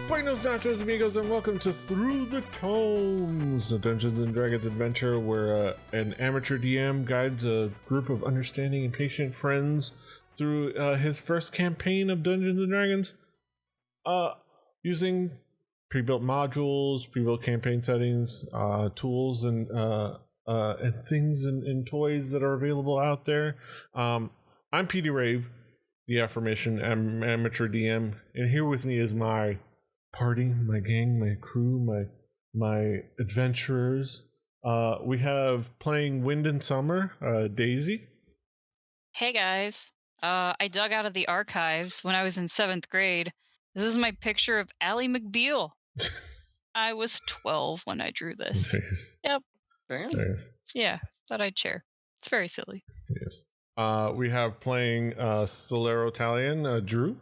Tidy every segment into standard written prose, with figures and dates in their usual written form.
Buenos nachos, amigos, and welcome to Through the Tomes, a Dungeons and Dragons adventure where an amateur DM guides a group of understanding and patient friends through his first campaign of Dungeons and Dragons, using pre-built modules, pre-built campaign settings, tools, and things and toys that are available out there. I'm PD Rave, the aforementioned amateur DM, and here with me is my party, my gang, my crew, my adventurers. We have playing Wind and Summer, Daisy. Hey guys, I dug out of the archives when I was in 7th grade. This is my picture of Ally McBeal. I was 12 when I drew this. Nice. Yep. Nice. Yeah, thought I'd share. It's very silly. Yes. We have playing Solero Italian, Drew.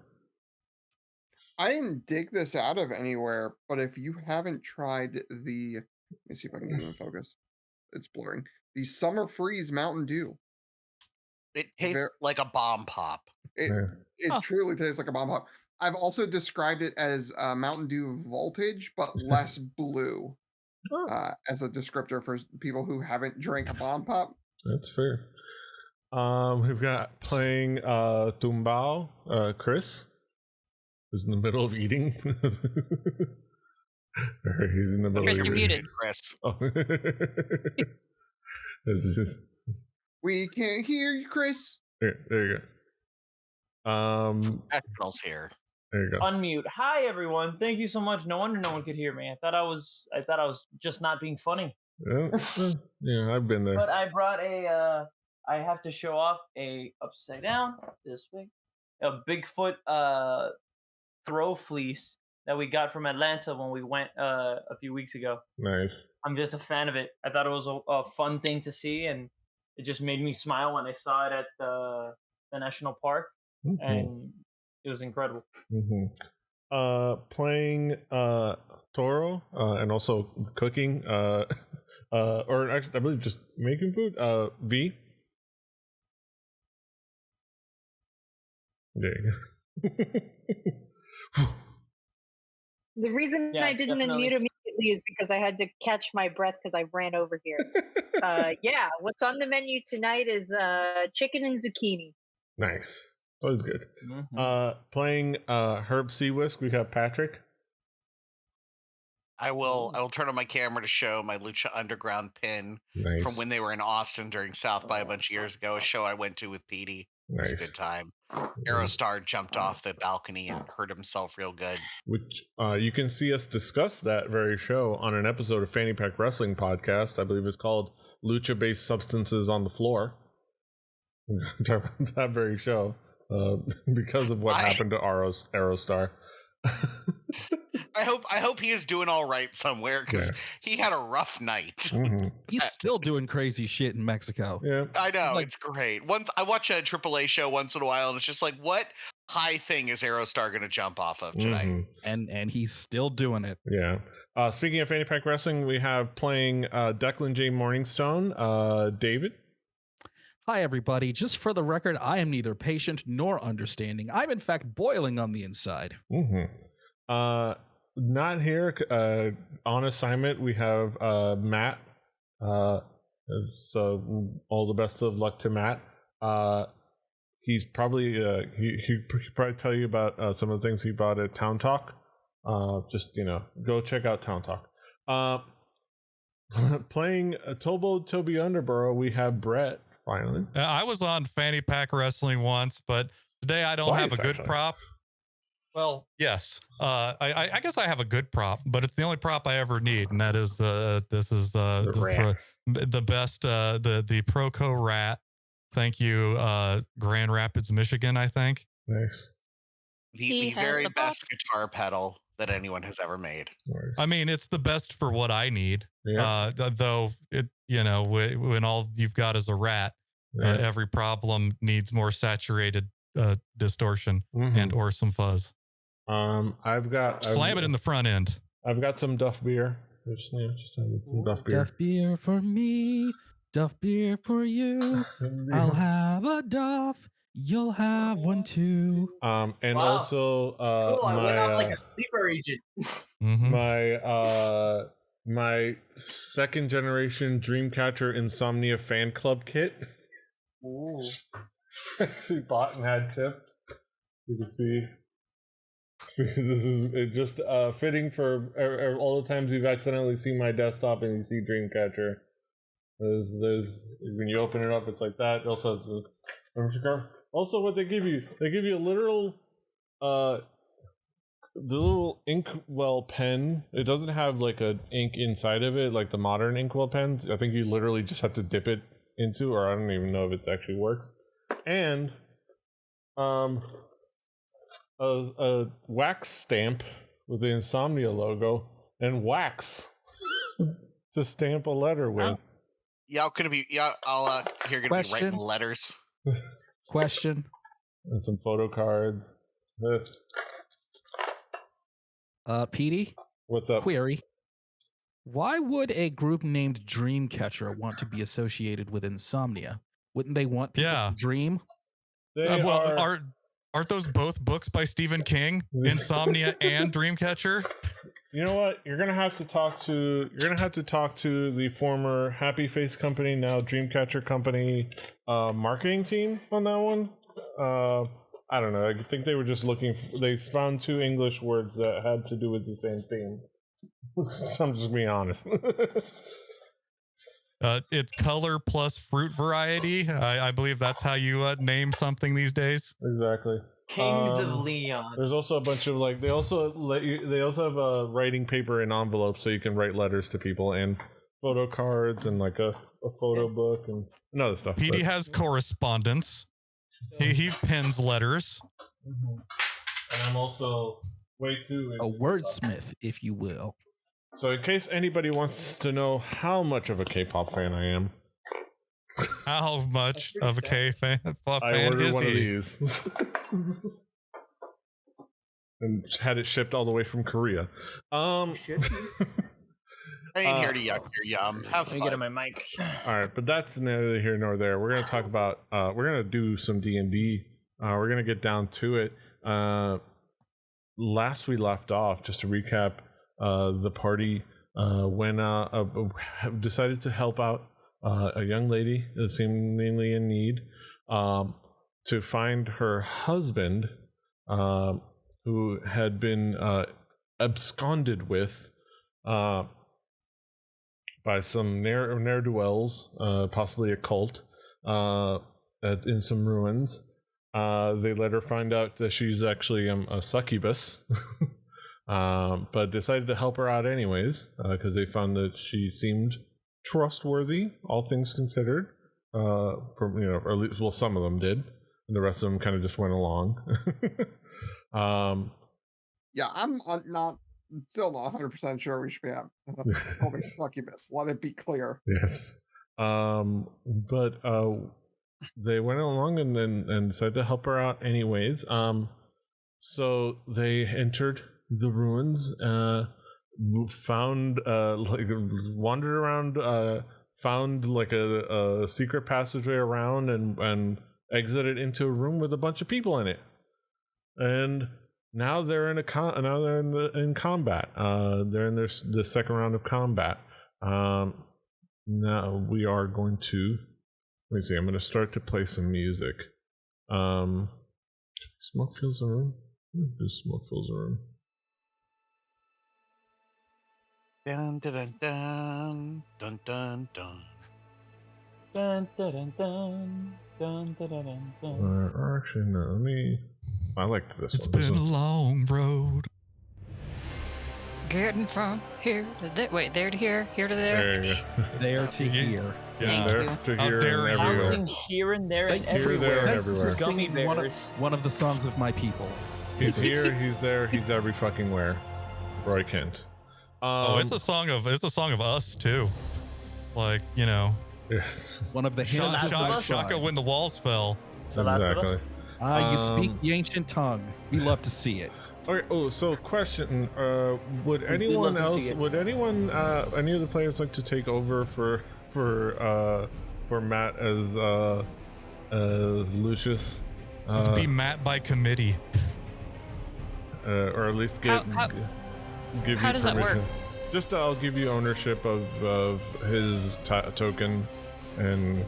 I didn't dig this out of anywhere, but if you haven't tried the, let me see if I can get it in focus. It's blurring. The Summer Freeze Mountain Dew. It tastes like a bomb pop. It truly tastes like a bomb pop. I've also described it as Mountain Dew Voltage, but less blue as a descriptor for people who haven't drank a bomb pop. That's fair. We've got playing Tumbao, Chris. Who's in the middle of eating? He's in the middle Chris, of you're eating. muted. Chris. Oh. This is just... We can't hear you, Chris. There you go. Professionals here. There you go. Unmute. Hi everyone. Thank you so much. No wonder no one could hear me. I thought I was just not being funny. Yeah, I've been there. But I brought I have to show off a upside down this way, a Bigfoot throw fleece that we got from Atlanta when we went a few weeks ago. Nice. I'm just a fan of it. I thought it was a fun thing to see, and it just made me smile when I saw it at the national park, and it was incredible. Playing Toro and also cooking, or actually, I believe just making food. V. There you go. The reason I didn't unmute immediately is because I had to catch my breath because I ran over here. Yeah, what's on the menu tonight is chicken and zucchini. Nice. Always good. Playing Herb Seawisk, we have Patrick. I will turn on my camera to show my Lucha Underground pin from when they were in Austin during South by a bunch of years ago, a show I went to with Petey. Nice. It was a good time. Aerostar jumped off the balcony and hurt himself real good. Which you can see us discuss that very show on an episode of Fanny Pack Wrestling Podcast. I believe it's called Lucha-Based Substances on the Floor. Talk about that very show because of what happened to Aerostar. I hope he is doing all right somewhere because he had a rough night. He's still doing crazy shit in Mexico. Yeah, I know, it's great. Once I watch a AAA show once in a while, and it's just like, what high thing is Aerostar going to jump off of tonight? And he's still doing it. Yeah. Speaking of Fanny Pack Wrestling, we have playing Declan J. Morningstone, David. Hi, everybody. Just for the record, I am neither patient nor understanding. I'm, in fact, boiling on the inside. Not here. On assignment, we have Matt. So all the best of luck to Matt. He's probably he'd probably tell you about some of the things he bought at Town Talk. Just go check out Town Talk. Playing Toby Underborough, we have Brett. Finally, I was on Fanny Pack Wrestling once, but today I don't have a good prop. Well, yes, I guess I have a good prop, but it's the only prop I ever need, and that is the best the Proco Rat. Thank you, Grand Rapids, Michigan. I think. Nice. The very best guitar pedal that anyone has ever made. Nice. I mean, it's the best for what I need. Yeah. Though it, when all you've got is a rat, every problem needs more saturated distortion and or some fuzz. I've got slam it in the front end. I've got some Duff Beer. Just some Duff Beer. Duff Beer for me, Duff Beer for you. I'll have a Duff You'll have one too. And Wow. also Cool, I went my out like a sleeper agent. my second generation Dreamcatcher Insomnia fan club kit. Ooh. Actually bought and had shipped. You can see. This is just fitting for all the times you've accidentally seen my desktop and you see Dreamcatcher. There's when you open it up, it's like that. It also has also what they give you a literal the little inkwell pen. It doesn't have like a ink inside of it like the modern inkwell pens. I think you literally just have to dip it into, or I don't even know if it actually works. And a wax stamp with the Insomnia logo and wax to stamp a letter with. Y'all gonna be I'll you're gonna be writing letters. Question. And some photo cards. This. Petey. What's up? Query. Why would a group named Dreamcatcher want to be associated with Insomnia? Wouldn't they want people to dream? Aren't those both books by Stephen King? Insomnia and Dreamcatcher? You know what? You're gonna have to talk to the former Happy Face company, now Dreamcatcher company, marketing team on that one. I don't know. I think they were just looking. They found two English words that had to do with the same theme. So I'm just being honest. It's color plus fruit variety. I believe that's how you name something these days. Exactly. Kings of Leon. There's also a bunch of like they also have writing paper in envelopes so you can write letters to people, and photo cards and like a photo book and other stuff. Petey has correspondence. He pens letters. And I'm also way too a wordsmith, if you will. So in case anybody wants to know how much of a K-pop fan I am, how much of a K-pop fan I ordered is one he? of these and had it shipped all the way from Korea. I ain't here to yuck your yum. Have fun. Let me get on my mic. All right, but that's neither here nor there. We're going to talk about. We're going to do some D&D. We're going to get down to it. Last we left off, just to recap, the party decided to help out a young lady that seemingly in need to find her husband, who had been absconded with by some ne'er-do-wells, possibly a cult, in some ruins. They let her find out that she's actually a succubus, but decided to help her out anyways, because they found that she seemed trustworthy, all things considered. Or at least, well, some of them did, and the rest of them kind of just went along. Yeah, I'm still not 100% sure we should be holding succubus. Let it be clear. Yes. But they went along and decided to help her out anyways. So they entered the ruins, found wandered around, found like a secret passageway around, and exited into a room with a bunch of people in it. And now they're in in combat. They're in the second round of combat. Now we are going to. Let me see. I'm going to start to play some music. Smoke fills the room. Smoke fills the room. Dun dun dun dun dun dun. Dun, dun, dun, dun, dun, dun, dun, dun. Actually, no. Let me. I like this. It's one. been a long road. Getting from here to there. Wait, there to here, here to there. There you go. There to here. Thank There you. to here and everywhere. Bouncing here and there and Here, there, everywhere. and Thank you everywhere. for Gummy singing bears. one of the songs of my people. He's here. He's there. He's every fucking where. Roy Kent. It's a song of us too. Like, you know. Yes. One of the hymns of my Shaka tribe. when the walls fell. Exactly. You speak the ancient tongue. We love to see it. Okay. Oh, so question: would anyone love to see else? it. Would anyone? Any of the players like to take over for Matt as Lucius? Let's be Matt by committee. Or at least give you how does that work? Just I'll give you ownership of his token, and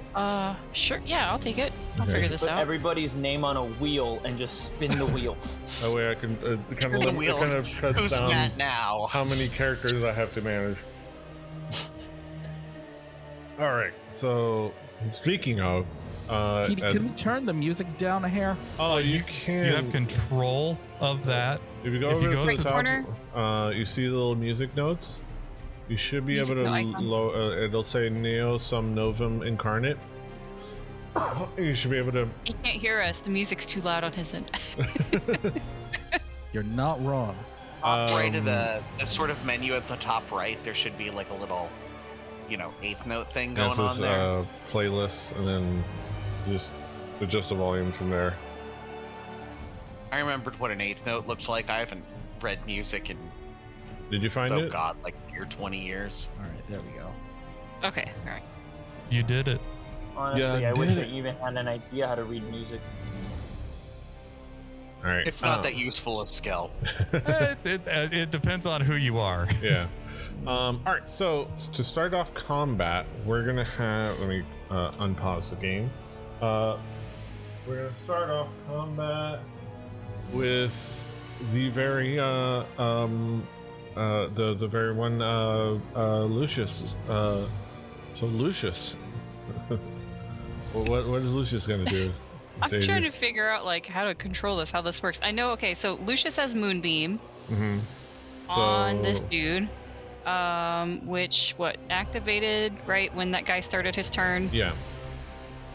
sure, yeah, I'll take it. I'll figure this Put out. everybody's name on a wheel and just spin the wheel. that way I can kind of cuts Who's down Matt now? how many characters I have to manage. All right, so speaking of, can we turn the music down a hair? Oh, you can. You have control of that. If you go over to the top, corner, you see the little music notes. You should be able to. It'll say Neo Sum Novum Incarnate. You should be able to. He can't hear us. The music's too loud on his end. You're not wrong. Right of the sort of menu at the top right, there should be like a little, eighth note thing going on there. Playlist, and then just adjust the volume from there. I remembered what an eighth note looks like. I haven't read music in Did you find it? Oh god, like 20 years. All right, there we go. Okay, all right. You did it. Honestly, I wish I even had an idea how to read music. All right. It's not that useful a skill. It depends on who you are. Yeah. All right. So to start off combat, we're gonna have. Let me unpause the game. We're gonna start off combat with the very the very one Lucius. So Lucius. What is Lucius gonna do? I'm trying to figure out how to control this, how this works. I know. Okay, so Lucius has Moonbeam on this dude, which activated right when that guy started his turn. Yeah.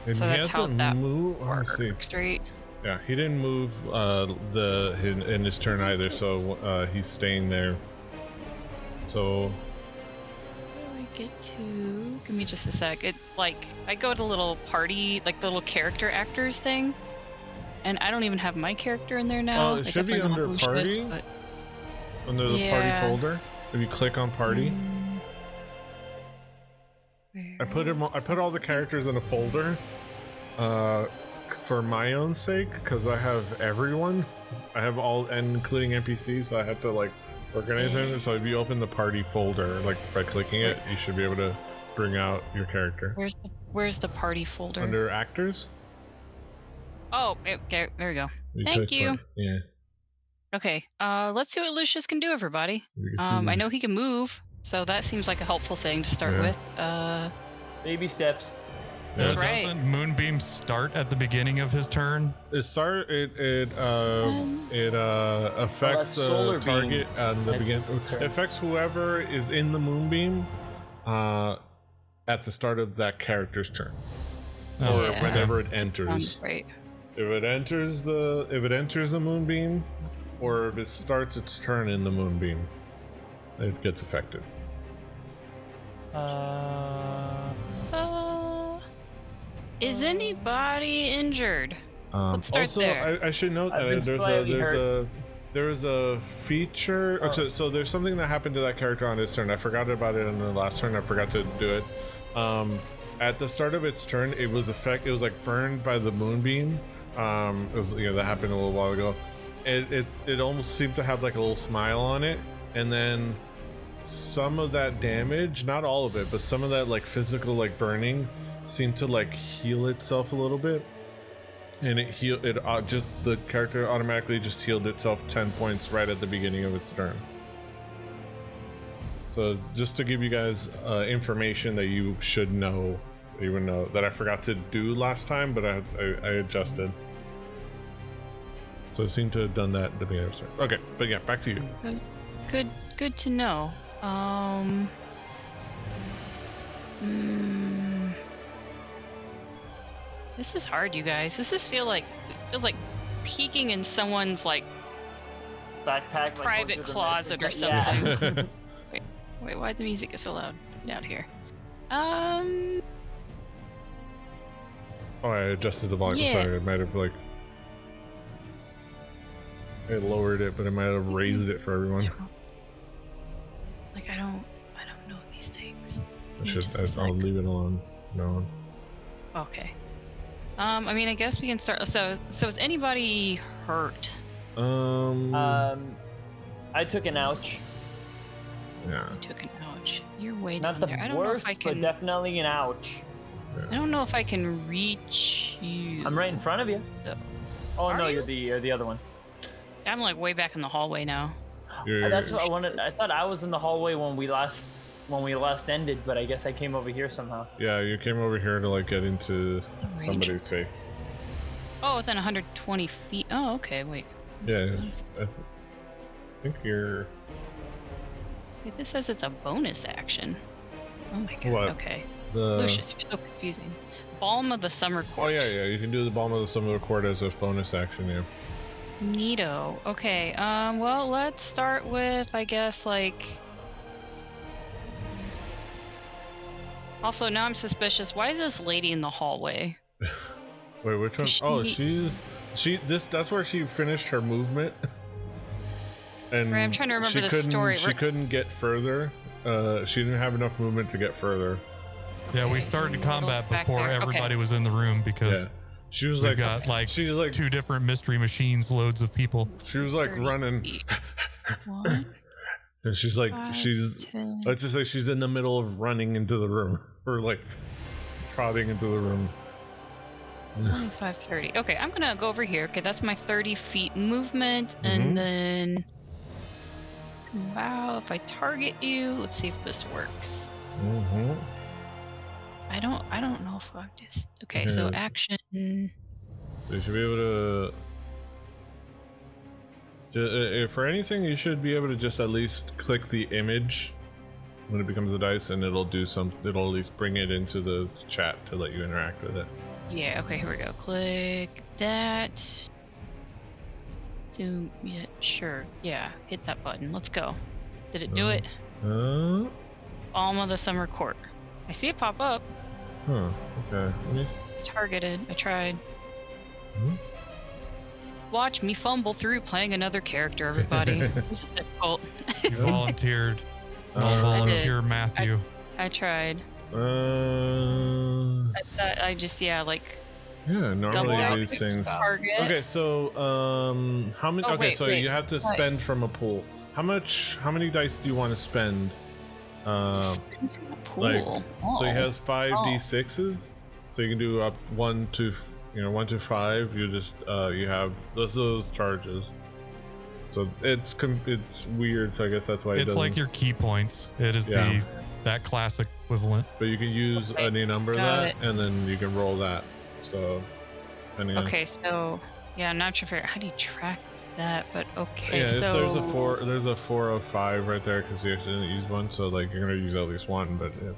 And so that's how that works. Straight. Yeah, he didn't move in his turn either, so he's staying there. So. Get to give me just a sec. I go to the little party, the little character actors thing, and I don't even have my character in there now. Oh, it should be under party. Under the party folder. If you click on party, I put all the characters in a folder, for my own sake, because I have everyone. I have all, including NPCs. So I had to organize them. So if you open the party folder, by clicking it, you should be able to bring out your character. Where's the party folder? Under actors. Oh, okay, there we go. Thank you. Yeah. Okay, let's see what Lucius can do, everybody. I know he can move, so that seems like a helpful thing to start with. Baby steps. That's right. Doesn't Moonbeam start at the beginning of his turn? It affects the target at the beginning. It affects whoever is in the Moonbeam at the start of that character's turn, or whenever it enters. Right. If it enters the Moonbeam, or if it starts its turn in the Moonbeam, it gets affected. Is anybody injured? Let's start also, there. I should note that there's a feature. So there's something that happened to that character on its turn. I forgot about it on the last turn. I forgot to do it. At the start of its turn, it was burned by the Moonbeam. It was that happened a little while ago. It almost seemed to have a little smile on it, and then some of that damage, not all of it, but some of that physical burning seemed to heal itself a little bit, and the character automatically just healed itself 10 points right at the beginning of its turn. So just to give you guys information that you should know, that I forgot to do last time, but I adjusted. So it seemed to have done that at the beginning of the turn. Okay, but yeah, back to you. Good to know. This is hard, you guys. This feels like peeking in someone's backpack, private closet or something. Yeah. Wait, why'd the music get so loud? Get out here. Oh, I adjusted the volume. Yeah. Sorry, I might have I lowered it, but I might have raised it for everyone. I don't know these things. I'll leave it alone. No. Okay. I mean, I guess we can start. So is anybody hurt? I took an ouch. Yeah. You took an ouch. You're way Not down the there. I don't worst, know if I can. but definitely an ouch. I don't know if I can reach you. I'm right in front of you. Oh no, you're the other one. I'm like way back in the hallway now. That's what I wanted. I thought I was in the hallway when we last ended, but I guess I came over here somehow. Yeah, you came over here to like get into somebody's face. Oh, within 120 feet. Oh, okay. Wait. Yeah, I think you're. Wait, this says it's a bonus action. Oh my god. What? Okay. Lucius, you're so confusing. Balm of the Summer Court. Oh yeah, you can do the Balm of the Summer Court as a bonus action. Yeah. Neato. Okay. Well, let's start with, I guess, like. Also, now I'm suspicious. Why is this lady in the hallway? Wait, which one? Oh, that's where she finished her movement. And right, I'm trying to remember the story. She couldn't get further. She didn't have enough movement to get further. Yeah, we started combat before everybody was in she was like, she was like 2 different mystery machines, loads of people. She was like running. What? And she's like, let's just say she's in the middle of running into the room, or like trotting into the room. 25, 30. Okay, I'm gonna go over here. Okay, that's my 30 feet movement, and then wow, if I target you, let's see if this works. I don't know if I just. Okay, so action. So you should be able to. For anything, you should be able to just at least click the image when it becomes a dice, and it'll do some. It'll at least bring it into the chat to let you interact with it. Yeah. Okay. Here we go. Click that. Zoom. Yeah. Sure. Yeah. Hit that button. Let's go. Did it do it? Balm of the Summer Court. I see it pop up. Huh. Okay. Targeted. I tried. Watch me fumble through playing another character, everybody. This is difficult. You volunteered. Volunteer Matthew. I tried. I just, like... Yeah, normally these things... Target. Okay, so, how many... you have to spend from a pool. How many dice do you want to spend? Spend from a pool? So he has 5d6s, so you can do up 1 to 5. You just you have those charges. So it's weird. So I guess that's why it's like your key points. It is that classic equivalent. But you can use any number of that, and then you can roll that. So. So I'm not sure how do you track that, but okay. Yeah, so there's a 4 of 5 right there because you actually didn't use one. So like you're gonna use at least one, but yeah.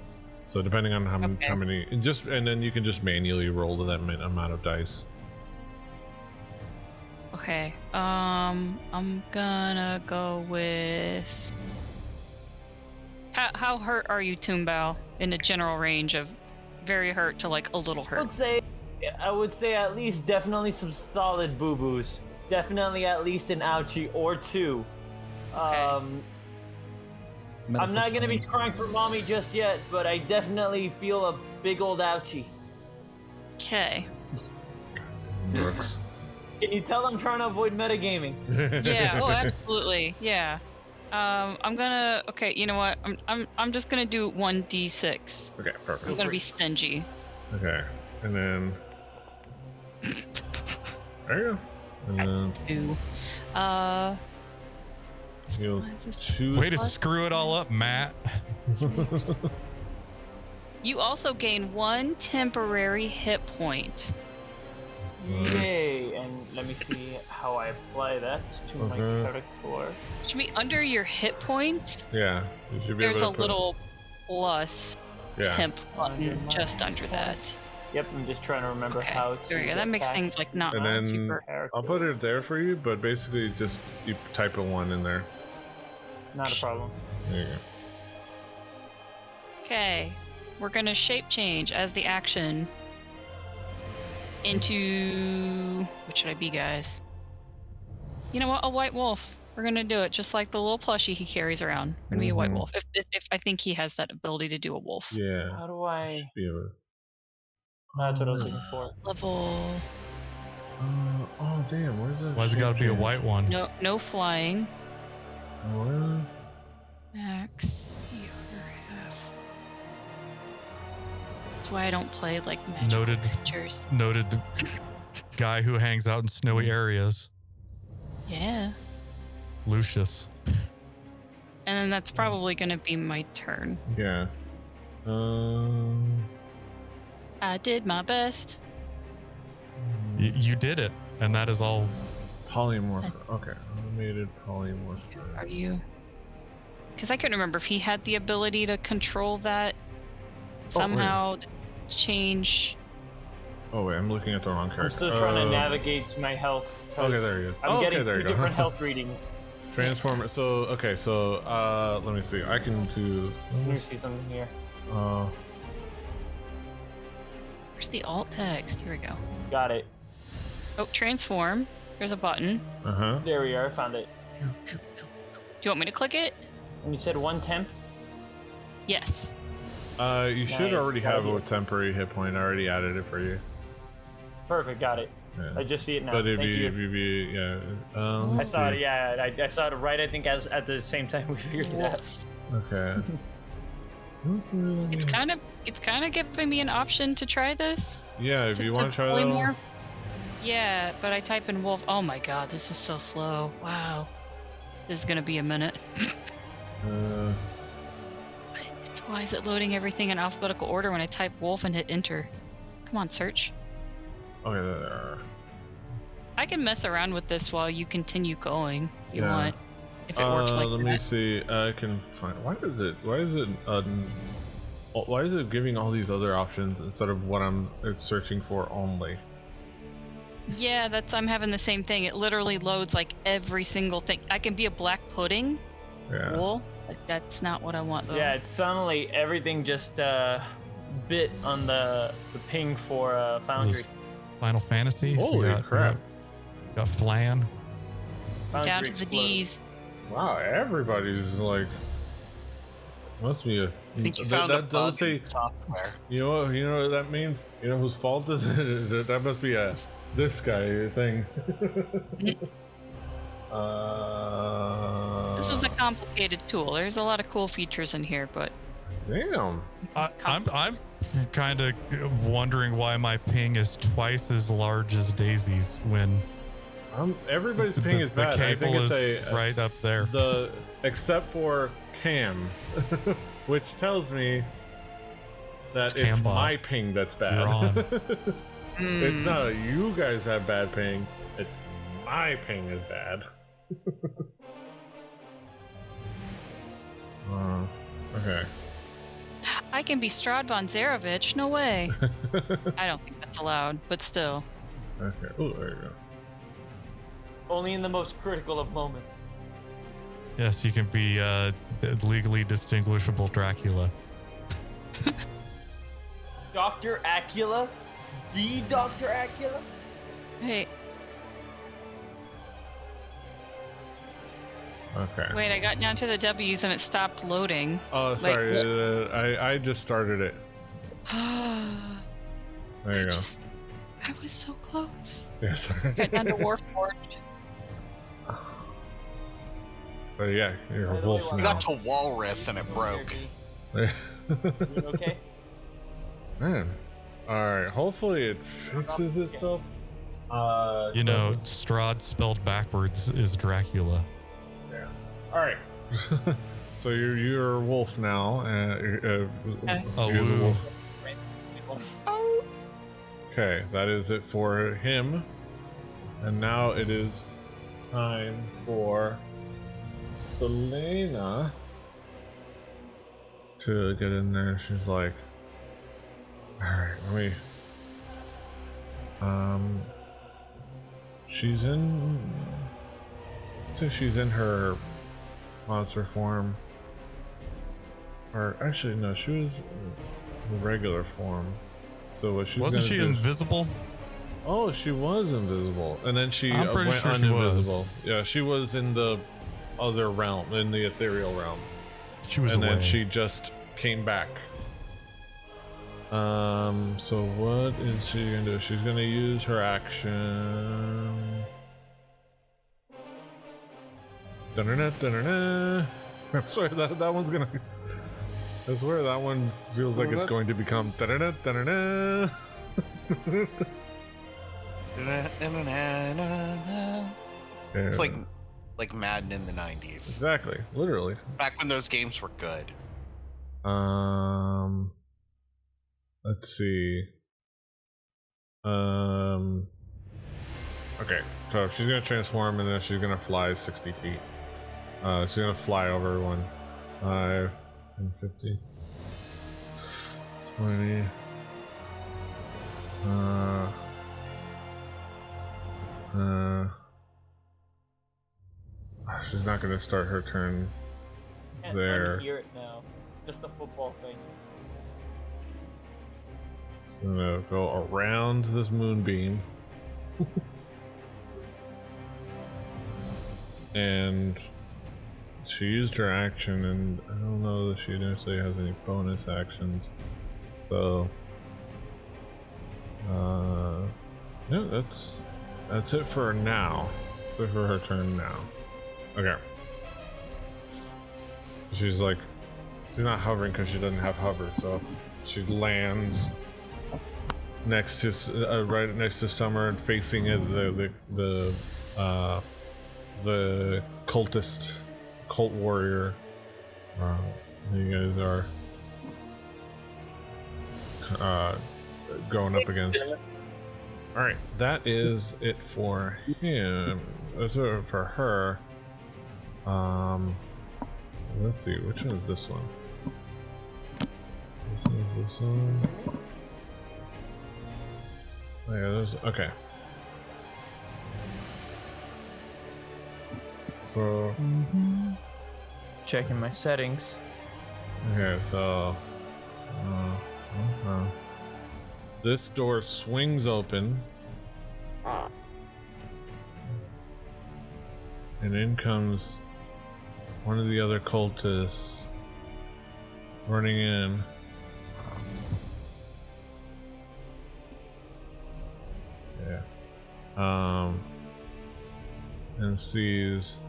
So depending on how many, and then you can just manually roll that amount of dice. Okay. I'm gonna go with. How hurt are you, Toonbow? In a general range of very hurt to like a little hurt. I would say at least definitely some solid boo-boos. Definitely at least an ouchie or 2. Okay. I'm not gonna be crying for mommy just yet, but I definitely feel a big old ouchie. Okay. Works. Can you tell I'm trying to avoid metagaming? Yeah. Oh, absolutely. Yeah. I'm gonna. Okay. You know what? I'm just gonna do 1d6. Okay. Perfect. I'm gonna be stingy. Okay. And then. There you go. And then. 2. Way to screw it all up, Matt. You also gain 1 temporary hit point. Yay! And let me see how I apply that to my character. It should be under your hit points. Yeah, you should be There's able to little plus temp button just under that. Yep, I'm just trying to remember how to. There you go. That makes things like not super. I'll put it there for you, but basically just you type a 1 in there. Not a problem. There you go. Okay, we're gonna shape change as the action into what should I be, guys? You know what? A white wolf. We're gonna do it just like the little plushie he carries around. We're gonna be a white wolf. If I think he has that ability to do a wolf. Yeah. How do I? That's what I was looking for. Level. Oh damn! Where's that? Why's it got to be a white one? No flying. Where? Max the other half. That's why I don't play like magic Noted creatures. Noted guy who hangs out in snowy areas. Yeah. Lucius. And then that's probably gonna be my turn. Yeah. I did my best. You did it, and that is all. Polymorph. Okay. Automated polymorph. Are you? Because I couldn't remember if he had the ability to control that somehow, change. Oh wait, I'm looking at the wrong character. I'm still trying to navigate to my health. Okay, there he is. I'm getting there two you go. different health readings. Transformer. So okay, so let me see. I can do. Let me see something here. Where's the alt text? Here we go. Got it. Oh, transform. There's a button. There we are. I found it. Do you want me to click it? And you said 1 temp? Yes. You should already have a temporary hit point. I already added it for you. Perfect. Got it. Yeah. I just see it now. But Thank you. yeah. I saw it. Yeah, I saw it right. I think at the same time we figured it out. Okay. It's kind of giving me an option to try this. Yeah, if you want to try that. More. Yeah, but I type in wolf. Oh my god, this is so slow. Wow. This is gonna be a minute. Why is it loading everything in alphabetical order when I type wolf and hit enter? Come on, search. Okay, there. I can mess around with this while you continue going if you want. If it works like that. Let me see. I can find. Why is it giving all these other options instead of what it's searching for only? Yeah, I'm having the same thing. It literally loads like every single thing. I can be a black pudding. Yeah. Wool. But that's not what I want though. Yeah, it suddenly everything just bit on the ping for Foundry. Final Fantasy. Holy crap! Got Flan. Foundry down to exploded. the D's. Wow, everybody's like. Must be a. I think you found a bug in software. You know what that means? You know whose fault is it? That must be a this guy thing. This is a complicated tool. There's a lot of cool features in here, but damn. I'm kind of wondering why my ping is twice as large as Daisy's when everybody's ping is bad. The cable I think it's right up there. Except for Cam, which tells me that it's my ping that's bad. You're on. It's not you guys have bad ping. It's my ping is bad. Okay. I can be Strad von Zarevich. No way. I don't think that's allowed, but still. Okay. Oh, there you go. Only in the most critical of moments. Yes, you can be legally distinguishable Dracula. Dr. Acula? The Dr. Acula? Hey. Okay. Wait, I got down to the W's and it stopped loading. Oh, sorry. I just started it. There you go. I was so close. Yeah, sorry. Got down to Warforged. But yeah, you're a wolf now. You got to Walrus and it broke. You okay? Man. Alright, hopefully it fixes itself. Strahd spelled backwards is Dracula. Yeah. Alright. So you're a wolf now. You're the wolf. Okay, that is it for him. And now it is time for Selena to get in there. She's like, alright, let me. She's in. So she's in her monster form. Or actually, no, she was in regular form. So what she wasn't she invisible? Oh, she was invisible, and then she I'm pretty went sure uninvisible. Yeah, she was in the other realm, in the ethereal realm. She was and away. Then she just came back. So what is she gonna do? She's gonna use her action. Da-da-da-da-da-da. I'm sorry, that one's gonna. I swear that one feels like it's going to become. Da-da-da-da-da-da. It's like Madden in the 90s. Exactly, literally. Back when those games were good. Let's see. Okay, so she's gonna transform and then she's gonna fly 60 feet. She's gonna fly over everyone. 5, 10, 50, 20. She's not gonna start her turn there. I hear it now. Just the football thing. So I'm gonna go around this moonbeam. And she used her action, and I don't know that she necessarily has any bonus actions. So, yeah, that's it for now. That's it for her turn now. Okay. She's not hovering because she doesn't have hover, so she lands next to right next to Summer and facing it, the cult warrior. You guys are going up against. All right, that is it for him. That's it for her. Let's see, which one is this one? This one. Oh yeah, there's okay. So checking my settings. Okay, so this door swings open, and in comes one of the other cultists running in. Yeah. And sees.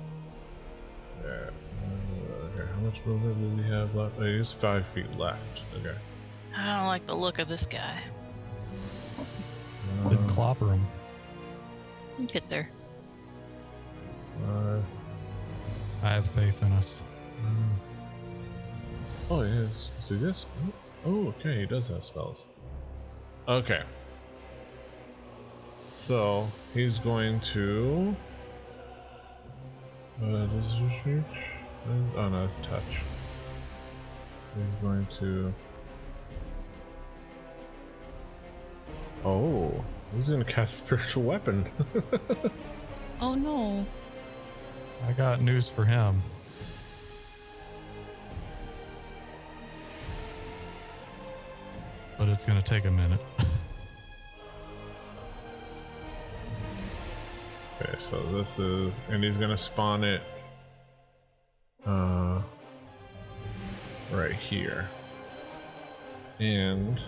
Yeah. Okay, how much movement does he have left? Oh, he has 5 feet left. Okay. I don't like the look of this guy. Didn't clobber him. You get there. I have faith in us. Oh, he has. Does he have spells? Oh, okay, he does have spells. Okay. So he's going to. Does he reach? Oh no, it's touch. He's going to. Oh, he's gonna cast spiritual weapon. Oh no. I got news for him. But it's gonna take a minute. Okay, so this is, and he's gonna spawn it right here. And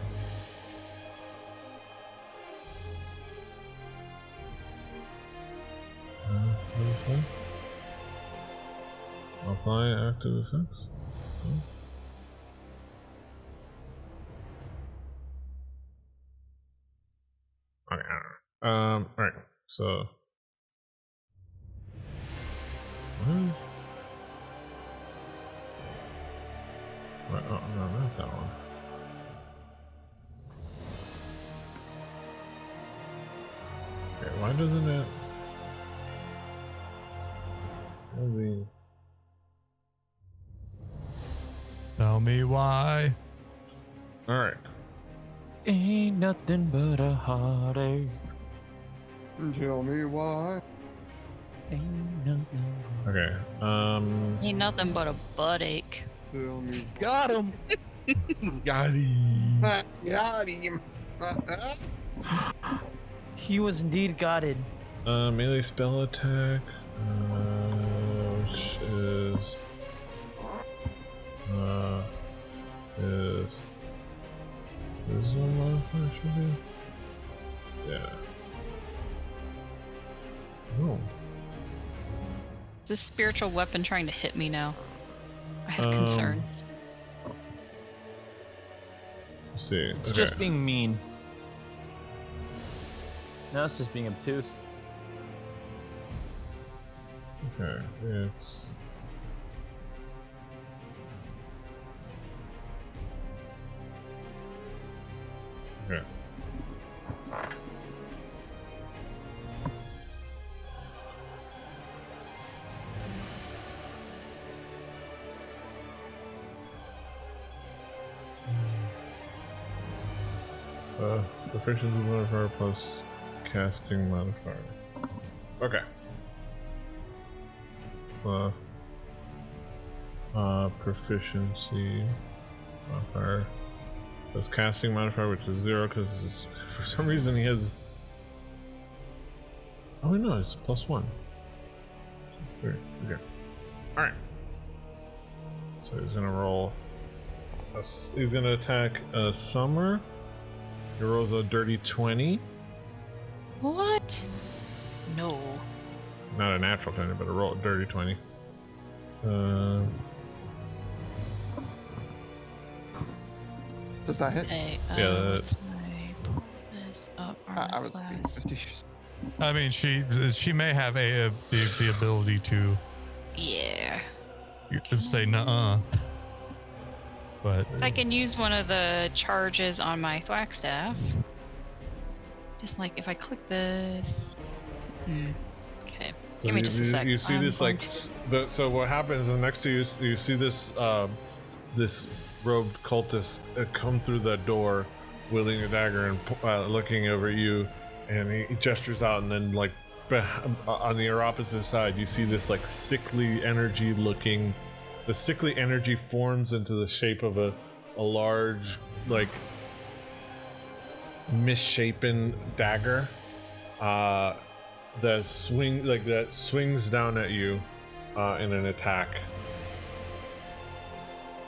apply active effects. Okay, alright, so Right, oh no, not that one. Okay, why doesn't it? Maybe. Tell me why. All right. Ain't nothing but a heartache. Tell me why. Ain't nothing. Okay. Ain't nothing but a butt ache. Tell me. Got him. Got him. Got him. He was indeed gotted. Melee spell attack, which is what it should be? Yeah. No. Is this spiritual weapon trying to hit me now? I have concerns. Let's see. It's just being mean. No, it's just being obtuse. Okay, it's... Okay. Proficiency modifier plus casting modifier. Okay. Proficiency modifier plus casting modifier, which is 0 because for some reason he has. Oh no, it's +1. Okay. All right. So he's gonna roll. He's gonna attack Summer. He rolls a dirty 20. What? No. Not a natural 20, but a dirty 20. Does that hit? Okay, yeah, what's my bonus up armor class? I mean, she may have the ability to. Yeah. You could say nuh-uh. But So I can use one of the charges on my thwack staff. Just like if I click this. Okay. So Give me just a sec. You see this like so what happens is next to you you see this this robed cultist come through the door wielding a dagger and looking over at you, and he gestures out, and then like on your opposite side you see this like sickly energy looking. The sickly energy forms into the shape of a large, like, misshapen dagger that swings down at you in an attack.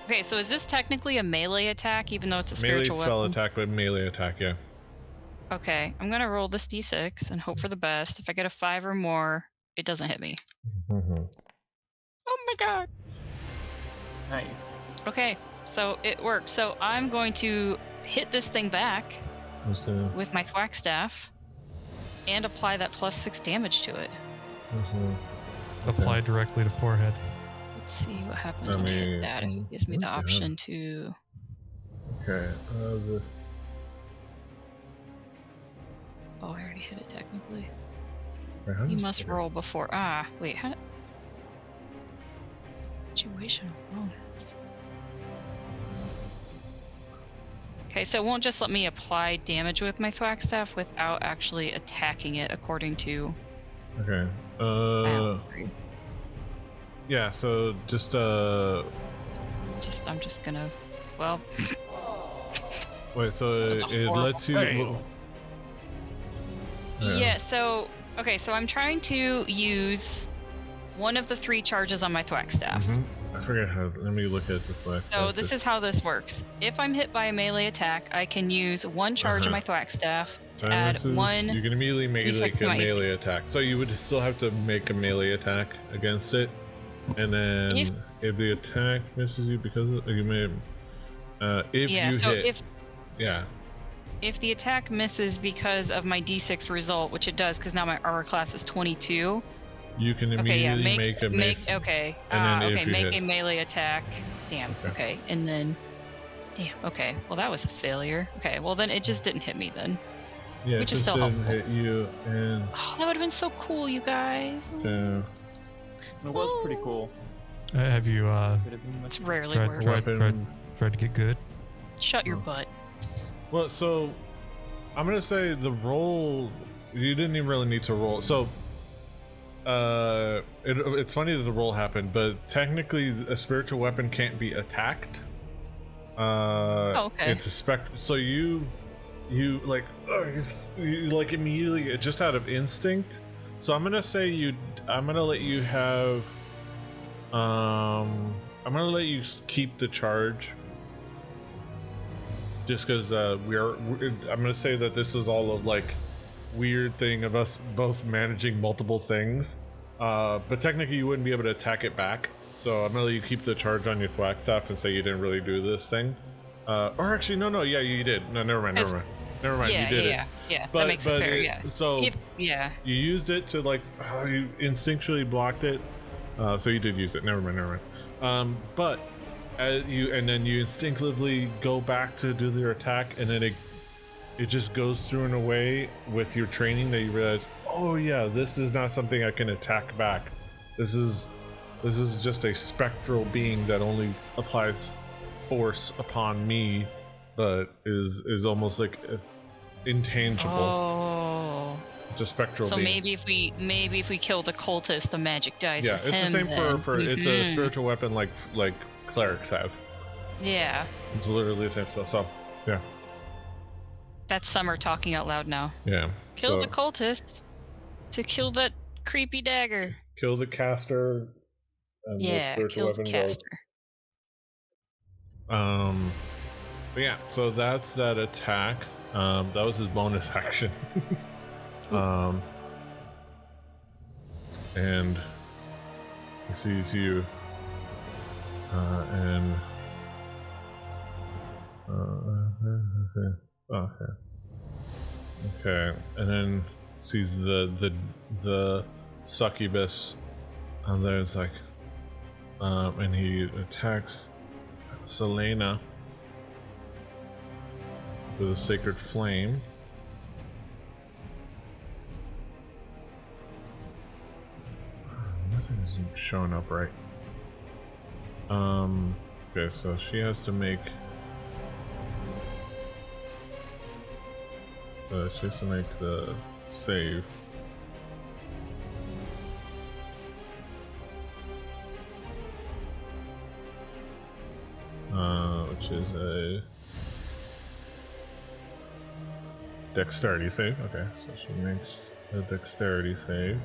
Okay, so is this technically a melee attack, even though it's a spiritual melee spell weapon? attack, but melee attack, yeah. Okay, I'm gonna roll this d6 and hope for the best. If I get a 5 or more, it doesn't hit me. Mm-hmm. Oh my god! Nice. Okay, so it worked. So I'm going to hit this thing back with my thwack staff and apply that +6 damage to it. Apply directly to forehead. Let's see what happens when I hit that. If it gives me the option to. Okay. This. Oh, I already hit it technically. Wait, you must roll before. Wait. How? Situation bonus. Okay, so it won't just let me apply damage with my thwack staff without actually attacking it according to. Okay. Yeah. So just I'm just gonna. Well. Wait. So it lets you. Yeah. So okay. So I'm trying to use one of the 3 charges on my thwack staff. I forget how. Let me look at this way. So this is how this works. If I'm hit by a melee attack, I can use 1 charge of my thwack staff to add 1. You can immediately make like a melee attack. So you would still have to make a melee attack against it, and then if the attack misses you because you may, if the attack misses because of my d6 result, which it does, because now my armor class is 22. You can immediately make a miss. Okay. Make a melee attack. Damn. Okay. And then. Damn. Okay. Well, that was a failure. Okay. Well, then it just didn't hit me then. Yeah, which it is still didn't helpful. hit you, and. Oh, that would have been so cool, you guys. Yeah. It was pretty cool. Have you It's rarely worth. Tried to get good? Shut your butt. Well, so I'm gonna say the roll. You didn't even really need to roll. So. It's funny that the roll happened, but technically a spiritual weapon can't be attacked. Okay. It's a so you like immediately just out of instinct. So I'm gonna say I'm gonna let you have. I'm gonna let you keep the charge. just because I'm gonna say that this is all of like weird thing of us both managing multiple things, but technically you wouldn't be able to attack it back. So I'm gonna let you keep the charge on your thwack staff and say you didn't really do this thing. Or actually, no, yeah, you did. No, never mind, yeah, you did it. Yeah, that makes it fair. Yeah. So you used it to like you instinctually blocked it. So you did use it. Never mind. But then you instinctively go back to do your attack, and then it just goes through in a way with your training that you realize, oh yeah, this is not something I can attack back. This is just a spectral being that only applies force upon me, but is almost like intangible. Oh. It's a spectral so being. maybe if we kill the cultist, the magic dies. Yeah, with it's him, the same then. for it's a spiritual weapon like clerics have. Yeah. It's literally the same stuff. So yeah. That's Summer talking out loud now. Yeah. Kill the cultist to kill that creepy dagger. Kill the caster. And kill the caster. But yeah, so that's that attack. That was his bonus action. And he sees you, okay, and then sees the succubus, and there's like, and he attacks Selena with a sacred flame. Nothing is showing up right. Okay, so she has to make the save. Which is a dexterity save. Okay, so she makes a dexterity save.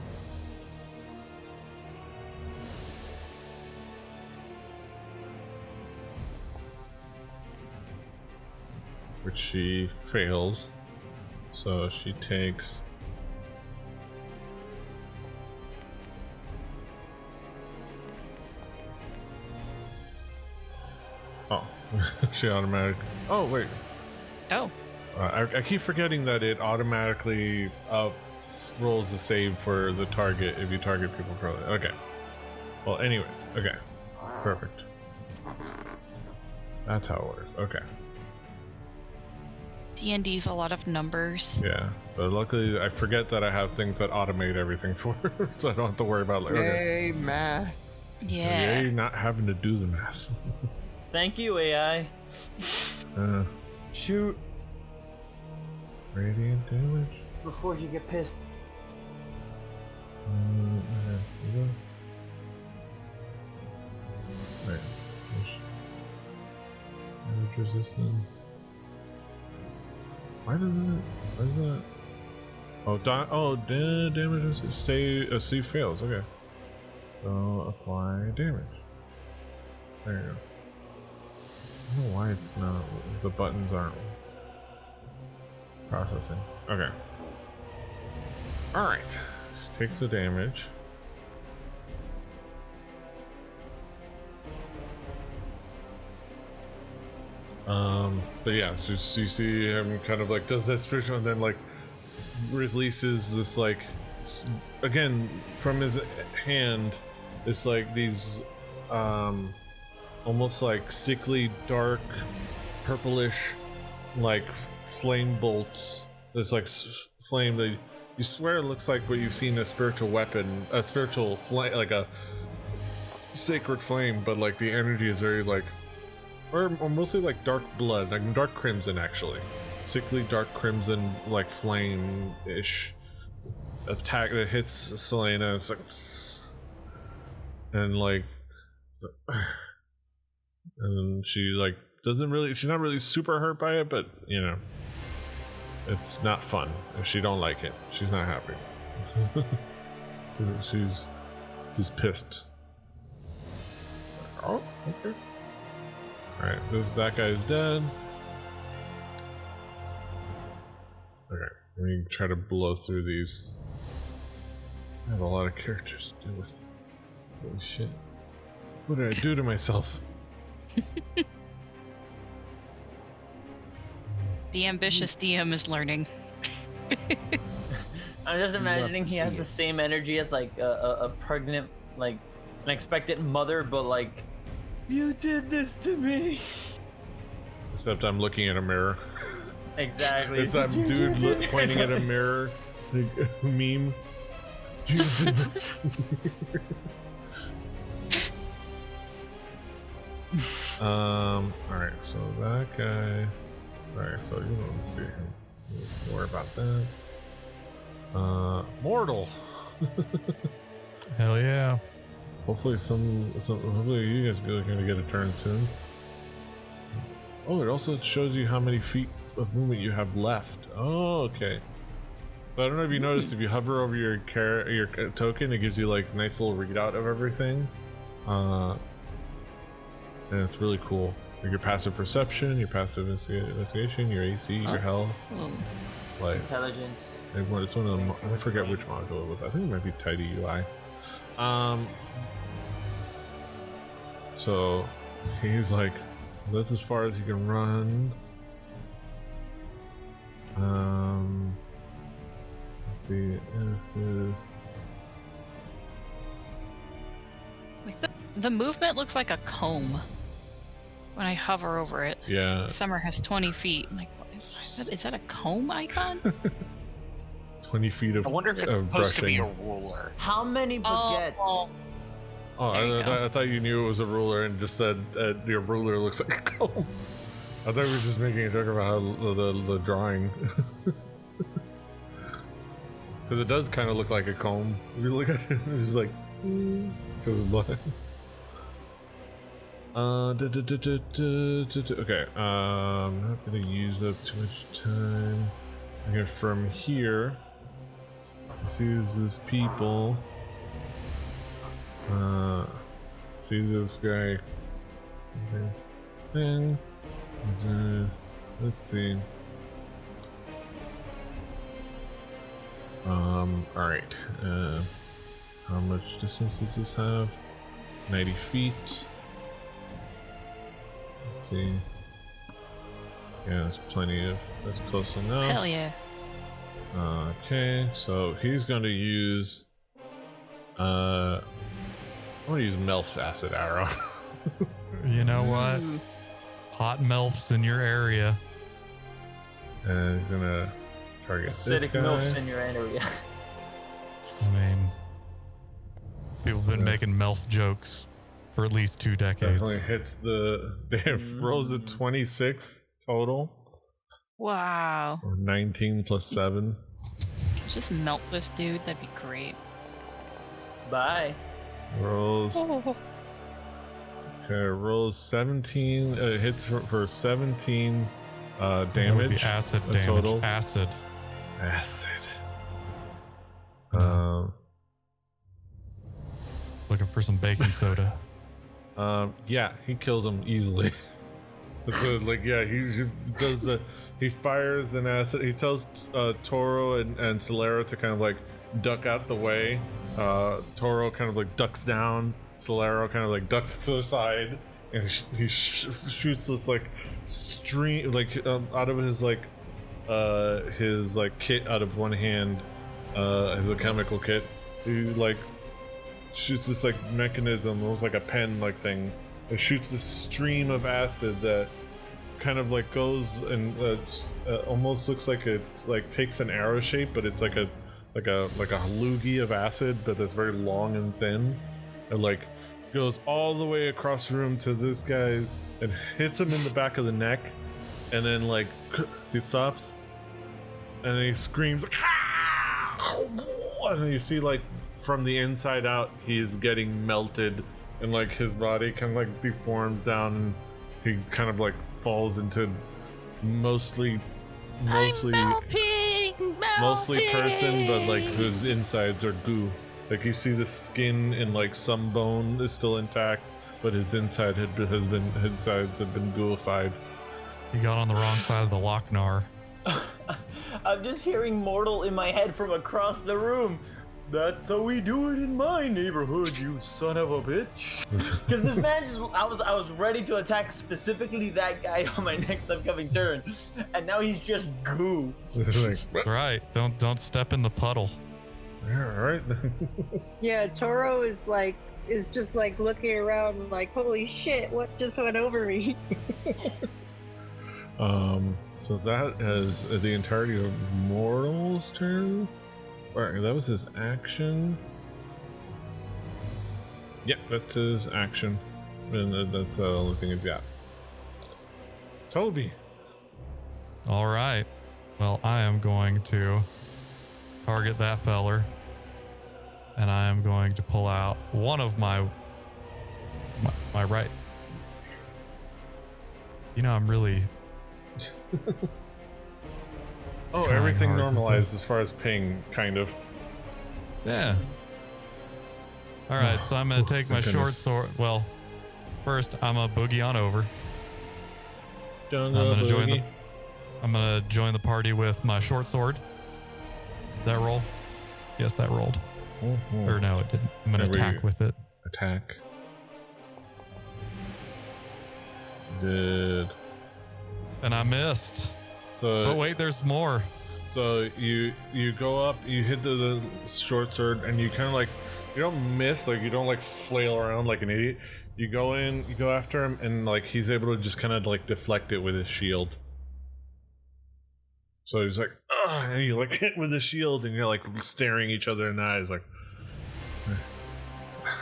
Which she fails. So she takes she automatic. Oh wait. Oh. I keep forgetting that it automatically rolls the save for the target if you target people for it. Okay. Well, anyways. Okay. Perfect. That's how it works. Okay. D&D's a lot of numbers. Yeah, but luckily I forget that I have things that automate everything for her, so I don't have to worry about like. Yay, math. Yeah. Yay, not having to do the math. Thank you, AI. Shoot. Radiant damage. Before you get pissed. Right. Damage resistance. Why is that? Oh, damage is C fails. Okay. So apply damage. There you go. I don't know why it's not. The buttons aren't processing. Okay. All right. She takes the damage. But yeah, just you see him kind of like does that spiritual and then like releases this like again from his hand. It's like these almost like sickly dark purplish like flame bolts. There's like flame that you swear it looks like what you've seen a spiritual weapon, a spiritual flame, like a sacred flame, but like the energy is very like or mostly like dark blood, like dark crimson actually. Sickly dark crimson, like flame-ish attack that hits Selena. It's like, and like, and she like doesn't really, she's not really super hurt by it, but you know, it's not fun. If she don't like it, she's not happy. she's pissed. Oh, okay. Alright, that guy's dead. me try to blow through these. I have a lot of characters to deal with. Holy shit. What did I do to myself? The ambitious DM is learning. I'm just imagining he has the same energy as like a pregnant, like an expectant mother, but like, you did this to me. Except I'm looking at a mirror. Exactly. It's that dude pointing at a mirror, like, meme. You did this to me. Alright, so that guy. Alright, so you don't see him. Don't worry about that. Mortal. Hell yeah. Hopefully hopefully you guys are gonna get a turn soon. Oh, it also shows you how many feet of movement you have left. Oh, okay. But I don't know if you noticed, if you hover over your token, it gives you like a nice little readout of everything. And it's really cool. Like your passive perception, your passive investigation, your AC, your health, like intelligence. It's one of them. I forget which module it was. I think it might be Tidy UI. So he's like, that's as far as you can run. Let's see. This is. The movement looks like a comb when I hover over it. Yeah. Summer has 20 feet. I'm like, is that a comb icon? 20 feet of. I wonder if it's supposed to be a ruler. How many baguettes? I thought you knew it was a ruler and just said your ruler looks like a comb. I thought we were just making a joke about how the drawing. Because it does kind of look like a comb. If you look at it, it's just like, because of blood. Okay, I'm not gonna use up too much time. Okay, from here, sees this people. See this guy. Thing. Let's see. Alright. How much distance does this have? 90 feet. Let's see. Yeah, that's plenty of. That's close enough. Hell yeah. Okay, so he's going to use. I'm going to use Melf's acid arrow. You know what? Hot Melfs in your area. And he's gonna target this guy. Melfs in your area. I mean, people have been making Melf jokes for at least 2 decades. Definitely hits the. Damn, rolls a 26 total. Wow. Or 19 plus 7. Just melt this dude. That'd be great. Bye. Rolls. Okay, rolls 17. Hits for 17 damage. Acid damage. Total. Acid. Looking for some baking soda. Yeah, he kills him easily. So, like, yeah, he does the. He fires an acid. He tells Toro and Solero to kind of like duck out the way. Toro kind of like ducks down. Solero kind of like ducks to the side, and he shoots this like stream, like out of his kit out of one hand, as a chemical kit. He like shoots this like mechanism, almost like a pen like thing. It shoots this stream of acid that kind of like goes and almost looks like it's like takes an arrow shape, but it's like a loogie of acid, but that's very long and thin, and like goes all the way across the room to this guy's and hits him in the back of the neck, and then like he stops and then he screams like, and then you see like from the inside out he's getting melted, and like his body kind of like deforms down, and he kind of like falls into mostly person, but like whose insides are goo. Like you see the skin and like some bone is still intact, but his insides have been gooified. He got on the wrong side of the Lochnar. I'm just hearing mortal in my head from across the room. That's how we do it in my neighborhood, you son of a bitch. Because this man just, I was ready to attack specifically that guy on my next upcoming turn, and now he's just goo. Right, don't step in the puddle. Yeah, all right then. Yeah, Toro is just like looking around like, holy shit, what just went over me? So that is the entirety of Mortal's turn. Alright, that was his action. Yep, that's his action. And that's the only thing he's got. Toby. All right. Well, I am going to target that feller. And I am going to pull out one of my right. You know, I'm really... Oh, everything normalized as far as ping, kind of. Yeah. All right, so I'm going to take my short sword. Well, first, I'm going to boogie on over. I'm going to join the party with my short sword. Did that roll? Yes, that rolled. Or no, it didn't. I'm going to attack with it. Attack. Did. And I missed. So, but wait, there's more. So you go up, you hit the short sword, and you kind of like, you don't miss, like you don't like flail around like an idiot. You go in, you go after him, and like he's able to just kind of like deflect it with his shield. So he's like, ugh, and you like hit with the shield, and you're like staring each other in the eyes, like.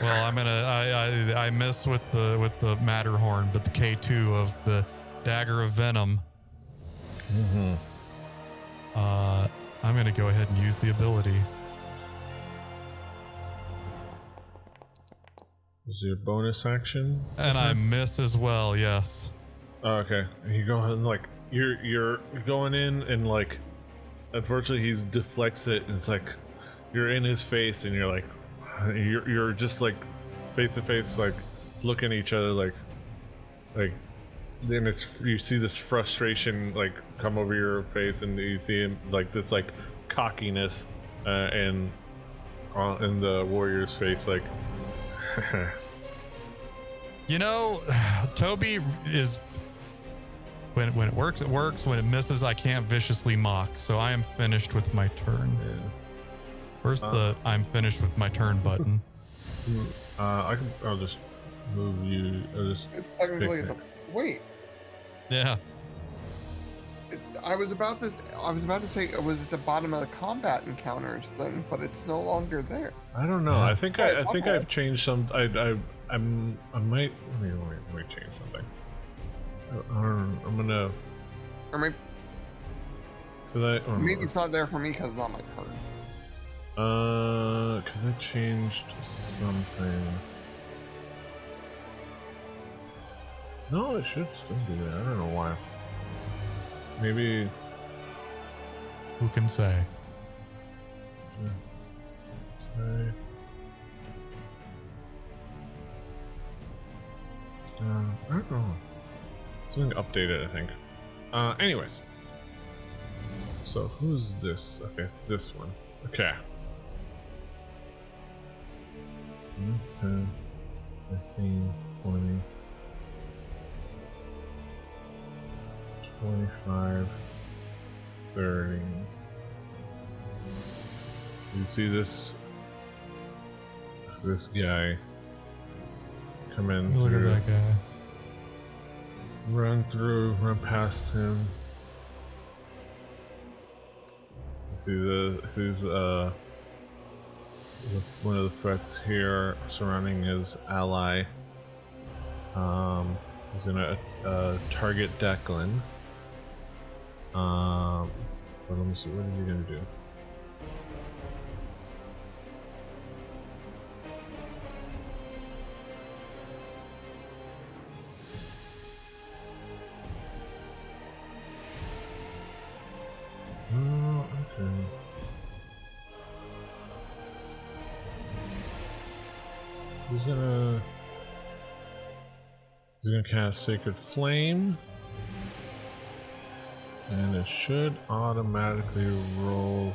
Well, I miss with the Matterhorn, but the K2 of the Dagger of Venom. Mm-hmm. I'm gonna go ahead and use the ability. Is your bonus action? And I miss as well. Yes. Oh, okay. And you go ahead and like you're going in and like, unfortunately he deflects it, and it's like you're in his face, and you're like you're just like face to face, like looking at each other, like. Then you see this frustration like come over your face, and you see him like this like cockiness and in the warrior's face, like. You know, Toby is when it works, it works. When it misses, I can't viciously mock. So I am finished with my turn. Yeah. Where's the I'm finished with my turn button? I'll just move you. It's technically wait. Yeah. I was about to say it was at the bottom of the combat encounters thing, but it's no longer there. I don't know. I think I've changed some. I might. Let me change something. I'm gonna. Or maybe. Maybe it's not there for me because it's not my turn. Because I changed something. No, it should still be there. I don't know why. Maybe. Who can say? I don't know. Something updated, I think. Anyways. So who's this? Okay, it's this one. Okay. 10, 15, 20. 25, 30. You see this guy come in. Look at that guy. Run past him. You see one of the threats here surrounding his ally. He's gonna target Declan. But let me see, what are you gonna do? Oh, okay. He's gonna cast Sacred Flame. And it should automatically roll.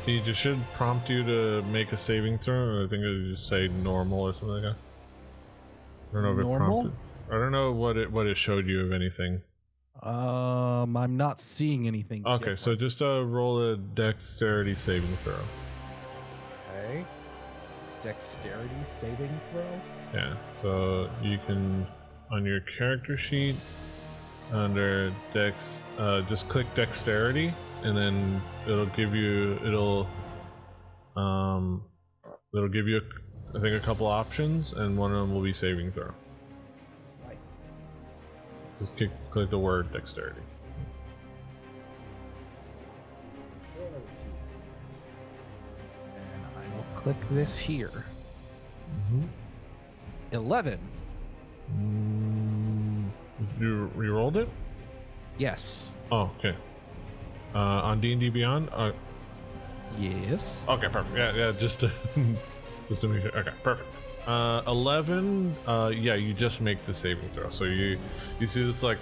It should prompt you to make a saving throw. I think it would just say normal or something like that. I don't know if it prompted. I don't know what it showed you of anything. I'm not seeing anything. Okay, different. so just roll a dexterity saving throw. Okay. Dexterity saving throw? Yeah, so you can, on your character sheet, under dex, just click dexterity, and then it'll give you, I think, a couple options, and one of them will be saving throw. Right. Just click the word dexterity. And I will click this here. 11. You re-rolled it? Yes. Oh, okay. On D&D Beyond? Yes. Okay, perfect. Yeah, just to make sure. Okay, perfect. 11, yeah, you just make the saving throw. So you see this, like,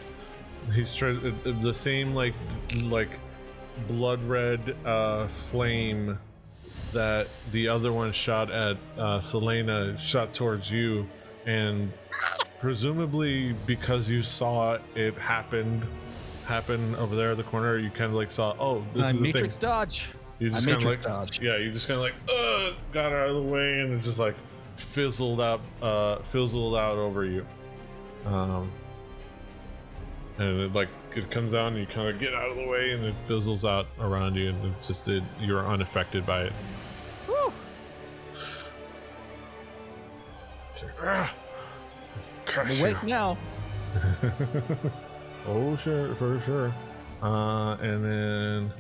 he's trying the same, like blood red flame that the other one shot at Selena shot towards you, and presumably because you saw it happen over there at the corner, you kind of like saw, oh, this is the Matrix thing. Dodge. You just kind of like dodge. Yeah, you just kind of like got out of the way, and it just like fizzled out over you, and it comes out, and you kind of get out of the way, and it fizzles out around you, and it's just you're unaffected by it. Woo! Awake now. Oh, sure, for sure. And then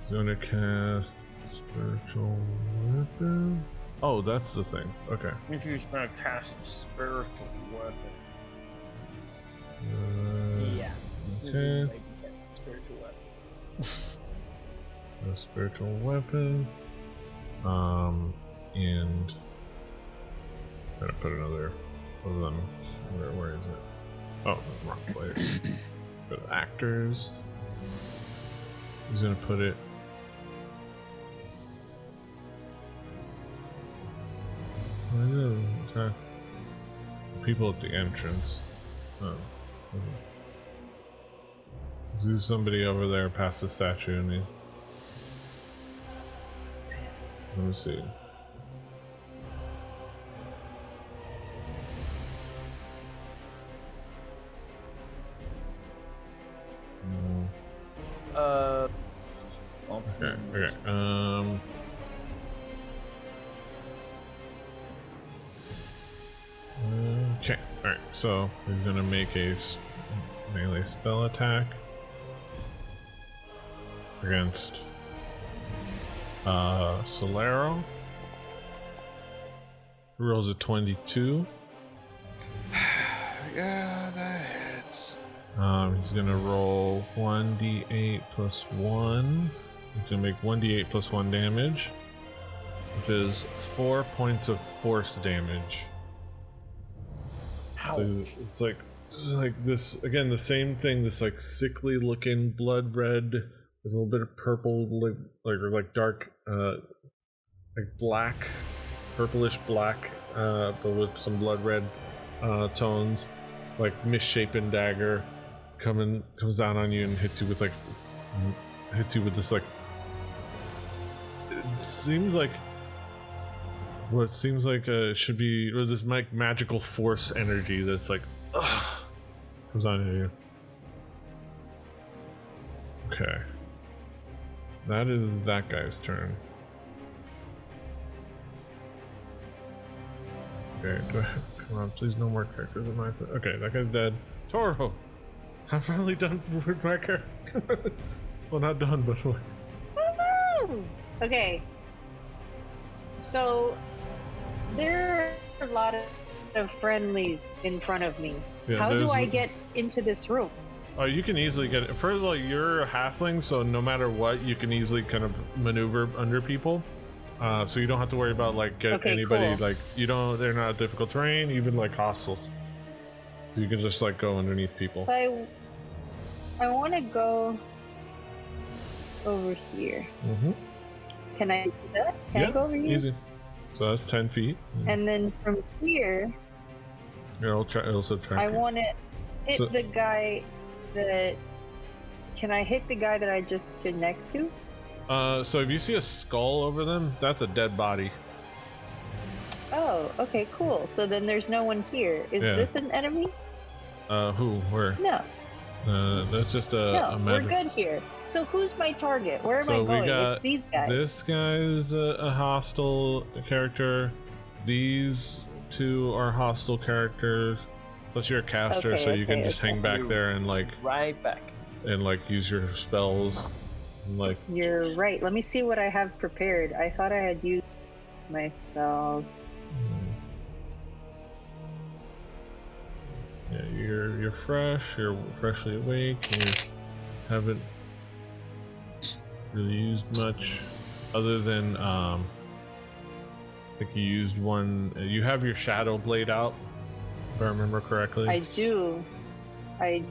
he's gonna cast spiritual weapon. Oh, that's the thing. Okay. He's gonna cast a spiritual weapon. Yeah. Okay. Spiritual weapon. A spiritual weapon. And I'm gonna put another of them. Where is it? Oh, wrong place. Go to actors. He's gonna put it. Okay. People at the entrance. Oh. There's somebody over there past the statue, and let me see. Okay. Okay. All right. So he's gonna make a melee spell attack against Solero. He rolls a 22. Yeah, that hits. He's gonna roll 1d8 plus 1. He's gonna make 1d8 plus 1 damage, which is 4 points of force damage. So it's like this again, the same thing. This like sickly looking blood red with a little bit of purple, like dark, like black, purplish black, but with some blood red tones. Like misshapen dagger comes down on you and hits you with this like. It seems like. What seems like should be this magical force energy that's like comes on you. Okay, that is that guy's turn. Okay, come on, please, no more characters on my side. Okay, that guy's dead. Toro, I'm finally done with my character. Well, not done, but like. Okay. So there are a lot of friendlies in front of me. Yeah, how do I get into this room? Oh, you can easily get it. First of all, you're a halfling, so no matter what, you can easily kind of maneuver under people. So you don't have to worry about like anybody cool. Like they're not difficult terrain, even like hostiles. So you can just like go underneath people. So I want to go over here. Mm-hmm. Can I do that? Can I go over here? Easy. So that's 10 feet. And then from here, it'll also track. I want to hit the guy that. Can I hit the guy that I just stood next to? So if you see a skull over them, that's a dead body. Oh, okay, cool. So then there's no one here. Is this an enemy? Who? Where? No. That's just No, we're good here. So who's my target? Where am I going? It's these guys. This guy is a hostile character. These two are hostile characters. Plus you're a caster, so you can just hang back there and like right back and like use your spells. And, like you're right. Let me see what I have prepared. I thought I had used my spells. Yeah, you're fresh. You're freshly awake. You haven't really used much, other than I think you used one. You have your shadow blade out, if I remember correctly. I do. I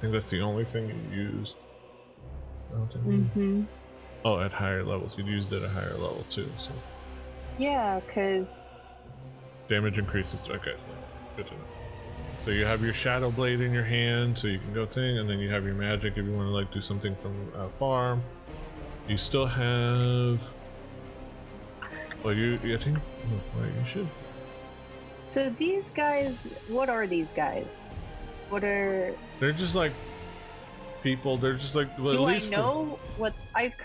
think that's the only thing you used. Mm-hmm. Oh, at higher levels. You used it at higher level too. So. Yeah, because damage increases. Okay. Good to know. So you have your shadow blade in your hand, so you can go thing, and then you have your magic if you want to like do something from far. You still have. Well, I think. Oh, you should. So these guys, what are these guys? What are? They're just like people. They're just like. Well, do I know what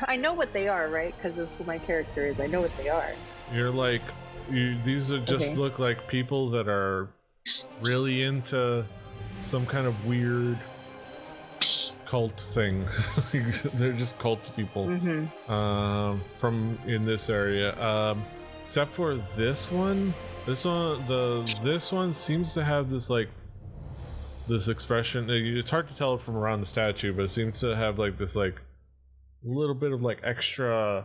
I know what they are, right? Because of who my character is, I know what they are. You're like, these are just look like people that are really into some kind of weird cult thing. They're just cult people from in this area, except for this one seems to have this like this expression. It's hard to tell it from around the statue, but it seems to have like this like little bit of like extra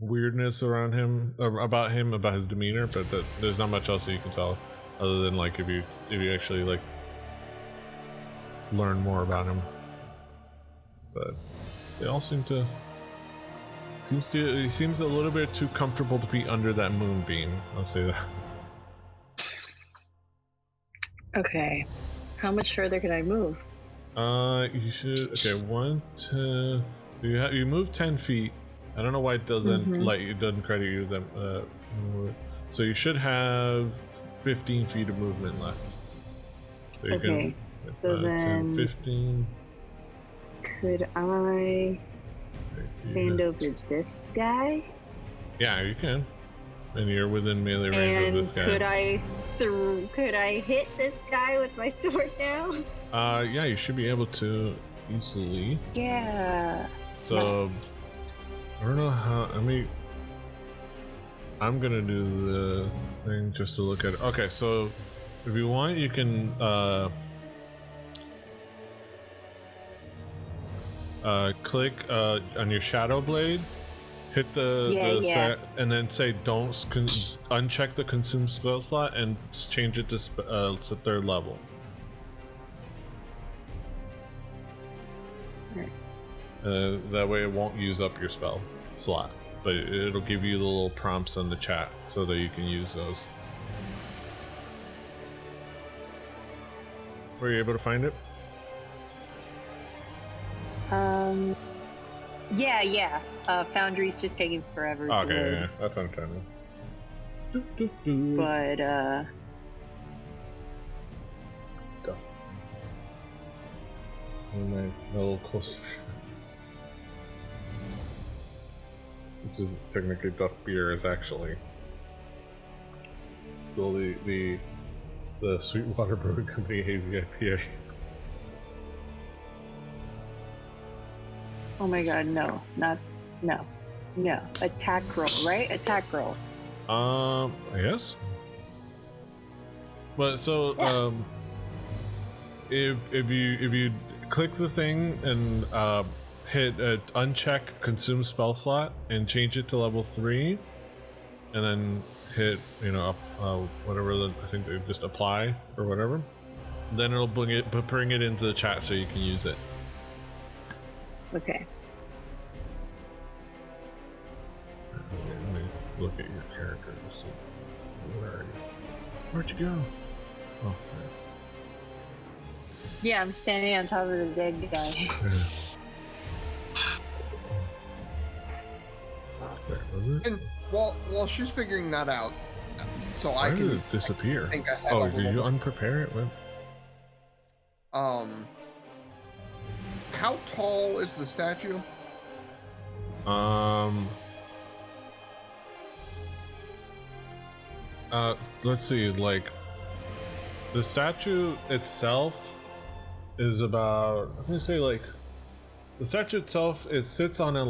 weirdness around him, about his demeanor, but there's not much else that you can tell other than like if you actually like learn more about him. But they all seem to he seems a little bit too comfortable to be under that moonbeam, I'll say that. Okay, how much further can I move? You should. Okay, 1 2 you move 10 feet. I don't know why it doesn't it doesn't credit you them. So you should have 15 feet of movement left. So you okay. So 10, 15. Could I stand over this guy? Yeah, you can. And you're within melee range of this guy. Could I hit this guy with my sword now? Yeah, you should be able to easily. Yeah. So nice. I don't know how. I'm gonna do the thing just to look at it. Okay, so if you want, you can click on your shadow blade, hit the and then say don't uncheck the consume spell slot and change it to third level. That way it won't use up your spell slot, but it'll give you the little prompts in the chat so that you can use those. Were you able to find it? Yeah. Foundry's just taking forever to okay, load. yeah, that's understandable. But Duff. A little closer. This is technically Duff Beer is actually still the Sweetwater Brewing Company Hazy IPA. oh my god, no. Attack roll, right? Attack roll. I guess. But so if you click the thing and hit uncheck consume spell slot and change it to level 3, and then hit whatever I think they just apply or whatever. Then it'll bring it into the chat so you can use it. Okay. Let me look at your characters. Where are you? Where'd you go? Oh. Okay. Yeah, I'm standing on top of the dead guy. And while she's figuring that out, so Why I did can it disappear. Oh, did you unprepare it? How tall is the statue? Let's see. Like, the statue itself is about. I'm gonna say like, the statue itself it sits on a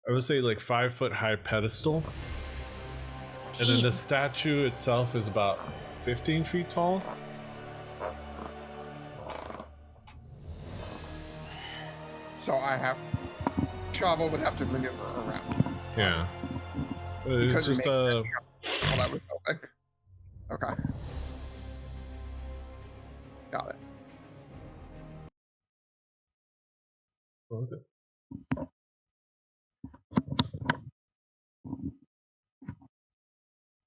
I would say like 5 foot high pedestal, and then the statue itself is about 15 feet tall. So Chavo would have to maneuver around. Yeah. It's just that was going. Okay. Got it. Okay.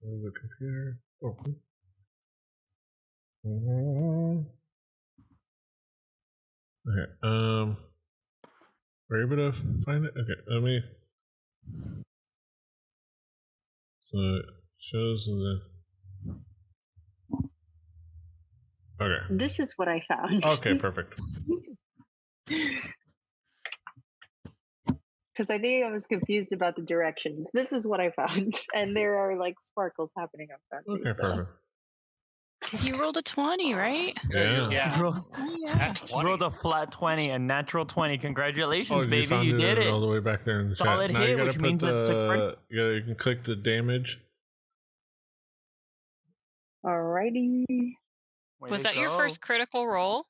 The computer. Okay. Okay. Were you able to find it? Okay. Let me. So it shows the. Okay. This is what I found. Okay, perfect. Because I think I was confused about the directions. This is what I found, and there are like sparkles happening up front. Okay, perfect. Because you rolled a 20, right? Yeah. You rolled a flat 20, a natural 20. Congratulations, baby! Found You did it all the way back there in the Solid chat. Now hit, you gotta which put means you can click the damage. Alrighty. Was that your first critical roll?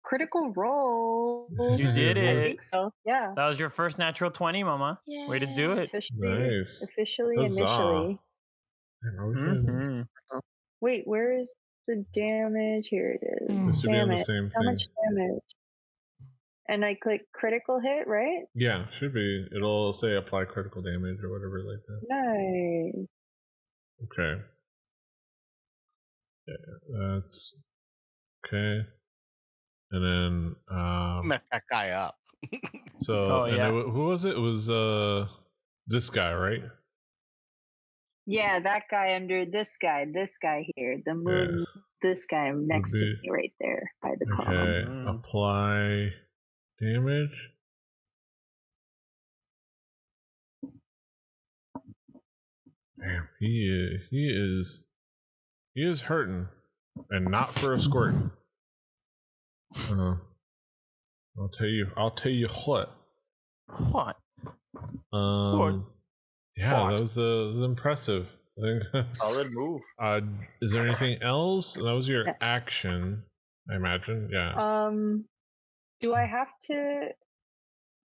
Critical roll. You did it. I think so. Yeah. That was your first natural 20, Mama. Yay. Way to do it. Officially, Huzzah. initially. Mm-hmm. Wait, where is the damage? Here it is. This should be on the same How thing. much damage? And I click critical hit, right? Yeah, should be. It'll say apply critical damage or whatever like that. Nice. Okay. Yeah, that's okay. And then Met that guy up. So who was it? It was this guy, right? Yeah, that guy under this guy here, the moon, this guy next to me right there by the column. Apply damage. Damn, he is hurting, and not for a squirting. I'll tell you what. What? Yeah, that was impressive. I think. Solid move. Is there anything else? That was your action, I imagine. Yeah. Do I have to?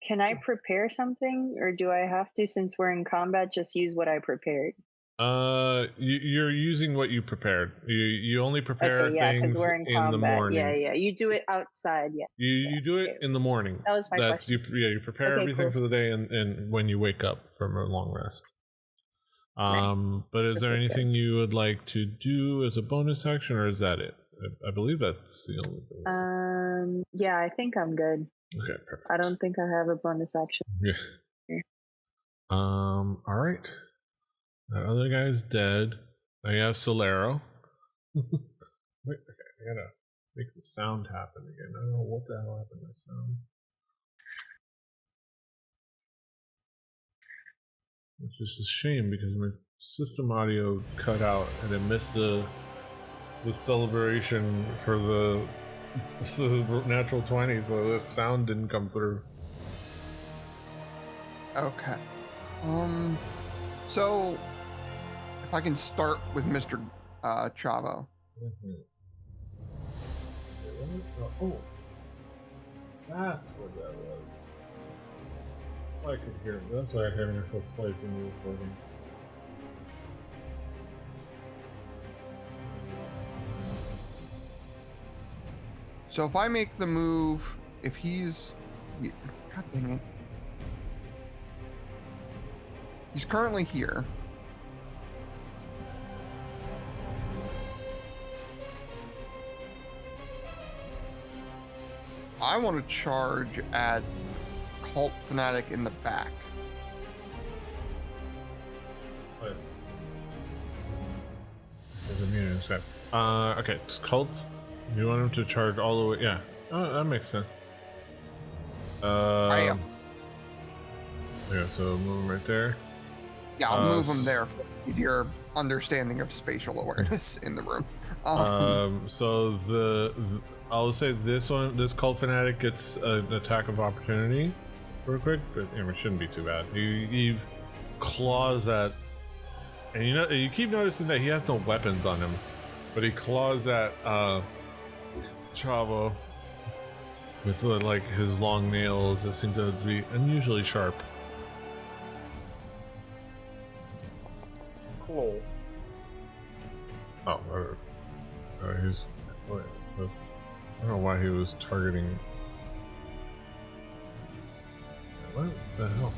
Can I prepare something, or do I have to, since we're in combat, just use what I prepared? You're using what you prepared. You only prepare things we're in the morning. Yeah. You do it outside. Yeah. You do it in the morning. That was my question. You prepare everything for the day, and when you wake up from a long rest. Nice. But is there anything you would like to do as a bonus action, or is that it? I believe that's the only thing. Yeah, I think I'm good. Okay, perfect. I don't think I have a bonus action. Yeah. All right. That other guy's dead. Now you have Solero. Wait, okay, I gotta make the sound happen again. I don't know what the hell happened to my sound. It's just a shame because my system audio cut out and it missed the celebration for the natural 20, so that sound didn't come through. Okay. So if I can start with Mr. Chavo. Oh, that's what that was. I could hear it. That's why I heard myself twice in the recording. So if I make the move, if he's... God dang it. He's currently here. I want to charge at Cult Fanatic in the back. Okay, it's Cult. You want him to charge all the way? Yeah, that makes sense. I am. Yeah, so move him right there. Yeah, I'll move him there for easier understanding of spatial awareness in the room. So I'll say this Cult Fanatic gets an attack of opportunity real quick, but it shouldn't be too bad. He claws at, and you keep noticing that he has no weapons on him, but he claws at Chavo with like his long nails that seem to be unusually sharp. Cool. Oh, he's. Wait, I don't know why he was targeting. What the hell?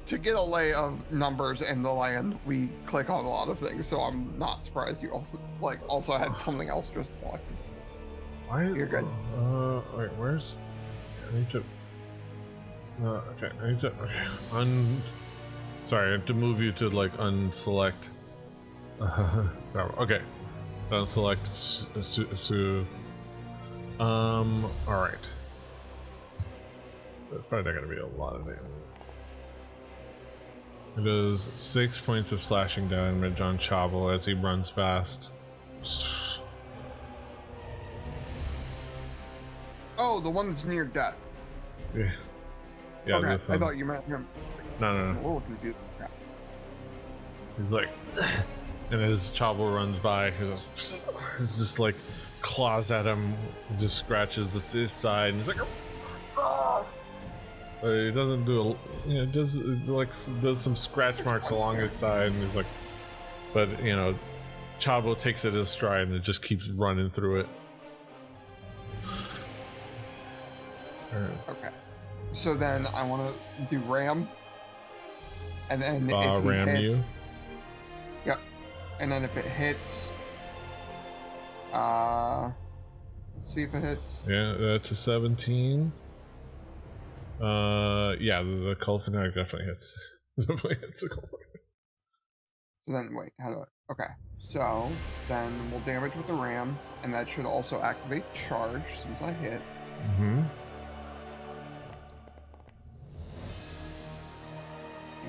To get a lay of numbers and the land, we click on a lot of things, so I'm not surprised you also had something else just selected. Why? You're good. Wait, where's? I need to. Okay, I need to. Okay, sorry, I have to move you to like unselect. Okay, unselect. All right. That's probably not gonna be a lot of damage. It does 6 points of slashing damage on Chavo as he runs fast. Oh, the one that's near death. Yeah. Yeah. Okay, I thought you meant him. No. I'm a little confused. Yeah. He's like, and as Chavo runs by, he's just like claws at him, just scratches his side, and he's like. He doesn't do does some scratch marks along his side, and he's like, but Chavo takes it as stride and it just keeps running through it. Okay, so then I want to do ram, and then if he ram hits, you. Yep, and then if it hits, see if it hits. Yeah, that's a 17. Yeah, the Cult Fanatic definitely hits. Definitely hits a Cult Fanatic. So then, wait, how do I? Okay, so then we'll damage with the ram, and that should also activate charge since I hit. Mm-hmm.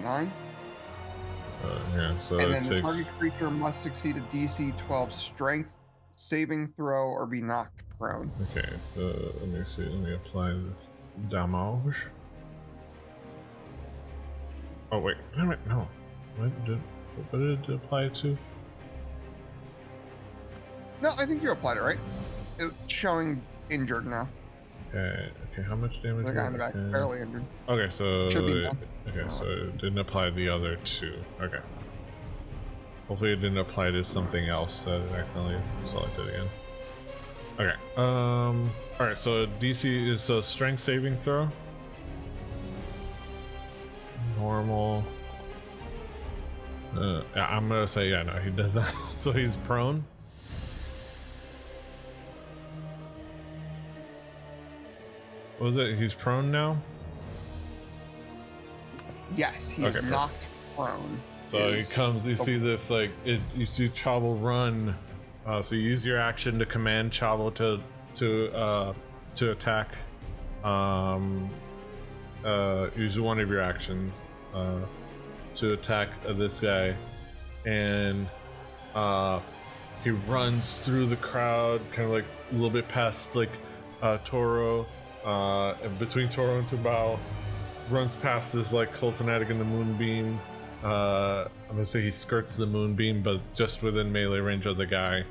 9. Yeah, so and then the target creature must succeed a DC 12 strength saving throw or be knocked prone. Okay, let me see. Let me apply this damage. Oh wait, no. What did it apply to? No, I think you applied it right. It's showing injured now. Okay, how much damage? The guy in the back, barely injured. Okay, so so it didn't apply to the other 2. Okay. Hopefully it didn't apply to something else that it accidentally selected again. Okay. Alright, so DC is a strength saving throw. Normal. Yeah, I'm gonna say no, he does not. So he's prone. What was it? He's prone now? Yes, he's knocked prone. So he comes, you see this, like, you see Chavo run. So you use your action to command Chavo to attack. Use one of your actions to attack this guy. And he runs through the crowd, kind of like a little bit past, like, Toro. And between Toro and Tubao, runs past this like Cult Fanatic in the Moonbeam. I'm gonna say he skirts the Moonbeam, but just within melee range of the guy.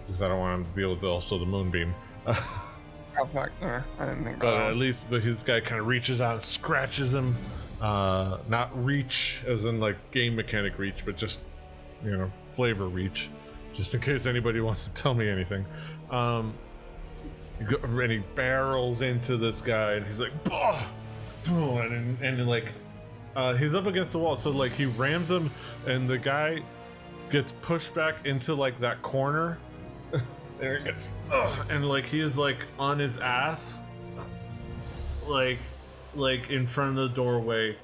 because I don't want him to deal with also the moonbeam. Oh fuck! I didn't think about But that. at least this guy kind of reaches out and scratches him. Not reach as in like game mechanic reach, but just flavor reach, just in case anybody wants to tell me anything. And he barrels into this guy, and he's like, bah! and like he's up against the wall, so like he rams him, and the guy gets pushed back into like that corner. There he gets, and like he is like on his ass, like in front of the doorway,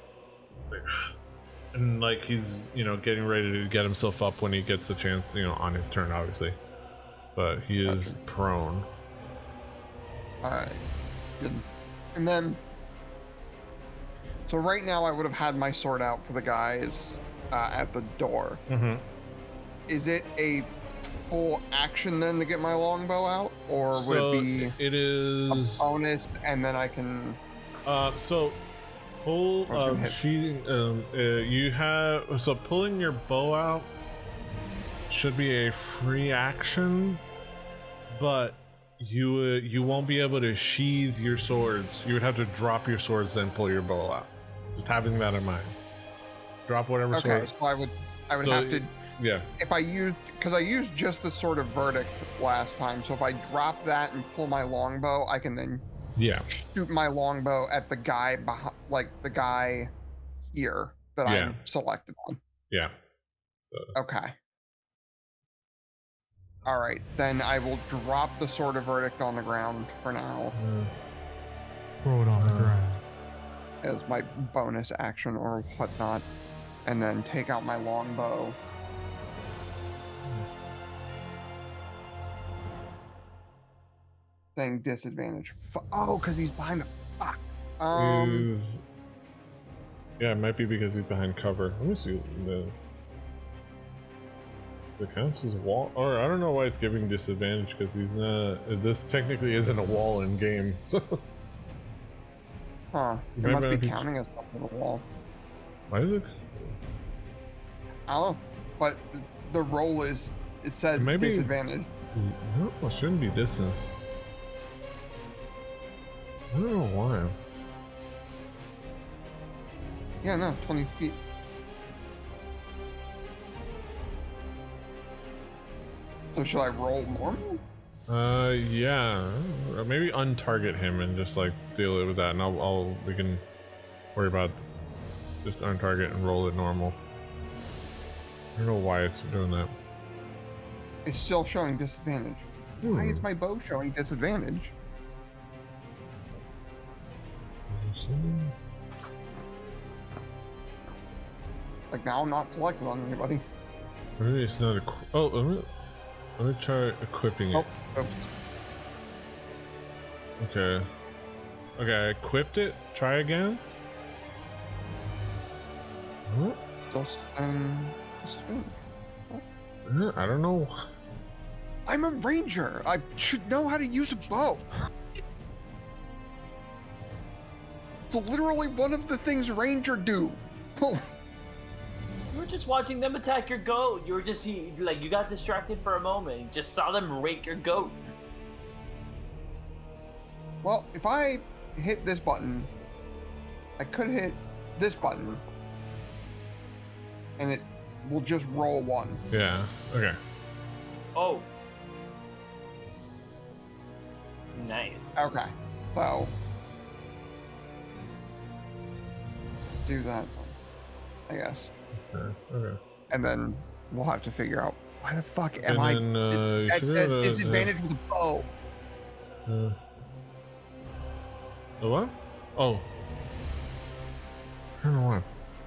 and like he's getting ready to get himself up when he gets the chance, on his turn, obviously, but he is prone. All right, good. And then, so right now I would have had my sword out for the guys at the door. Mm-hmm. Is it a full action then to get my longbow out, or would it be? It is a bonus, and then I can. So pull sheathing. You have pulling your bow out should be a free action, but you won't be able to sheathe your swords. You would have to drop your swords, then pull your bow out. Just having that in mind. Drop whatever sword. Okay, so I would have to. Yeah. If I used, because I used just the Sword of Verdict last time, so if I drop that and pull my longbow, I can then shoot my longbow at the guy behind, like the guy here that I'm selected on. Yeah. Okay. All right, then I will drop the Sword of Verdict on the ground for now. Throw it on the ground as my bonus action or whatnot, and then take out my longbow. Saying disadvantage. Oh, because he's behind the fuck. Yeah, it might be because he's behind cover. Let me see the counts as a wall, or I don't know why it's giving disadvantage, because he's not. This technically isn't a wall in game, so. Huh? It must be counting as up on the wall. Why is it? I don't know, but the roll is. It says maybe disadvantage. No, it shouldn't be distance. I don't know why. Yeah, no, 20 feet. So should I roll normal? Yeah. Maybe untarget him and just like deal with that, and we can worry about just untarget and roll it normal. I don't know why it's doing that. It's still showing disadvantage. Why is my bow showing disadvantage? Like now I'm not selected on anybody. Maybe it's not let me try equipping it. Oops. Okay, I equipped it. Try again. I don't know. I'm a ranger. I should know how to use a bow. It's literally one of the things ranger do. You were just watching them attack your goat. You were just like you got distracted for a moment. You just saw them rake your goat. Well, if I hit this button, I could hit this button, and it will just roll one. Yeah. Okay. Oh. Nice. Okay. So do that, I guess. Okay. And then we'll have to figure out why the fuck am I at disadvantage with a bow. The what? Oh. I don't know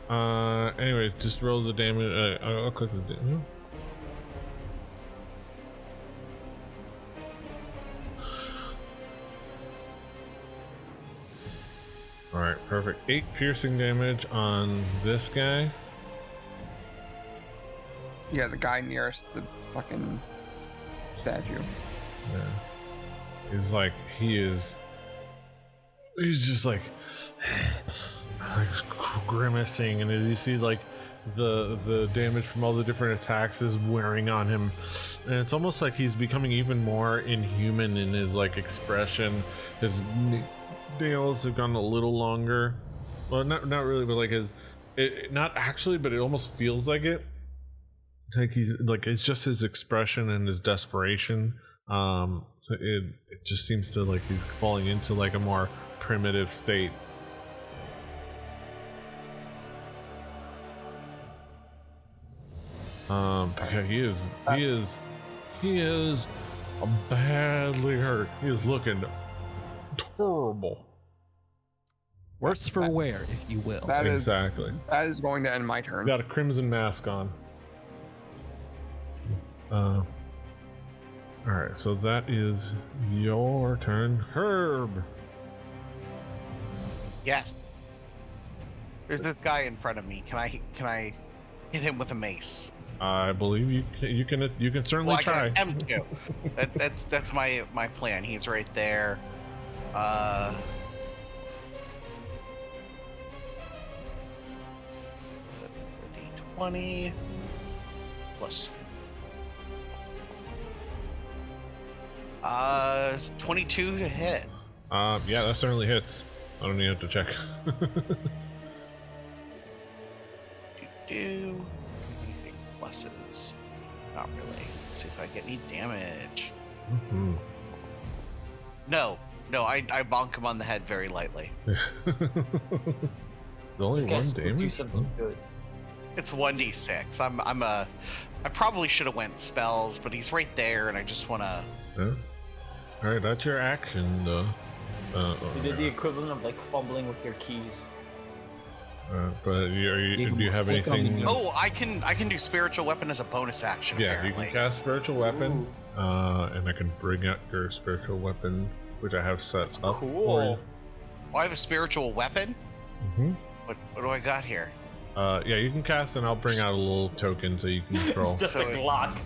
why. Anyway, just roll the damage. I'll click the damage. Alright, perfect. 8 piercing damage on this guy. Yeah, the guy nearest the fucking statue. Yeah. He's just like grimacing, and you see like the damage from all the different attacks is wearing on him, and it's almost like he's becoming even more inhuman in his like expression. His nails have gotten a little longer. Well, not really, but like not actually, but it almost feels like it. Like he's like, it's just his expression and his desperation. So it just seems to like he's falling into like a more primitive state. Because he is badly hurt. He is looking terrible. Worse for wear, if you will. That exactly. That is going to end my turn. Got a crimson mask on. All right, so that is your turn, Herb. Yes. There's this guy in front of me. Can I hit him with a mace? I believe you can certainly try. I can attempt to. That's my plan. He's right there. D20 plus 22 to hit. Yeah, that certainly hits. I don't even have to check. Anything pluses? Not really. Let's see if I get any damage. Mm-hmm. No, I bonk him on the head very lightly. Only one damage. Do something good. It's 1d6. I probably should have went spells, but he's right there, and I just want to. Yeah. All right, that's your action, though. You did the equivalent of like fumbling with your keys. But do you have anything? Oh, I can do spiritual weapon as a bonus action. Yeah, apparently. you can cast spiritual weapon, and I can bring out your spiritual weapon, which I have set up. Cool. Oh, I have a spiritual weapon. Mm-hmm. What do I got here? Yeah, you can cast, and I'll bring out a little token so you can control. Just a Glock.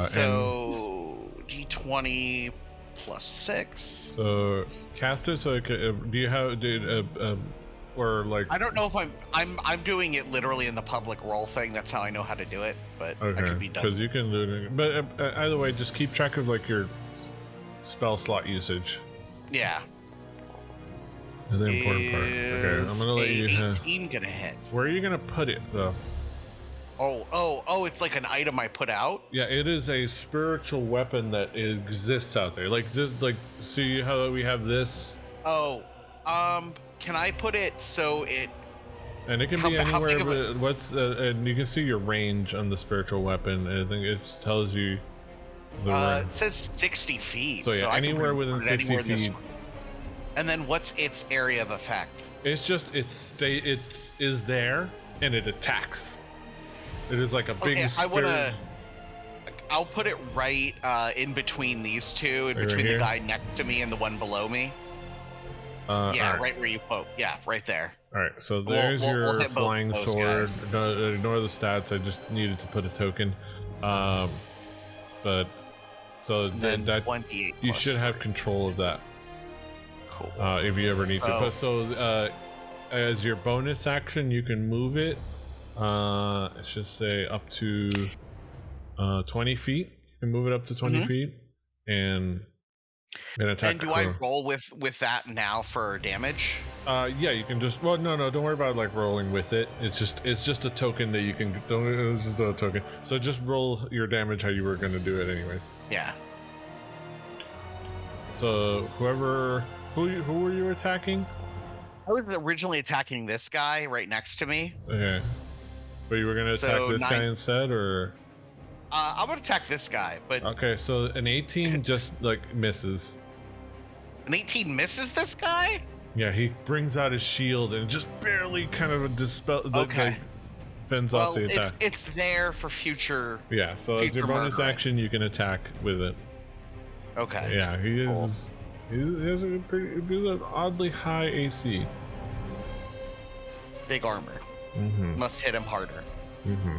So D20 plus 6. Cast it so it could, do you have or like? I don't know if I'm doing it literally in the public roll thing. That's how I know how to do it. But okay, I could be done. Because you can do it. But either way, just keep track of like your spell slot usage. Yeah. That's the important part. Okay, I'm gonna let you. 18 gonna hit. Where are you gonna put it though? Oh! It's like an item I put out. Yeah, it is a spiritual weapon that exists out there. Like this, like see how we have this. Oh, can I put it so it? And it can be anywhere. But and you can see your range on the spiritual weapon. I think it tells you. It says 60 feet. So yeah, so anywhere within 60 feet. And then what's its area of effect? It's just it is there and it attacks. It is like a big. Okay, I'll put it right in between these two, in between the guy next to me and the one below me. Yeah, right where you poke. Yeah, right there. All right, so there's your flying sword. Ignore the stats. I just needed to put a token. But so then that 1d8 you should have control of that. Cool. If you ever need to. But so as your bonus action, you can move it. It should say up to 20 feet. You can move it up to 20 feet and attack. And do I roll with that now for damage? Yeah, you can just. Well, no, don't worry about like rolling with it. It's just a token that you can. It's just a token. So just roll your damage how you were going to do it, anyways. Yeah. So who were you attacking? I was originally attacking this guy right next to me. Okay. But you were going to attack this guy instead, or? I'm going to attack this guy, but. Okay, so an 18 just like misses. An 18 misses this guy? Yeah, he brings out his shield and just barely kind of fends off the attack. It's there for future. Yeah, so as your bonus action, you can attack with it. Okay. Yeah, he is. He has an oddly high AC. Big armor. Mm-hmm. Must hit him harder. Mm-hmm.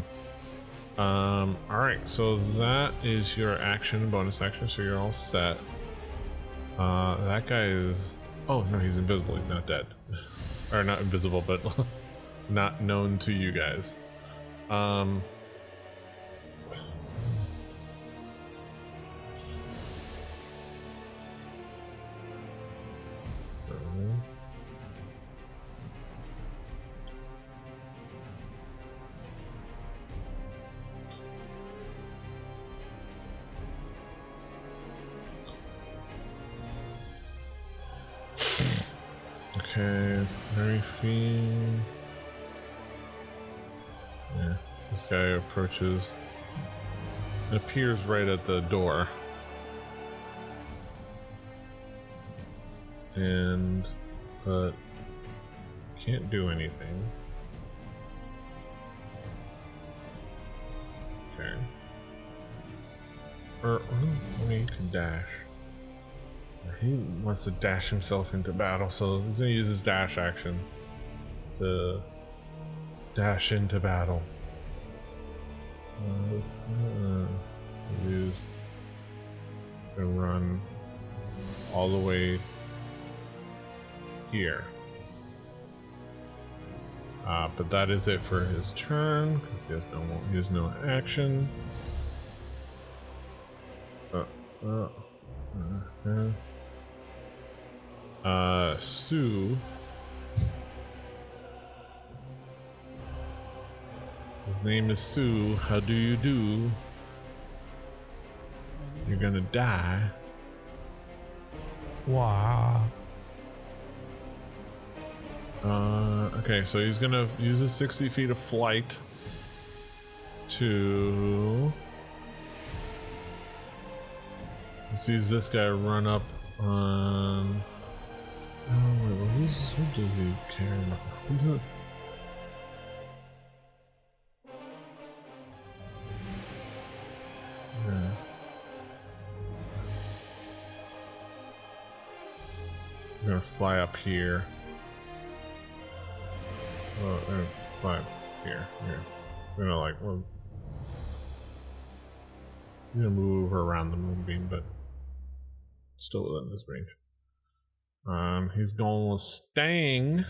All right, so that is your action, bonus action. So you're all set. That guy is. Oh no, he's invisible. He's not dead, or not invisible, but not known to you guys. Okay, 30 feet. Yeah, this guy approaches. It appears right at the door. But can't do anything. Okay. I mean, you can dash. He wants to dash himself into battle, so he's gonna use his dash action to dash into battle. Use and run all the way here. But that is it for his turn because he has no action. Sue. His name is Sue. How do you do? You're gonna die. Wow. Okay, so he's gonna use his 60 feet of flight to. Sees this guy run up on. Oh, who does he care about? Who's it? Yeah. I'm gonna fly up here. Oh, and fly up here. I'm gonna I'm gonna move around the moonbeam, but still within his range. He's going to sting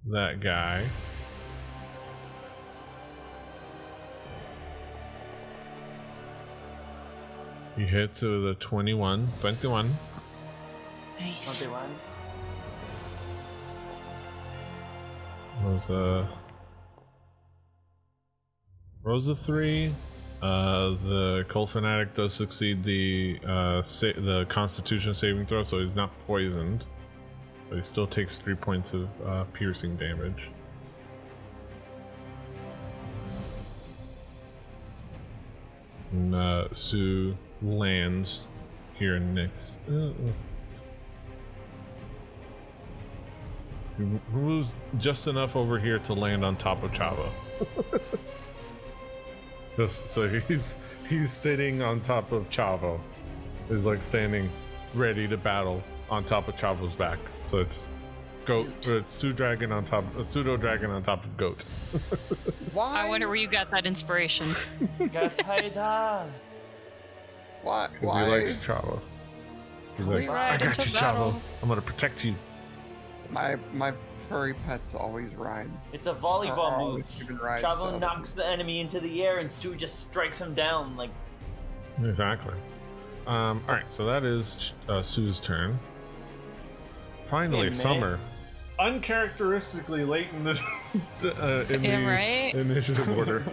that guy. He hits with a 21. Nice. 21. Rolls a 3. The Cold Fanatic does succeed the Constitution saving throw, so he's not poisoned, but he still takes 3 points of piercing damage. And Sue lands here next. He moves just enough over here to land on top of Chavo. So he's sitting on top of Chavo. He's like standing ready to battle on top of Chavo's back. So it's pseudo dragon on top of goat. Why? I wonder where you got that inspiration. Why? He likes Chavo. He's like, I got you, Chavo. I'm gonna protect you. My furry pets always ride. It's a volleyball move. Chavo knocks the enemy into the air and Sue just strikes him down like. Exactly. All right, so that is Sue's turn. Finally, Summer. Uncharacteristically late in the initiative order.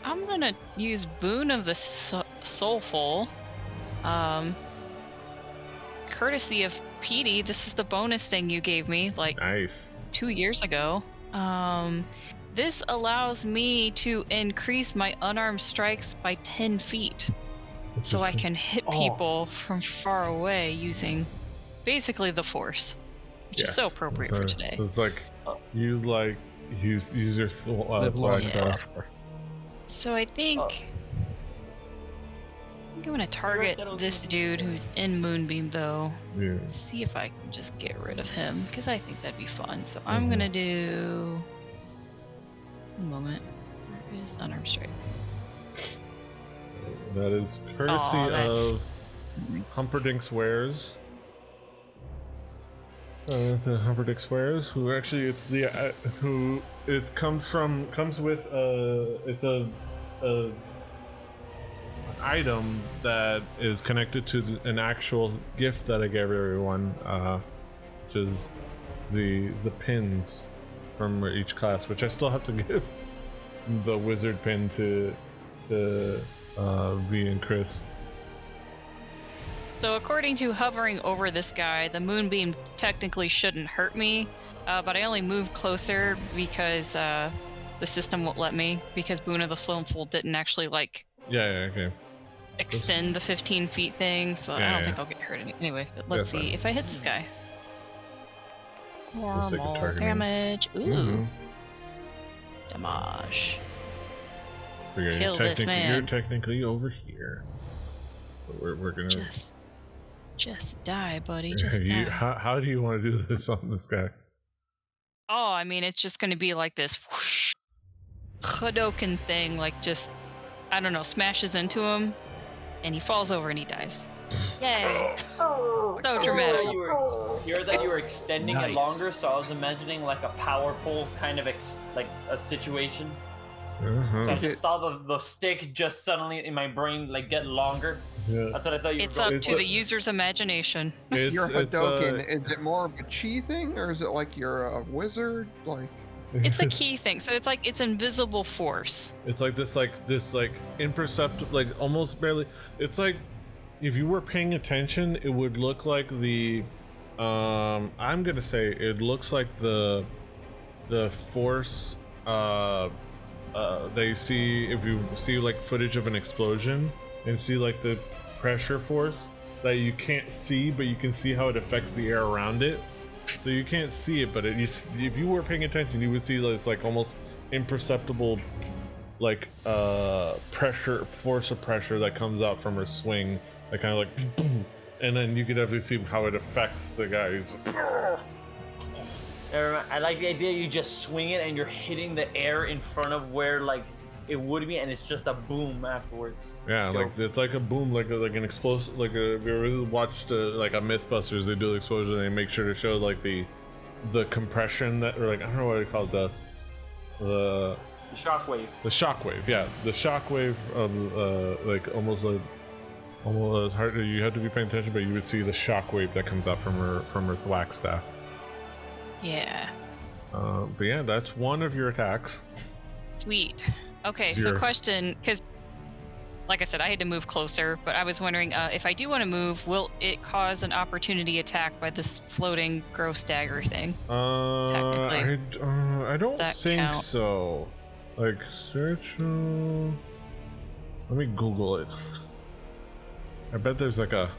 I'm gonna use Boon of the Soulful. Courtesy of Petey, this is the bonus thing you gave me nice 2 years ago. This allows me to increase my unarmed strikes by 10 feet. So I can hit people from far away using basically the Force, which is so appropriate for today. So it's like you use your So I think I'm gonna target this dude who's in Moonbeam though. Yeah. See if I can just get rid of him because I think that'd be fun. So I'm gonna do. One moment. Where is unarmed strike? That is courtesy of Humperdinck's Wares. To Humberdick Squares, who actually it's the who it comes with it's a item that is connected to an actual gift that I gave everyone, which is the pins from each class, which I still have to give the wizard pin to V and Chris. So according to hovering over this guy, the moonbeam technically shouldn't hurt me, but I only moved closer because the system won't let me, because Boon of the Slownful didn't actually extend the 15 feet thing, so I don't think I'll get hurt anyway. But let's see if I hit this guy. Normal damage. Ooh. Damage. Kill this man. You're technically over here. But we're gonna just die, buddy. Just die. How do you want to do this on this guy? Oh, I mean, it's just gonna be like this whoosh, Hadoken thing, like just, I don't know, smashes into him, and he falls over and he dies. Yay! So dramatic. You heard that you were extending it longer, so I was imagining like a power pole kind of like a situation. So I just saw the stick just suddenly in my brain like get longer. Yeah. That's what I thought you were It's up to the user's imagination. Your Hadoken, is it more of a chi thing, or is it like you're a wizard? Like, it's a key thing, so it's like it's invisible force. It's like this imperceptible, like almost barely. It's like if you were paying attention, it would look like the. I'm gonna say it looks like the force. They see, if you see like footage of an explosion and see like the pressure force that you can't see, but you can see how it affects the air around it. So you can't see it, but if you were paying attention, you would see this like almost imperceptible like force of pressure that comes out from her swing, that kind of like boom, and then you could definitely see how it affects the guy. I like the idea you just swing it and you're hitting the air in front of where like it would be, and it's just a boom afterwards. Yeah, like it's like a boom, like an explosive. Like if you ever watched like a MythBusters, they do the explosion and they make sure to show like the compression that, or like I don't know what they call it, the shockwave. The shockwave, yeah, the shockwave of like almost hard. You have to be paying attention, but you would see the shockwave that comes out from her thwack staff. Yeah. But yeah, that's one of your attacks. Sweet. Okay, so question, because like I said, I had to move closer, but I was wondering if I do want to move, will it cause an opportunity attack by this floating gross dagger thing? Technically. I don't think so. Like, search. Let me Google it. I bet there's like a.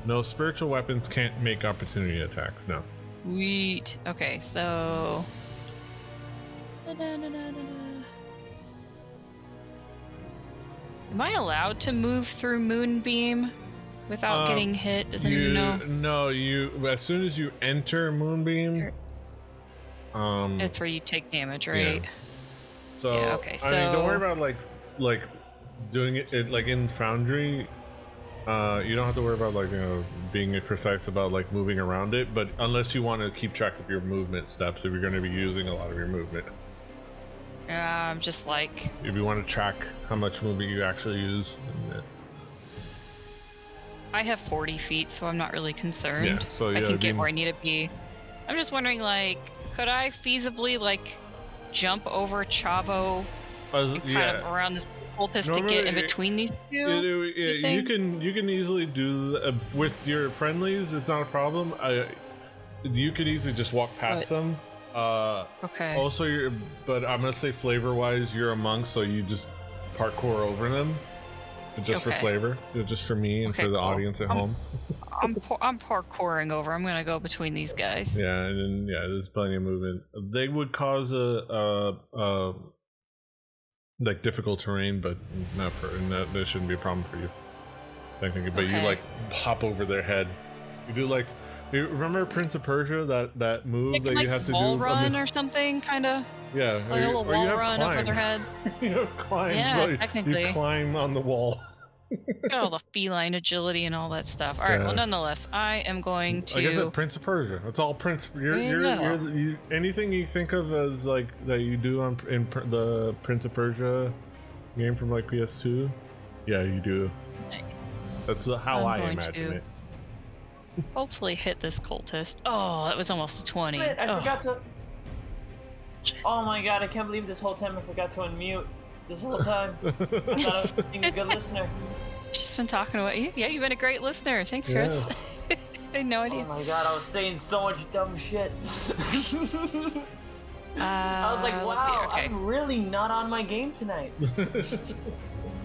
No, spiritual weapons can't make opportunity attacks, no. Sweet. Okay, so. Am I allowed to move through Moonbeam without getting hit? Does anyone know? No, as soon as you enter Moonbeam, that's where you take damage, right? Yeah. So yeah, okay. So I mean, don't worry about like doing it like in Foundry. You don't have to worry about like being precise about like moving around it, but unless you want to keep track of your movement steps, if you're going to be using a lot of your movement. I'm just like, if you want to track how much movement you actually use. I have 40 feet, so I'm not really concerned. Yeah, so yeah, I can get where I need to be. I'm just wondering, like, could I feasibly like jump over Chavo and kind of around this cultist to get in between these two? You can easily do with your friendlies. It's not a problem. You could easily just walk past them. Okay. Also, but I'm gonna say flavor-wise, you're a monk, so you just parkour over them, just for flavor, just for me and for the audience at home. I'm parkouring over. I'm gonna go between these guys. Yeah, and then there's plenty of movement. They would cause like difficult terrain, but that shouldn't be a problem for you, technically. But you like hop over their head. You do like. You remember Prince of Persia, that move that you have to wall do? Run or something, kind of? Yeah. Like a little wall run over their head. You have climb. Yeah, technically. You climb on the wall. Got all the feline agility and all that stuff. All right. Well, nonetheless, I am going to. Like I said, Prince of Persia. That's all Prince. You're anything you think of as like that you do in the Prince of Persia game from like PS2. Yeah, you do. Nice. That's how I imagine it. Hopefully, hit this cultist. Oh, that was almost a 20. Wait, I forgot to. Oh my god! I can't believe this whole time I forgot to unmute. This whole time. I thought I was being a good listener. Just been talking about you. Yeah, you've been a great listener. Thanks, Chris. I had no idea. Oh my god, I was saying so much dumb shit. I was like, wow, okay. I'm really not on my game tonight.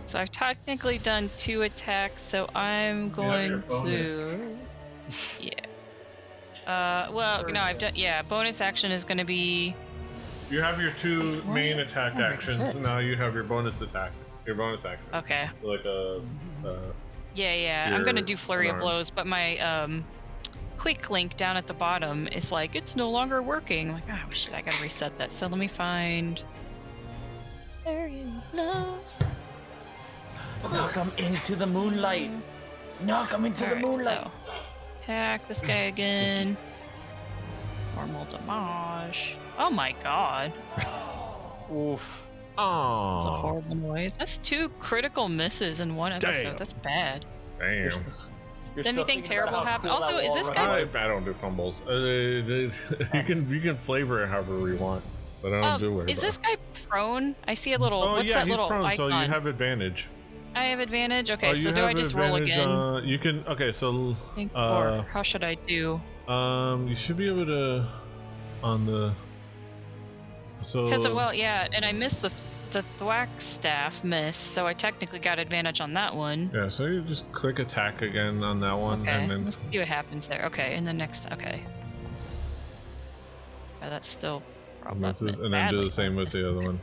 So I've technically done 2 attacks, so I'm going to... Yeah. Well, no, I've done... Yeah, bonus action is going to be... You have your 2 main attack actions. Now you have your bonus attack. Your bonus action. Okay. Like a. Yeah. I'm gonna do flurry of blows, but my quick link down at the bottom is like it's no longer working. I'm like, oh shit, I gotta reset that. So let me find. Flurry of blows. Knock him into the moonlight. Knock him into the moonlight. So, attack this guy again. Normal damage. Oh my god. Oof. Oh. That's a horrible noise. That's 2 critical misses in 1 episode. Damn. That's bad. Damn. Did anything terrible happen? Also, is this guy? I don't do fumbles. You can flavor it however you want, but I don't do it. Is this guy prone? I see a little. What's that little prone, icon? so you have advantage. I have advantage. Okay, so do I just roll again? You can. Okay, so. Or how should I do? You should be able to. On the. So. Because and I missed the thwack staff miss, so I technically got advantage on that one. Yeah, so you just click attack again on that one, okay, and then let's see what happens there. Okay, and then next, okay. Yeah, that's still and then do the same with the other one.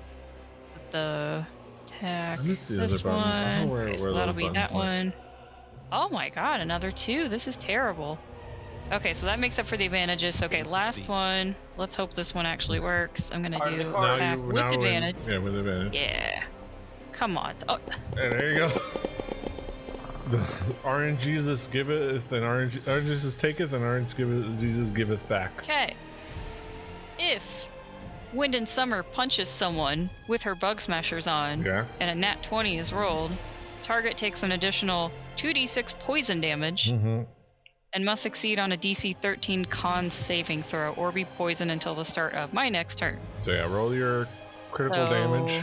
The attack. This one. Okay, so that'll be that one. Oh my god, another 2. This is terrible. Okay, so that makes up for the advantages. Okay, last one. Let's hope this one actually works. I'm gonna do attack with advantage. Yeah, with advantage. Yeah. Come on. Oh. And there you go. The orange Jesus giveth, and orange Jesus taketh, and orange Jesus giveth back. Okay. If Wind and Summer punches someone with her bug smashers on, and a nat 20 is rolled, target takes an additional 2d6 poison damage. And must succeed on a DC 13 con saving throw or be poisoned until the start of my next turn. So yeah, roll your critical damage.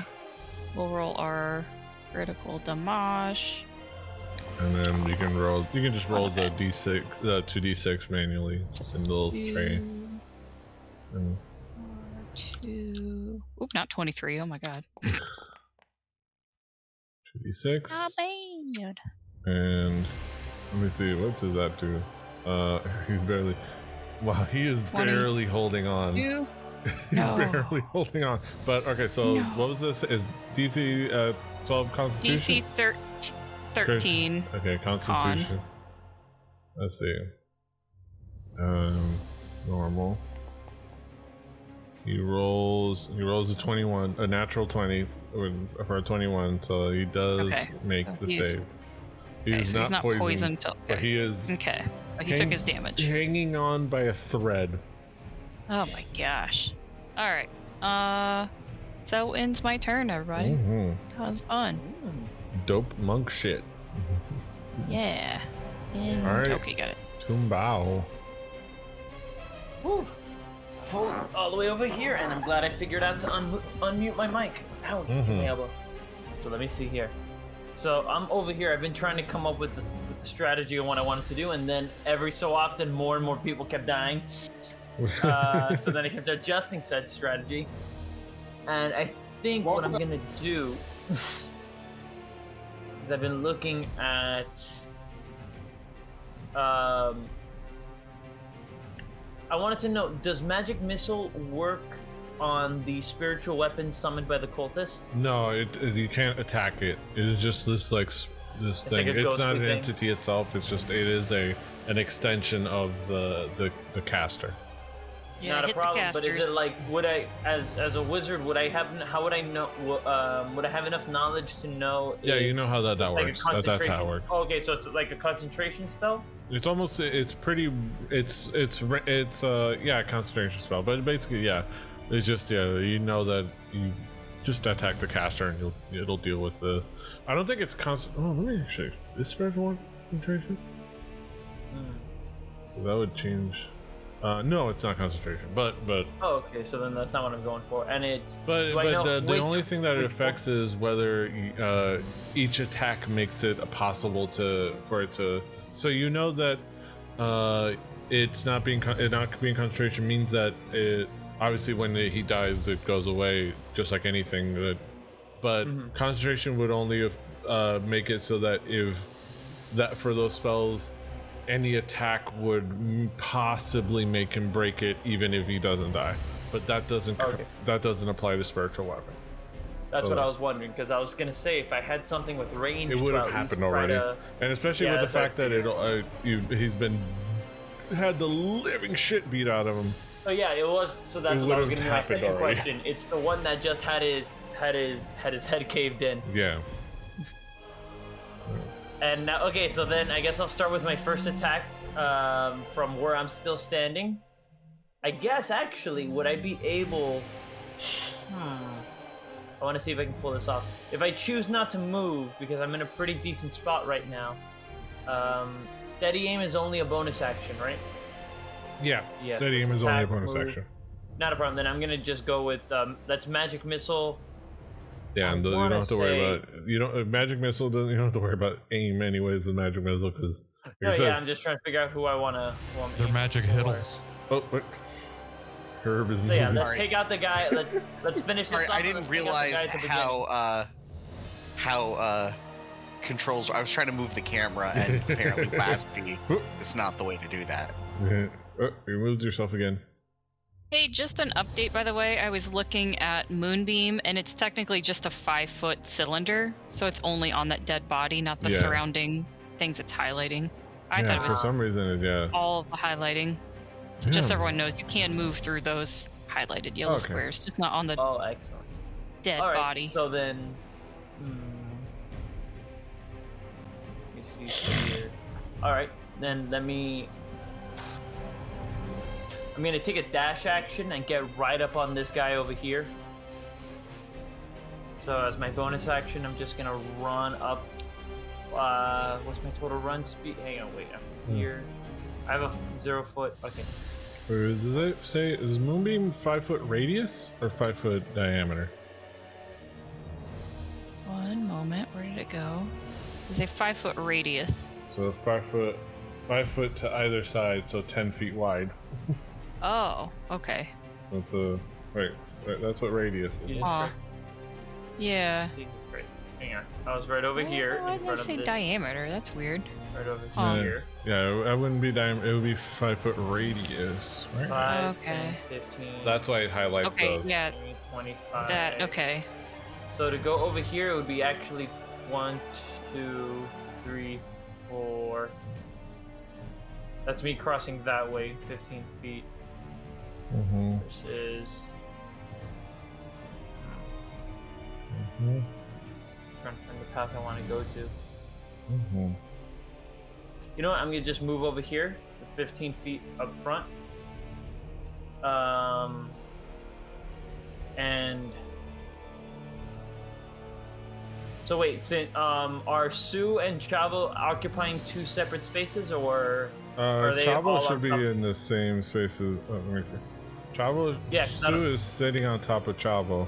We'll roll our critical damage. And then you can just roll the D6, the 2d6 manually. It's in the little tray. 2. Oop, not 23. Oh my god. 2d6. Not bad. And let me see, what does that do? He's barely. Wow, he is 20. Barely holding on. No. Barely holding on. But okay, so what was this? Is DC 12 Constitution? DC 13. Okay, Constitution. Con. Let's see. Normal. He rolls a 21, a natural 20 for a 21, so he does make the save. He's not poisoned till, but he is. Okay, but he took his damage. Hanging on by a thread. Oh my gosh! All right. So ends my turn, everybody. That was fun. Dope monk shit. Yeah. And, all right. Okay, got it. Tumbao. Woo. All the way over here, and I'm glad I figured out to unmute my mic. Ow, my elbow. So let me see here. So I'm over here. I've been trying to come up with the strategy on what I wanted to do, and then every so often more and more people kept dying. So then I kept adjusting said strategy. And I think what I'm gonna do is I've been looking at I wanted to know, does magic missile work on the spiritual weapon summoned by the cultist? No, you can't attack it. It is just this thing. Like it's not an entity itself. It's just an extension of the caster. Yeah, not a hit the problem. But is casters. it like, would I, as a wizard, would I have? How would I know? Would I have enough knowledge to know? Yeah, you know how that it's like a works. That's how it concentration- works. Oh, okay, so it's like a concentration spell. It's almost, it's pretty, it's yeah, concentration spell, but basically, yeah, it's just, yeah, you know that you just attack the caster and it'll deal with the, I don't think it's constant. Oh, let me actually, is spiritual concentration? That would change. No, it's not concentration, but. Oh, okay, so then that's not what I'm going for, and it's. But the only thing that it affects is whether each attack makes it possible for it to. So you know that it's not being concentration means that it obviously when he dies it goes away just like anything. But concentration would only make it so that for those spells, any attack would possibly make him break it even if he doesn't die. But that doesn't apply to spiritual weapon. That's what I was wondering, because I was gonna say if I had something with range, it would have happened already, and especially with the fact that he's had the living shit beat out of him. Oh yeah, it was. So that's what I was gonna be my second question. It's the one that just had his head caved in. Yeah. And now, okay, so then I guess I'll start with my first attack from where I'm still standing. I guess actually, would I be able? I want to see if I can pull this off. If I choose not to move, because I'm in a pretty decent spot right now, steady aim is only a bonus action, right? Yeah, steady aim is only a bonus action. Not a problem. Then I'm gonna just go with that's magic missile. Yeah, and you don't have to worry about magic missile. You don't have to worry about aim anyways with magic missile because. I'm just trying to figure out who I want to. They're magic hittles. Oh, wait. Herb is. So yeah, let's take out the guy. Let's finish this. I didn't realize how controls. I was trying to move the camera, and apparently WASD is not the way to do that. You moved yourself again. Hey, just an update, by the way. I was looking at Moonbeam, and it's technically just a 5-foot cylinder, so it's only on that dead body, not the surrounding things it's highlighting. I thought it was for some reason, all of the highlighting. So just so everyone knows, you can move through those highlighted yellow squares, just not on the dead body. So then, let me see here. All right, then let me. I'm gonna take a dash action and get right up on this guy over here. So as my bonus action, I'm just gonna run up. What's my total run speed? Hang on, wait. I'm here. I have a 0 foot. Okay. Does it say is Moonbeam 5-foot radius or 5-foot diameter? One moment. Where did it go? It's a 5-foot radius. So 5 foot to either side, so 10 feet wide. Oh, okay. That's what radius is. Yeah. Hang on. I was right over here. Why did I say diameter? That's weird. Right over here. Yeah, it wouldn't be diameter. It would be 5-foot radius, right? 5, okay. 10, 15. That's why it highlights those. Yeah. 25. That okay. So to go over here, it would be actually 1, 2, 3, 4. That's me crossing that way, 15 feet. This is. Trying to find the path I want to go to. You know what? I'm gonna just move over here, 15 feet up front. And so wait, are Sue and Chavo occupying 2 separate spaces, or are they Chavo should be in the same spaces? Let me see. Chavo, Sue is sitting on top of Chavo.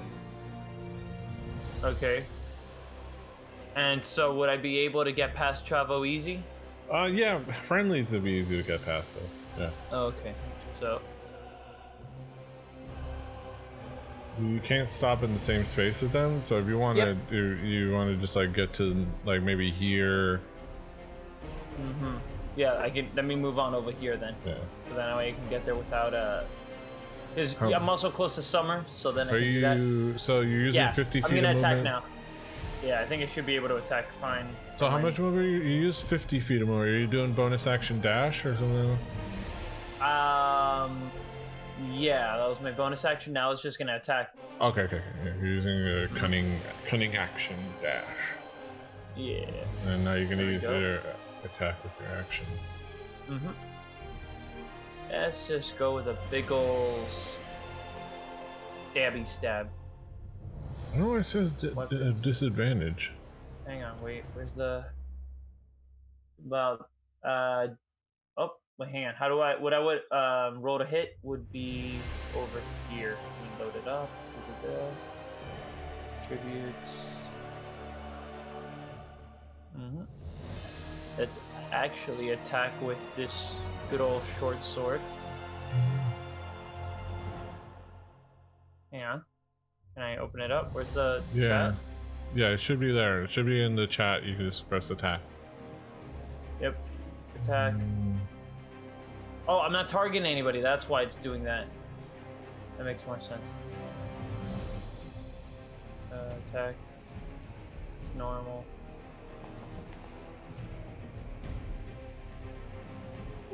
Okay. And so would I be able to get past Chavo easy? Yeah, friendlies would be easy to get past though. Yeah. Oh, okay. So you can't stop in the same space with them. So if you want to you want to just like get to like maybe here. Yeah, I can. Let me move on over here then. Yeah. So that way I can get there without Because I'm also close to summer, so then I can do that. So you're using 50 feet I'm gonna of attack movement? now. Yeah, I think I should be able to attack fine. So how much movement you use? 50 feet of movement. Are you doing bonus action dash or something? Yeah, that was my bonus action. Now it's just gonna attack. Okay. Yeah, you're using a cunning action dash. Yeah. And now you're gonna use your attack with your action. Mm-hmm. Let's just go with a big ol' stabby stab. I don't know why it says disadvantage. Hang on, wait. Where's the? Well, hang on. How do I? What I would roll to hit would be over here. Let me load it up. Tributes. Let's actually attack with this good old short sword. Hang on. Can I open it up? Where's the chat? Yeah, it should be there. It should be in the chat. You can just press attack. Yep. Attack. Oh, I'm not targeting anybody. That's why it's doing that. That makes more sense. Attack. Normal.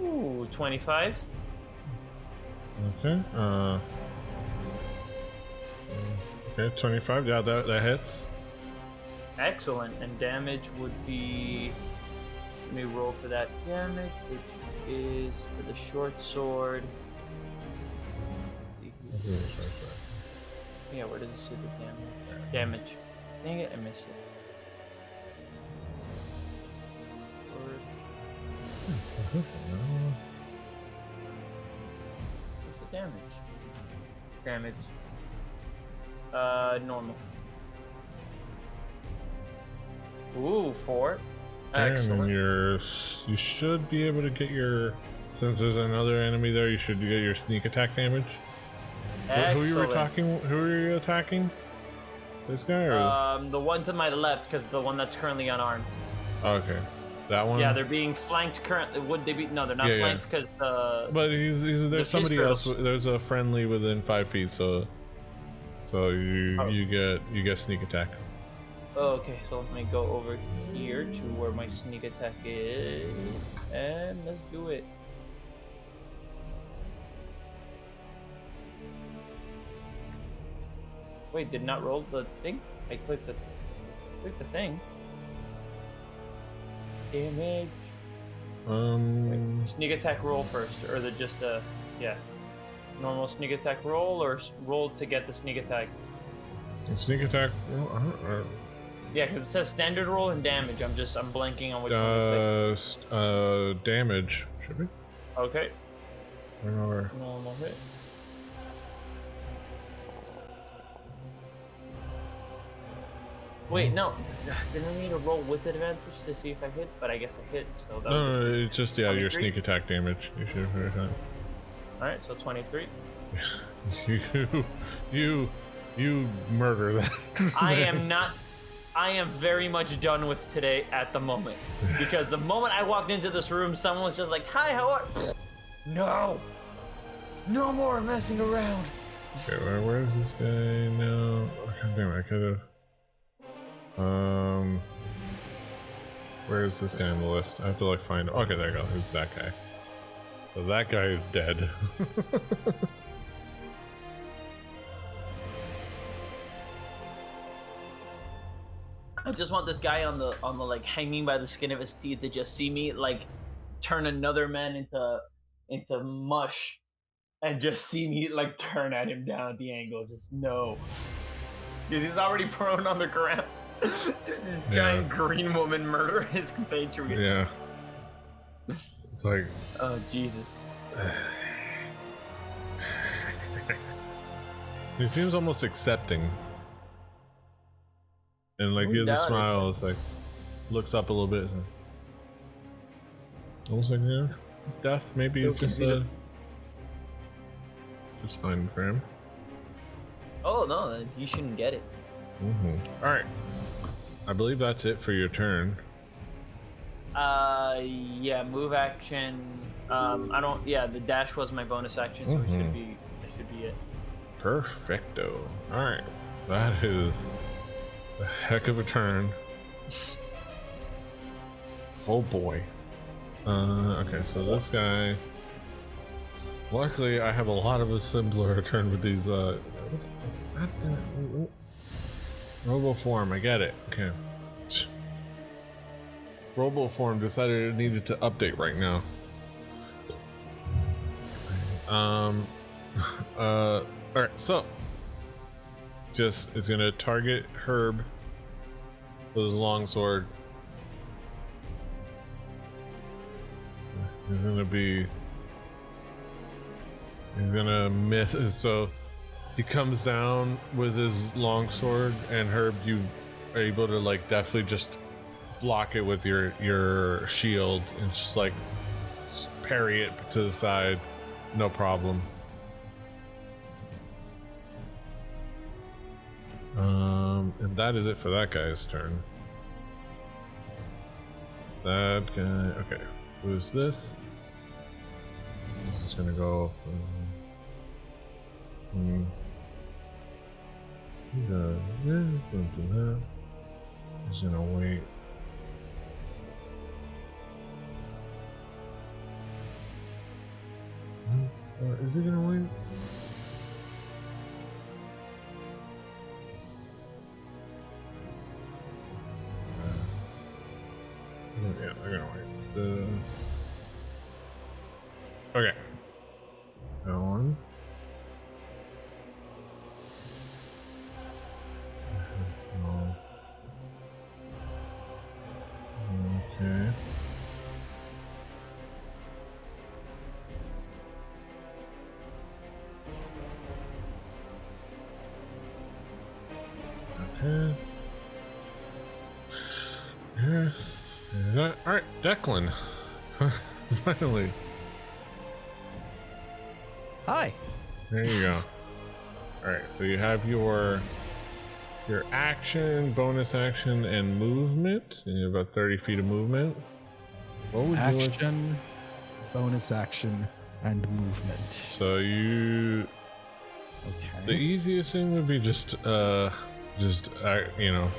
Ooh, 25. Okay. Okay, 25. Yeah, that hits. Excellent. And damage would be. Let me roll for that damage, which is for the short sword. Yeah, where does it say the damage? Damage. Dang it, I missed it. What's the damage? Normal. Ooh, 4. Excellent. And you should be able to get your, since there's another enemy there, you should get your sneak attack damage. Who you were attacking? This guy or? The one to my left, because the one that's currently unarmed. Okay. That one? Yeah, they're being flanked currently. Would they be? No, they're not flanked because But there's somebody else. There's a friendly within 5 feet, so you get sneak attack. Okay, so let me go over here to where my sneak attack is, and let's do it. Wait, did not roll the thing? I clicked the thing. Damage. Wait, sneak attack roll first, or just normal sneak attack roll, or roll to get the sneak attack. Sneak attack. Yeah, because it says standard roll and damage. I'm blanking on which one. Damage should be. Okay. Or normal hit. Wait, no. Didn't I need to roll with advantage to see if I hit? But I guess I hit. So that no, it's just your sneak attack damage. You should have heard. All right, so 23. you murder that. I am very much done with today at the moment, because the moment I walked into this room, someone was just like, "Hi, how are?" No more messing around. Okay, where is this guy now? Oh, God damn it, I could have. Where is this guy on the list? I have to find. Okay, there you go. Who's that guy? So that guy is dead. I just want this guy on the hanging by the skin of his teeth to just see me turn another man into mush, and just see me turn at him down at the angle. Just no. Dude, he's already prone on the ground. Giant green woman murder his compatriot. Yeah. It's like. Oh Jesus. He seems almost accepting. And gives a smile. It's looks up a little bit. Almost death. Maybe it's just fine for him. Oh no, you shouldn't get it. All right. I believe that's it for your turn. Yeah, move action. The dash was my bonus action, so that should be it. Perfecto. All right. That is a heck of a turn. Oh boy. Okay, so this guy Luckily, I have a lot of a simpler turn with these. Roboform, I get it. Okay. Roboform decided it needed to update right now. Alright, so just is gonna target Herb with his longsword. He's gonna miss, so he comes down with his longsword, and Herb, you are able to like definitely just block it with your shield and just like parry it to the side, no problem. And that is it for that guy's turn. That guy, okay. Who is this? This is gonna go from, he's gonna wait. Or is he gonna wait? Yeah, they're gonna wait. Okay. Go on. Okay. Okay. Yeah. Alright, Declan. Finally. Hi. There you go. Alright, so you have your action, bonus action, and movement. And you have about 30 feet of movement. What would action, bonus action, and movement. So you... Okay. The easiest thing would be just you know,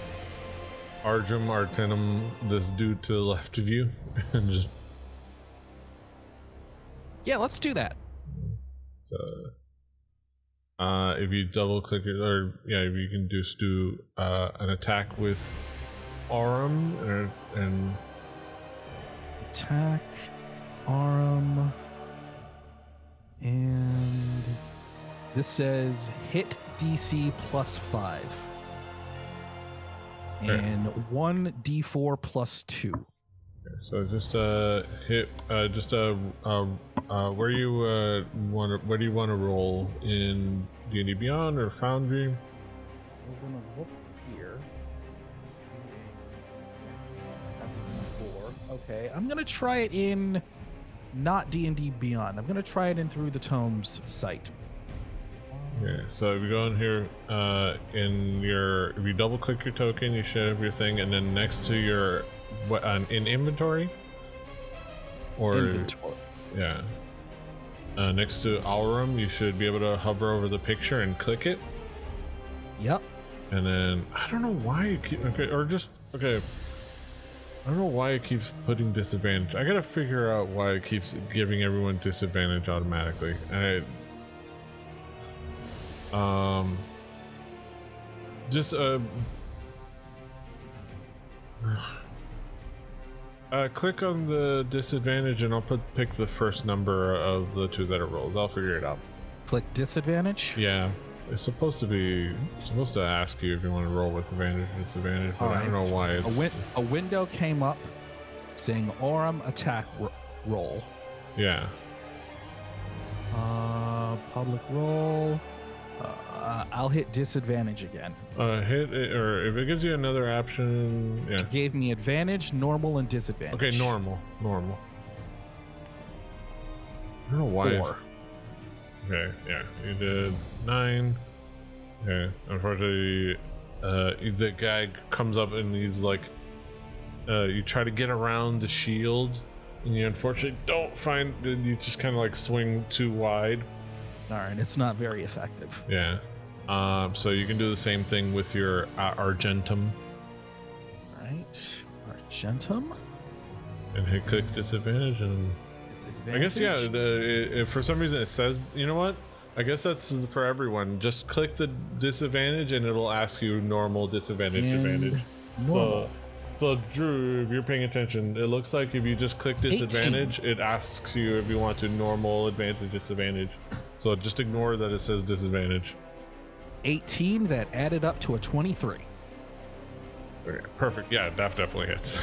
Argem Artenum, this dude to the left of you, and just... Yeah, let's do that. So, if you double click it, or yeah, if you can just do an attack with Aurum, and attack Aurum, and this says hit DC +5. And 1d4 +2. Okay, so just hit where you where do you want to roll in D&D Beyond or Foundry? We're gonna look here. That's 4. Okay, I'm gonna try it in not D&D Beyond. I'm gonna try it in Through the Tomes site. Okay, so if you go in here, if you double click your token, you should have your thing, and then next to your, in inventory? Or, inventory. Yeah. Next to Aurum, you should be able to hover over the picture and click it. Yep. And then, I don't know why you keep, I don't know why it keeps putting disadvantage. I gotta figure out why it keeps giving everyone disadvantage automatically. Click on the disadvantage and I'll pick the first number of the two that it rolls. I'll figure it out. Click disadvantage? Yeah. It's supposed to ask you if you want to roll with advantage or disadvantage, but I don't know why it's... A window came up saying Aurum attack roll. Yeah. Public roll. I'll hit disadvantage again. Hit it, or if it gives you another option, yeah. It gave me advantage, normal, and disadvantage. Okay, normal. I don't know why. 4. Okay, yeah, you did 9. Okay, unfortunately, the guy comes up and he's like, you try to get around the shield, and you unfortunately don't find. You just kind of like swing too wide. All right, it's not very effective. Yeah. So you can do the same thing with your Argentum. Right, Argentum. And hit click disadvantage and... I guess if for some reason it says, you know what? I guess that's for everyone. Just click the disadvantage and it'll ask you normal, disadvantage, advantage. Normal. So Drew, if you're paying attention, it looks like if you just click disadvantage, 18. It asks you if you want to normal, advantage, disadvantage. So just ignore that it says disadvantage. 18, that added up to a 23. Okay, perfect. Yeah, that definitely hits.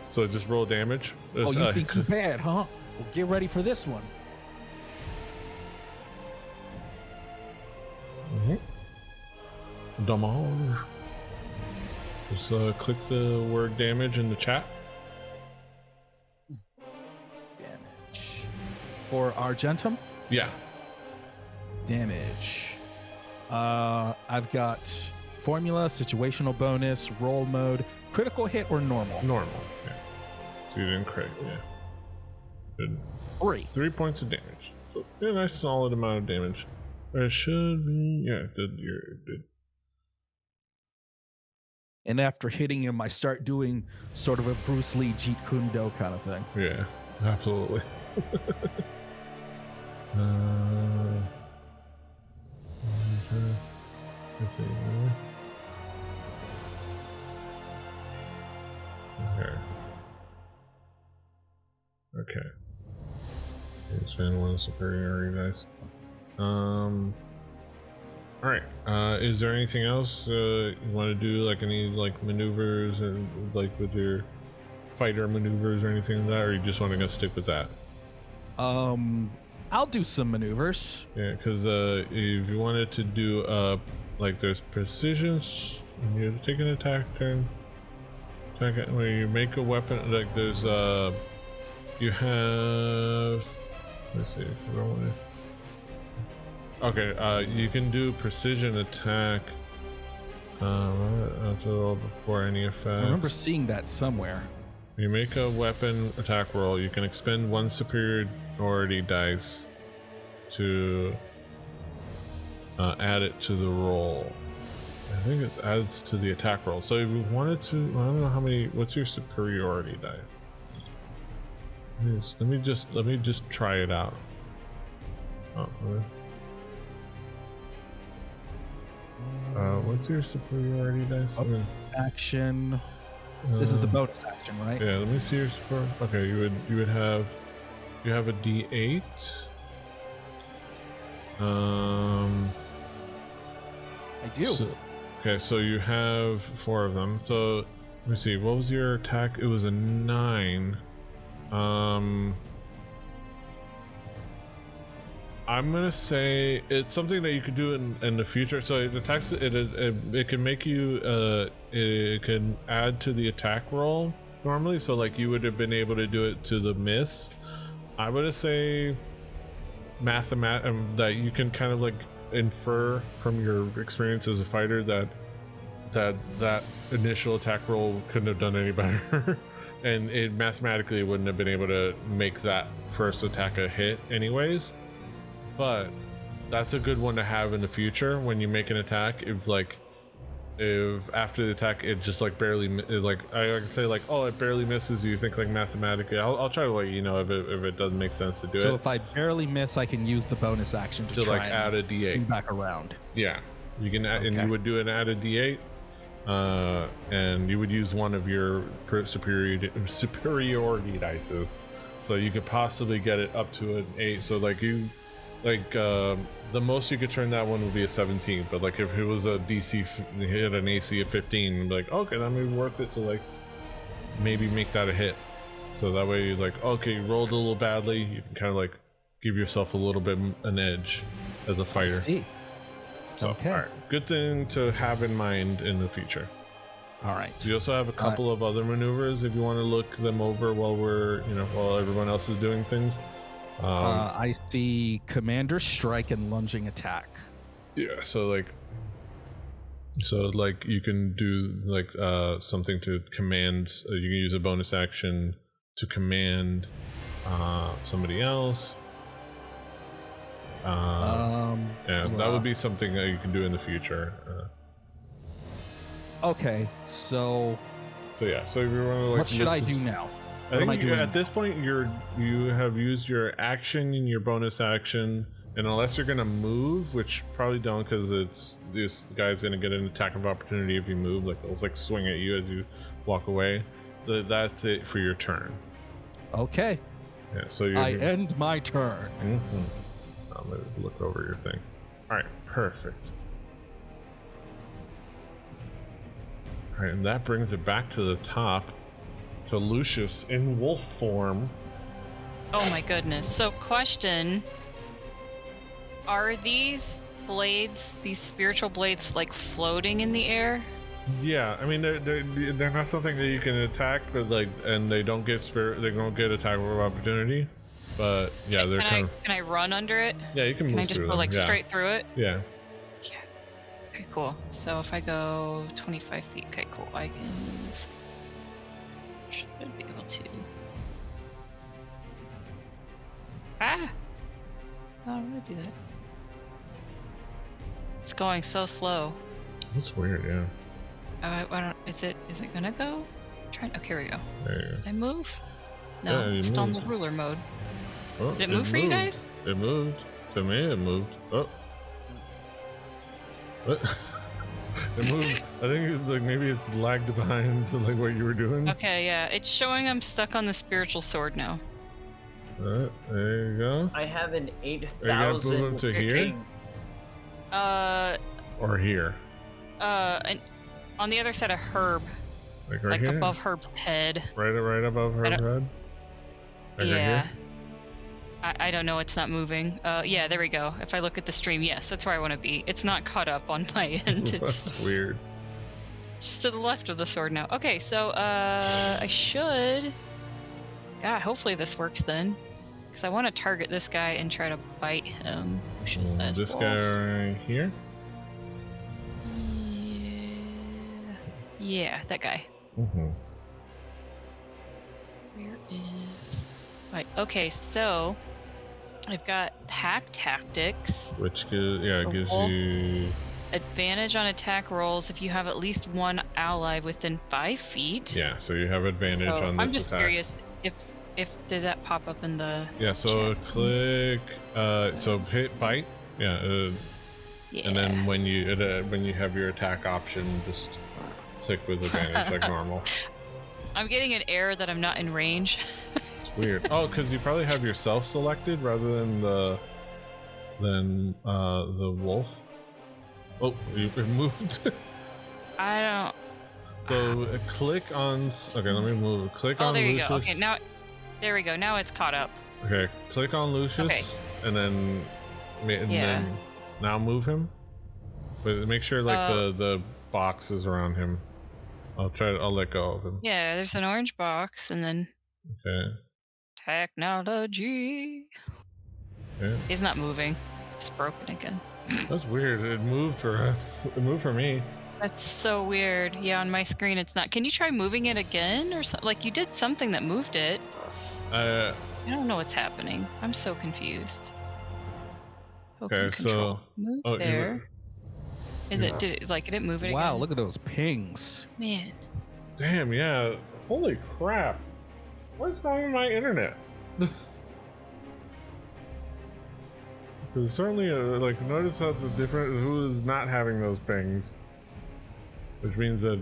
So just roll damage. Oh, you think you bad, huh? Well, get ready for this one. Damage. Just click the word damage in the chat. Damage. For Argentum? Yeah. Damage. I've got formula, situational bonus, roll mode, critical hit, or normal? Normal, yeah. So you didn't crit, yeah. Good. 3 points of damage. So, yeah, nice solid amount of damage. It should be, yeah, it did. And after hitting him, I start doing sort of a Bruce Lee Jeet Kune Do kind of thing. Yeah, absolutely. Let's see. Okay. Expand one superiority dice. Alright. Is there anything else you want to do, like any like maneuvers and like with your fighter maneuvers or anything like that, or you just want to stick with that? I'll do some maneuvers. Yeah, because if you wanted to do like there's precisions, you have to take an attack turn. Where you make a weapon, like there's you have, let's see if I don't want to. Okay, you can do precision attack before any effect. I remember seeing that somewhere. You make a weapon attack roll, you can expend 1 superiority dice to add it to the roll. I think it adds to the attack roll. So if you wanted to, I don't know how many. What's your superiority dice? Let me just try it out. Oh, what's your superiority dice? Action. This is the bonus action, right? Yeah. Let me see your super. Okay, you would have a D8. I do. Okay, so you have 4 of them. So let me see. What was your attack? It was a 9. I'm gonna say it's something that you could do in the future. So it attacks it can make you it can add to the attack roll normally. So like you would have been able to do it to the miss. I would say that you can kind of like infer from your experience as a fighter that initial attack roll couldn't have done any better. And it mathematically wouldn't have been able to make that first attack a hit anyways. But that's a good one to have in the future when you make an attack. If after the attack it just like barely, like I can say like, oh, it barely misses you, think like mathematically. I'll try to let you know if it doesn't make sense to do it. So if I barely miss, I can use the bonus action to try like add a D8 back around. Yeah, you can add, and you would do an add a D8. And you would use one of your superiority dices, so you could possibly get it up to an 8. So the most you could turn that one would be a 17. But like if it was a DC hit an AC of 15, like okay, that may be worth it to like maybe make that a hit. So that way you like okay, you rolled a little badly, you can kind of like give yourself a little bit an edge as a fighter. I see. So, okay. All right. Good thing to have in mind in the future. All right. We also have a couple of other maneuvers if you want to look them over while everyone else is doing things. I see Commander Strike and Lunging Attack. Yeah. So you can do like something to command. You can use a bonus action to command somebody else. That would be something that you can do in the future. Okay, so yeah. So if you want to, like, what should I do now? What am I doing? At this point, you have used your action and your bonus action, and unless you're gonna move, which probably don't, because this guy's gonna get an attack of opportunity if you move. Like it'll like swing at you as you walk away. That's it for your turn. Okay. Yeah. So I end my turn. I'm gonna look over your thing. All right. Perfect. All right, and that brings it back to the top to Lucius in wolf form. Oh my goodness. So question, are these blades, these spiritual blades, like floating in the air? Yeah, I mean they're not something that you can attack, but like, and they don't get attack of opportunity. But yeah, they're kind of. Can I run under it? Yeah, you can move. Can I just go like straight through it? Yeah. Yeah. Okay, cool. So if I go 25 feet, okay, cool. I can move. Should be able to. Ah! How do I do that? It's going so slow. That's weird, yeah. I don't. Is it gonna go? Okay, here we go. There you go. Did I move? No, yeah, it's still in the ruler mode. Oh, did it move for you guys? It moved. To me, it moved. Oh. What? It moved. I think it's like maybe it's lagged behind like what you were doing. Okay, yeah. It's showing I'm stuck on the spiritual sword now. There you go. I have an 8,000. Are you gonna move him to here? Or here? And on the other side of Herb. Like right here? Above Herb's head. Right above Herb's head? Like yeah. Right I don't know, it's not moving. Yeah, there we go. If I look at the stream, yes, that's where I want to be. It's not caught up on my end. It's weird. Just to the left of the sword now. Okay, so I should. God, hopefully this works then, because I want to target this guy and try to bite him. This guy right here. Yeah, that guy. Mm-hmm. Where is? Right. Okay, so I've got pack tactics, which gives you advantage on attack rolls if you have at least one ally within 5 feet. Yeah, so you have advantage on this I'm just attack. Curious if did that pop up in the so chat? Click so hit bite, yeah, and then when you have your attack option, just click with advantage like normal. I'm getting an error that I'm not in range. It's weird. Oh, because you probably have yourself selected rather than the wolf. Oh, it moved. I don't. So click on. Okay, let me move. Click on there you Lucius. go. Okay, now there we go. Now it's caught up. Okay, click on Lucius, and then now move him. But make sure like the box is around him. I'll let go of him. Yeah, there's an orange box, and then. Okay. Technology. Okay. He's not moving. It's broken again. That's weird. It moved for us. It moved for me. That's so weird. Yeah, on my screen it's not. Can you try moving it again or something? Like you did something that moved it. I don't know what's happening. I'm so confused. Okay, so move there. Did it move it again? Wow, look at those pings. Man. Damn, yeah. Holy crap. What's wrong with my internet? Because certainly, notice that's a different. Who is not having those pings? Which means that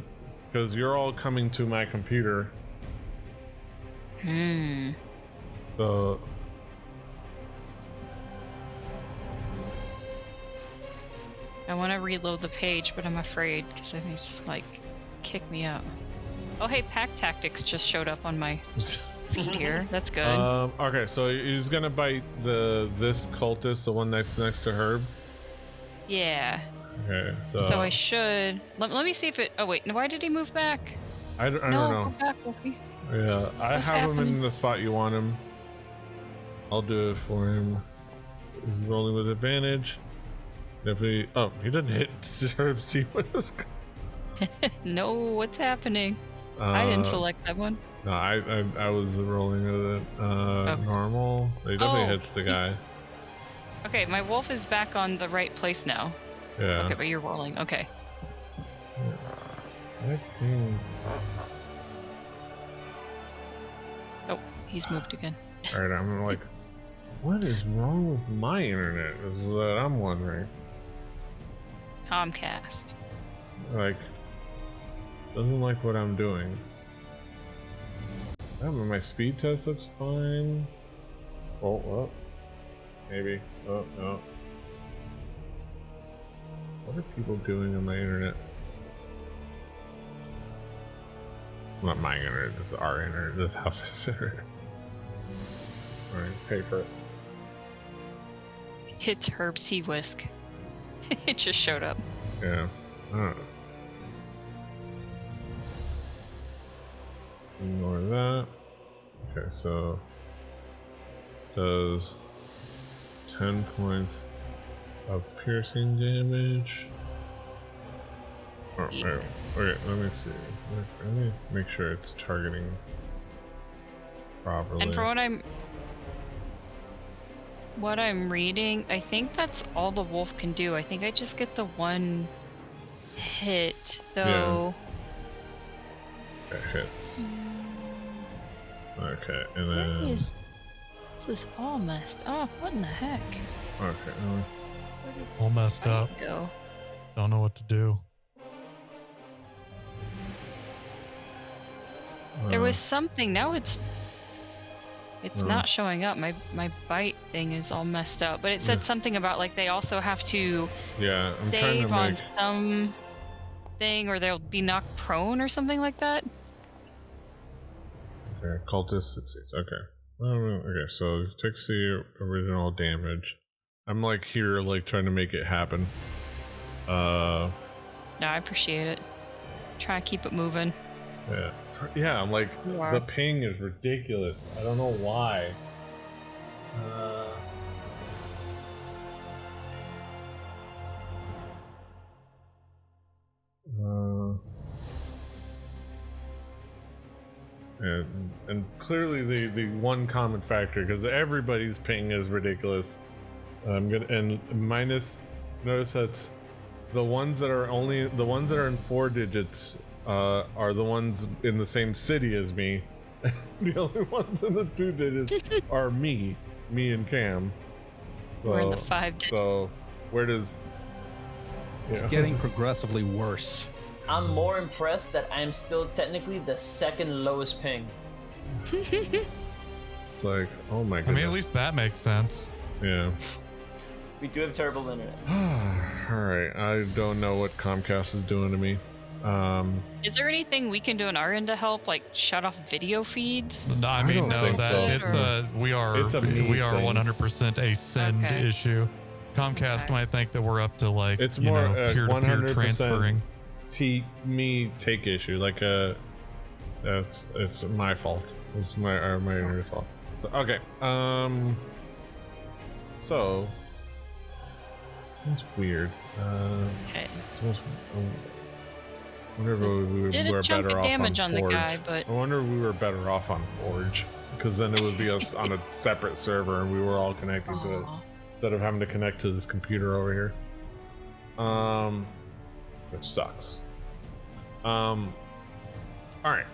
because you're all coming to my computer. So. I want to reload the page, but I'm afraid because I think it's kick me out. Oh, hey, pack tactics just showed up on my feed here. That's good. Okay, so he's gonna bite this cultist, the one next to Herb. Yeah. Okay, so I should. Let me see if it. Oh wait, why did he move back? I don't know. Go back, Loki. Yeah, I have him in the spot you want him. I'll do it for him. He's rolling with advantage. If he didn't hit Herb. See what is. No, what's happening? I didn't select that one. No, I was rolling with it. Normal. He definitely hits the guy. Okay, my wolf is back on the right place now. Yeah. Okay, but you're rolling. Okay. he's moved again. All right, I'm like, what is wrong with my internet? Is what I'm wondering. Comcast. Like, doesn't like what I'm doing. My speed test looks fine. Oh, well, maybe. Oh, no. What are people doing on my internet? Not my internet, this is our internet. This house's internet. Alright, pay for it. It's Herb Seawisk. It just showed up. Yeah. I don't know. Ignore that. Okay, so does 10 points of piercing damage. Oh, okay, let me see. Let me make sure it's targeting properly. And for what I'm reading, I think that's all the wolf can do. I think I just get the one hit, though. Yeah. That hits. Okay, and then this is all messed up. What in the heck? Okay. All messed up. Go. Don't know what to do. There was something. Now it's not showing up. My bite thing is all messed up. But it said something about like they also have to save on some thing, or they'll be knocked prone or something like that. Okay, cultist succeeds. Okay. Okay, so it takes the original damage. I'm like here, like trying to make it happen. No, I appreciate it. Try to keep it moving. Yeah. Yeah, I'm like, the ping is ridiculous. I don't know why. And clearly the one common factor, because everybody's ping is ridiculous. I'm gonna and minus. Notice that's the ones that are in 4 digits. Are the ones in the same city as me. The only ones in the 2 digits are me and Cam. So, we're in the 5 digits. So where does it's getting progressively worse. I'm more impressed that I'm still technically the second lowest ping. It's like, oh my goodness. I mean, at least that makes sense. Yeah. We do have terrible internet. Alright, I don't know what Comcast is doing to me. Is there anything we can do on our end to help, like shut off video feeds? No, I mean, no, we are 100% a send issue. Comcast might think that we're up to like it's more peer-to-peer transferring. Me take issue, like it's my fault. It's my internet fault. So, okay, so that's weird. Okay. I wonder if we were better off on the Forge. guy, but I wonder if we were better off on Forge, because then it would be us on a separate server and we were all connecting to it instead of having to connect to this computer over here. Which sucks. All right.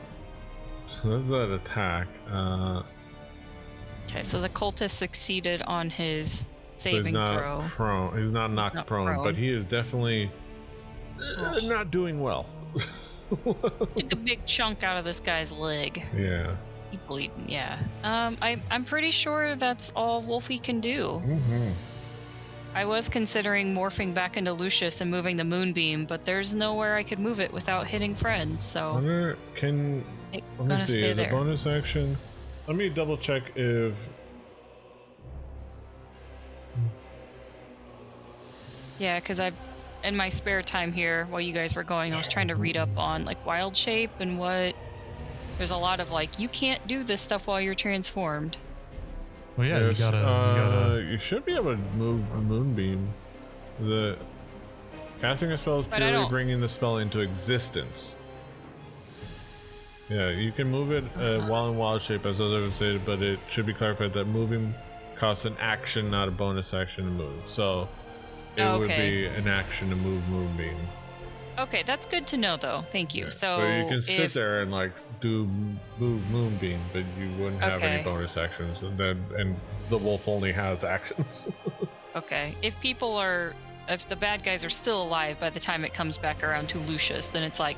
So that's that attack. Okay, so the cultist succeeded on his saving throw. He's not knocked prone, but he is definitely not doing well. Took a big chunk out of this guy's leg. Yeah. He's bleeding. Yeah. I'm pretty sure that's all Wolfie can do. Mm-hmm. I was considering morphing back into Lucius and moving the moonbeam, but there's nowhere I could move it without hitting friends. So. Let me see. As a bonus action, let me double check if. Yeah, because in my spare time here, while you guys were going, I was trying to read up on like wild shape and what. There's a lot of like, you can't do this stuff while you're transformed. Well, yeah, yes, you should be able to move a moonbeam. The casting a spell is purely bringing the spell into existence. Yeah, you can move it while in wild shape, as others say, but it should be clarified that moving costs an action, not a bonus action to move. So it would be an action to move moonbeam. Okay, that's good to know, though. Thank you. Yeah. So you can sit there and like do Moonbeam, but you wouldn't have any bonus actions, and the wolf only has actions. Okay, if the bad guys are still alive by the time it comes back around to Lucius, then it's like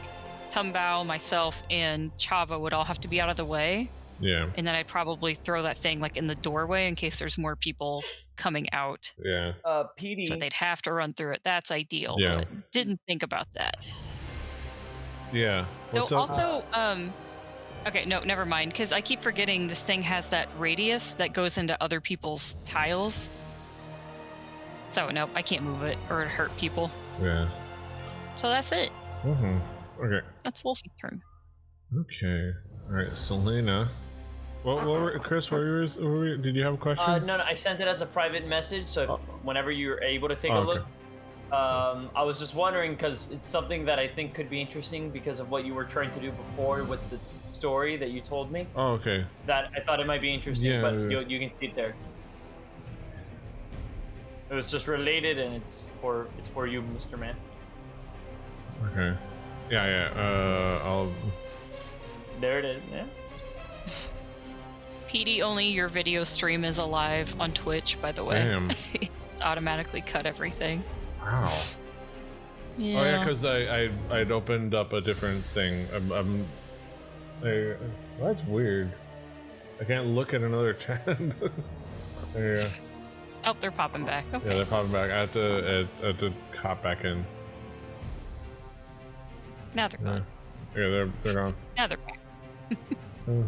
Tumbao, myself, and Chava would all have to be out of the way. Yeah. And then I'd probably throw that thing like in the doorway in case there's more people coming out. Yeah. PD. So they'd have to run through it. That's ideal. Yeah. But didn't think about that. Yeah. What's up? Also, okay, no, never mind. Because I keep forgetting this thing has that radius that goes into other people's tiles. So no, I can't move it or it hurt people. Yeah. So that's it. Mm-hmm. Okay. That's Wolfie's turn. Okay. All right, Selena. Chris, did you have a question? No, I sent it as a private message, so whenever you're able to take a look. I was just wondering, because it's something that I think could be interesting because of what you were trying to do before with the story that you told me. Oh, okay. That I thought it might be interesting, but you can see it there. It was just related, and it's for you, Mr. Man. Okay. Yeah. I'll. There it is. Yeah. PD, only your video stream is alive on Twitch, by the way. Damn. It's automatically cut everything. Wow. Yeah. Oh yeah, because I'd opened up a different thing. That's weird. I can't look at another chat. There you go. Oh, they're popping back. Okay. Yeah, they're popping back. I have to hop back in. Now they're gone. Yeah, they're gone. Now they're back. Yeah.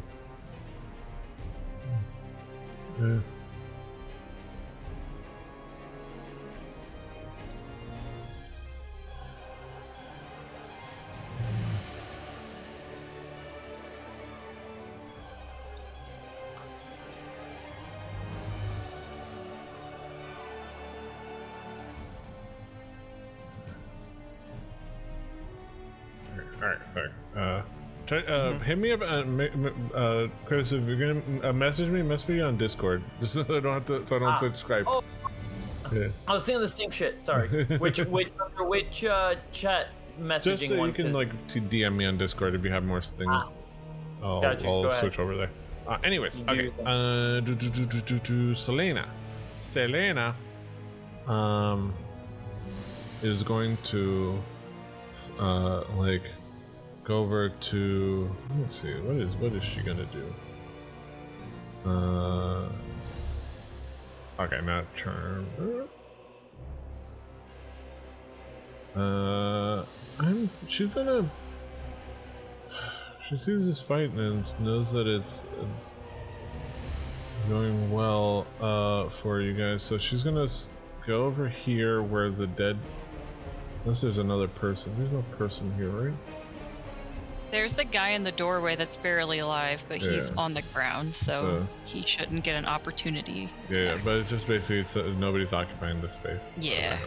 Alright. Hit me up, Chris. If you're gonna message me on Discord, just so I don't have to, subscribe. Oh. Yeah. I was thinking the same shit. Sorry. Which chat messaging just so one? You can to DM me on Discord if you have more things. I'll switch over there. Anyways, okay. Selena, is going to go over to, let's see, what is she gonna do? Okay, not charm. She sees this fight and knows that it's going well for you guys, so she's gonna go over here where the dead, unless there's another person. There's no person here, right? There's the guy in the doorway that's barely alive, but he's on the ground, so he shouldn't get an opportunity. Yeah, but it's just basically nobody's occupying the space. Yeah.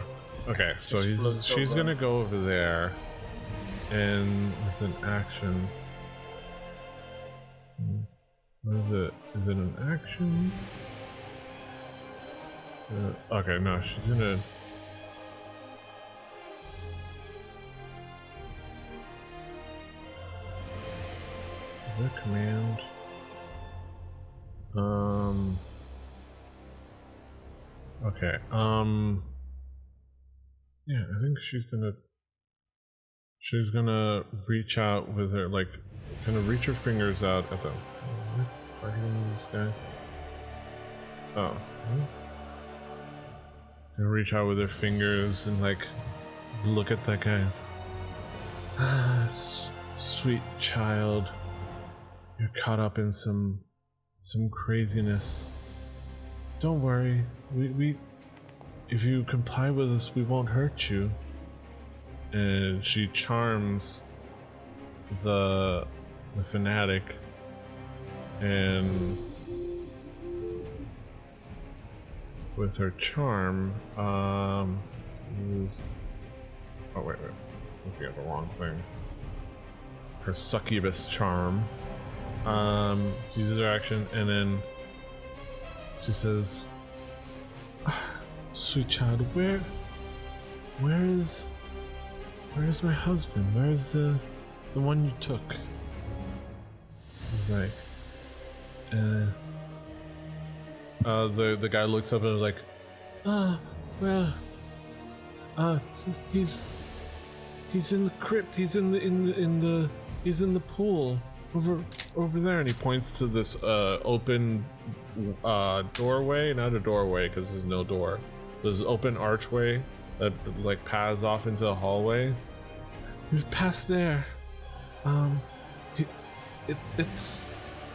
Okay, so she's gonna go over there, and it's an action. What is it? Is it an action? Okay, no, she's gonna. Is that command? Okay. Yeah, I think she's gonna reach out with her, kind of reach her fingers out at the. Targeting this guy. Oh. Gonna reach out with her fingers and look at that guy. Ah, sweet child. You're caught up in some craziness. Don't worry. We if you comply with us, we won't hurt you. And she charms the fanatic, and with her charm, wait, looking at the wrong thing. Her succubus charm. She uses her action, and then she says, "Sweet child, where is where's my husband? Where's the one you took? He's like, the guy looks up and is like, he's in the crypt. He's in the pool over there, and he points to this open doorway. Not a doorway because there's no door. There's an open archway that like paths off into the hallway. He's past there.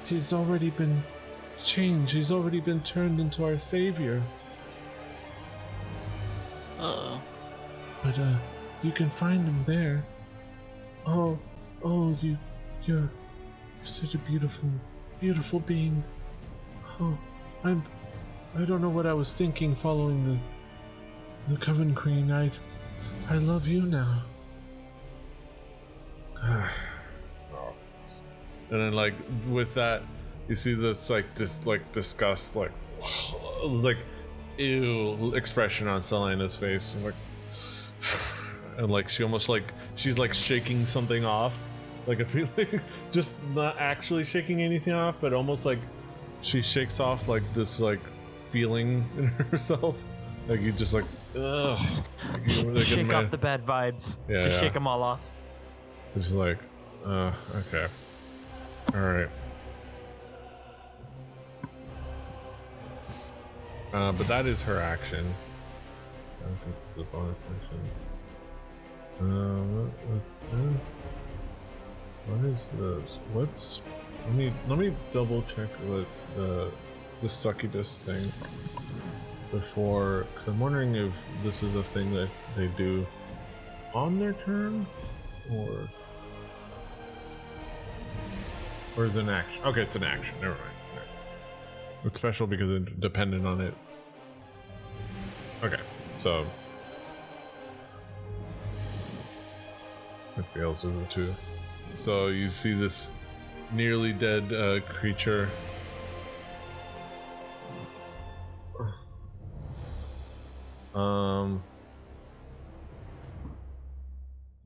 He's already been changed. He's already been turned into our savior. Uh-oh. But you can find him there. Oh, you're such a beautiful being. Oh, I don't know what I was thinking following the Coven Queen. I love you now. And then like with that, you see this like disgust, like ew expression on Selena's face. It's like, and like she almost like she's like shaking something off, like a feeling, just not actually shaking anything off, but almost like she shakes off like this like feeling in herself, like you just like ugh. Like, shake off the bad vibes. Yeah, just shake them all off. So she's like, okay, all right. But that is her action. I think this is a bonus action. What is this? What's? Let me double check what the succubus thing before. Cause I'm wondering if this is a thing that they do on their turn, or is it an action? Okay, it's an action. Never mind. It's special because it's dependent on it. Okay, so McBeal's doing it too. So you see this nearly dead creature.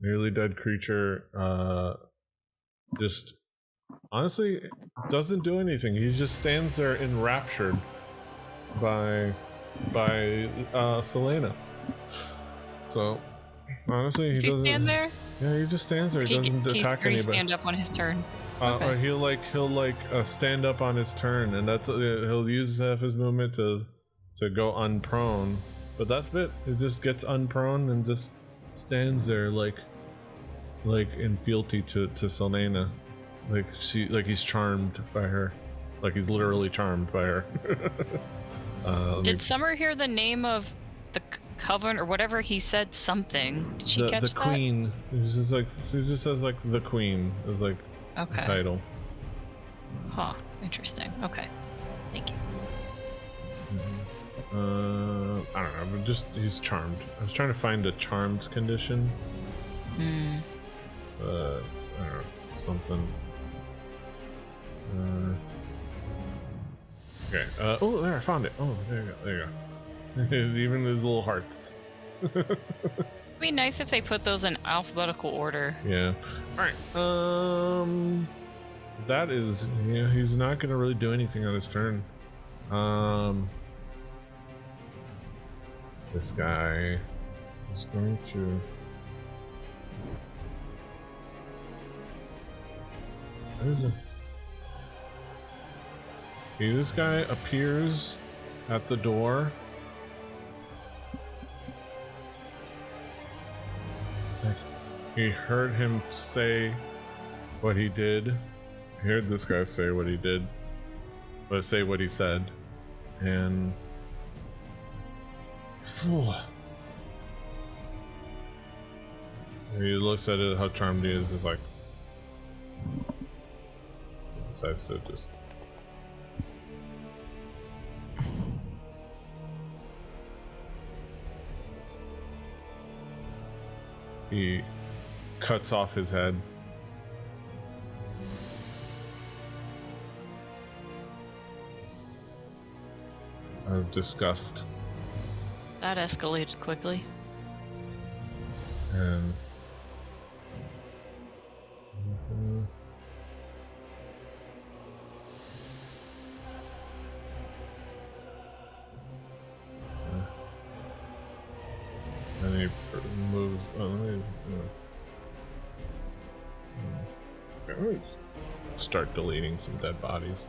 Nearly dead creature. Just honestly doesn't do anything. He just stands there enraptured by Selena. So honestly, Does he stand there? Yeah, he just stands there. He doesn't attack anybody. Stand up on his turn. Okay. Or he'll stand up on his turn, and that's he'll use half his movement to go unprone. But that's it. He just gets unprone and just stands there like in fealty to Selena. Like he's charmed by her. Like he's literally charmed by her. Did Summer hear the name of the coven or whatever he said? Something. Did she catch that? The queen. It just says like the queen is like the title. Huh. Interesting. Okay. Thank you. I don't know. But just he's charmed. I was trying to find a charmed condition. I don't know, something. Okay. Oh, there, I found it. Oh, there you go. Even his little hearts. It'd be nice if they put those in alphabetical order. Yeah. All right. That is, yeah, he's not gonna really do anything on his turn. This guy is going to. Okay, this guy appears at the door. He heard him say what he did. He heard this guy say what he did, but say what he said, and fool. He looks at it, how charmed he is. He's like, decides to just. He cuts off his head. Out of disgust. That escalated quickly. And start deleting some dead bodies.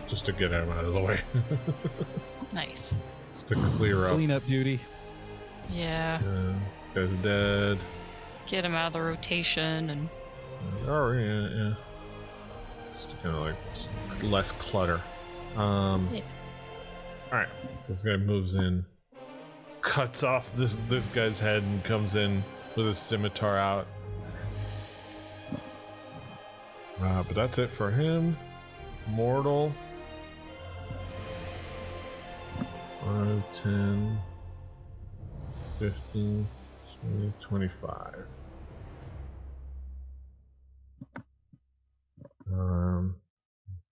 Just to get him out of the way. Nice. Just to clear up. Clean up duty. Yeah. This guy's dead. Get him out of the rotation and. Oh yeah. Just to kind of like less clutter. Yeah. All right. So this guy moves in, cuts off this guy's head, and comes in with his scimitar out. But that's it for him. Mortal. 5, 10, 15, 20, 25.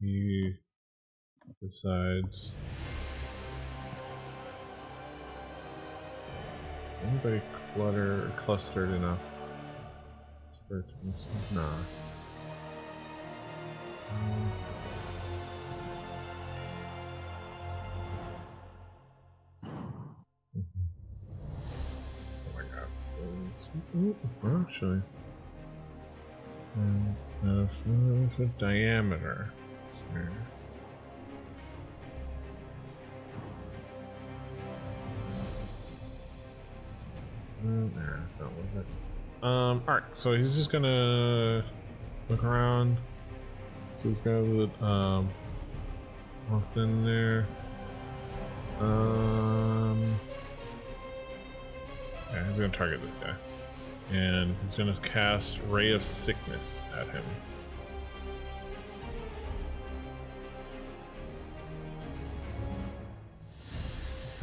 He decides. Anybody clustered enough? Nah. Oh my god. Actually. For diameter. Here. That was it. Alright, so he's just gonna look around. So this guy would walk in there. Yeah, he's gonna target this guy. And he's gonna cast Ray of Sickness at him.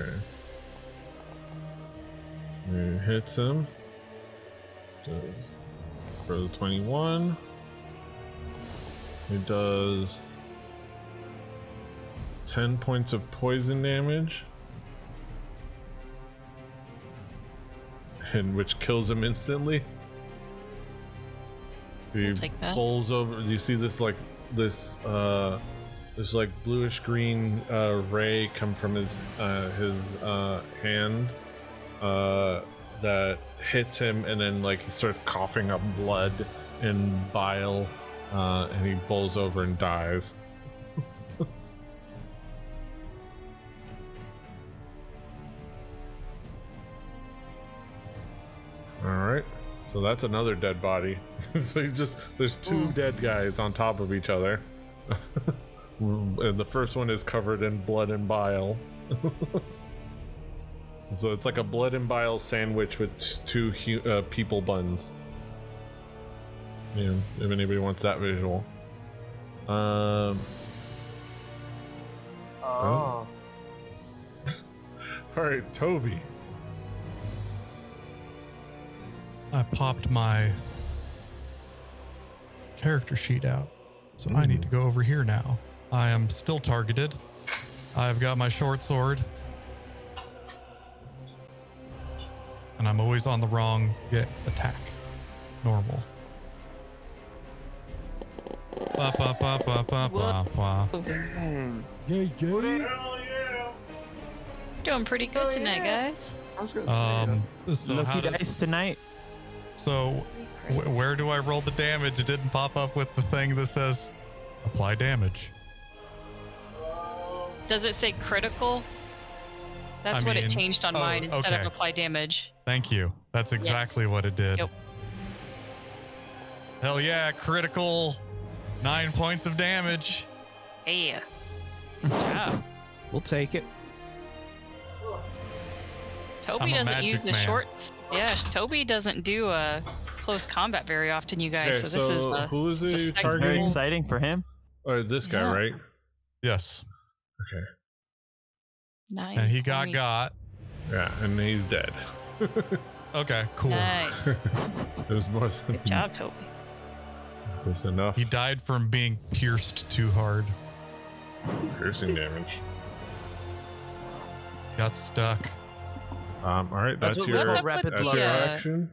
Okay. It hits him. For the 21. It does 10 points of poison damage. And which kills him instantly. He pulls over. You see this this bluish green ray come from his hand that hits him, and then he starts coughing up blood and bile, and he bowls over and dies. Alright, so that's another dead body. So there's two dead guys on top of each other. And the first one is covered in blood and bile. So it's like a blood and bile sandwich with two people buns. Yeah, if anybody wants that visual. Oh. Alright, Toby. I popped my character sheet out, so I need to go over here now. I am still targeted. I've got my short sword. And I'm always on the wrong attack. Normal. Doing pretty good tonight, guys. So lucky dice tonight. So where do I roll the damage? It didn't pop up with the thing that says apply damage. Does it say critical? That's what it changed on mine instead of apply damage. Thank you. That's exactly what it did. Yep. Hell yeah, critical 9 points of damage. Hey. Nice job. We'll take it. Toby doesn't use his shorts. Yeah, Toby doesn't do close combat very often, you guys. Okay, so this is who is he targeting? Very exciting for him. Or this guy, right? Yes. Okay. Nice. And he got. Yeah, and he's dead. Okay, cool. Nice. There's more than Good job, Toby. There's enough. He died from being pierced too hard. Piercing damage. Got stuck. All right, that's your action.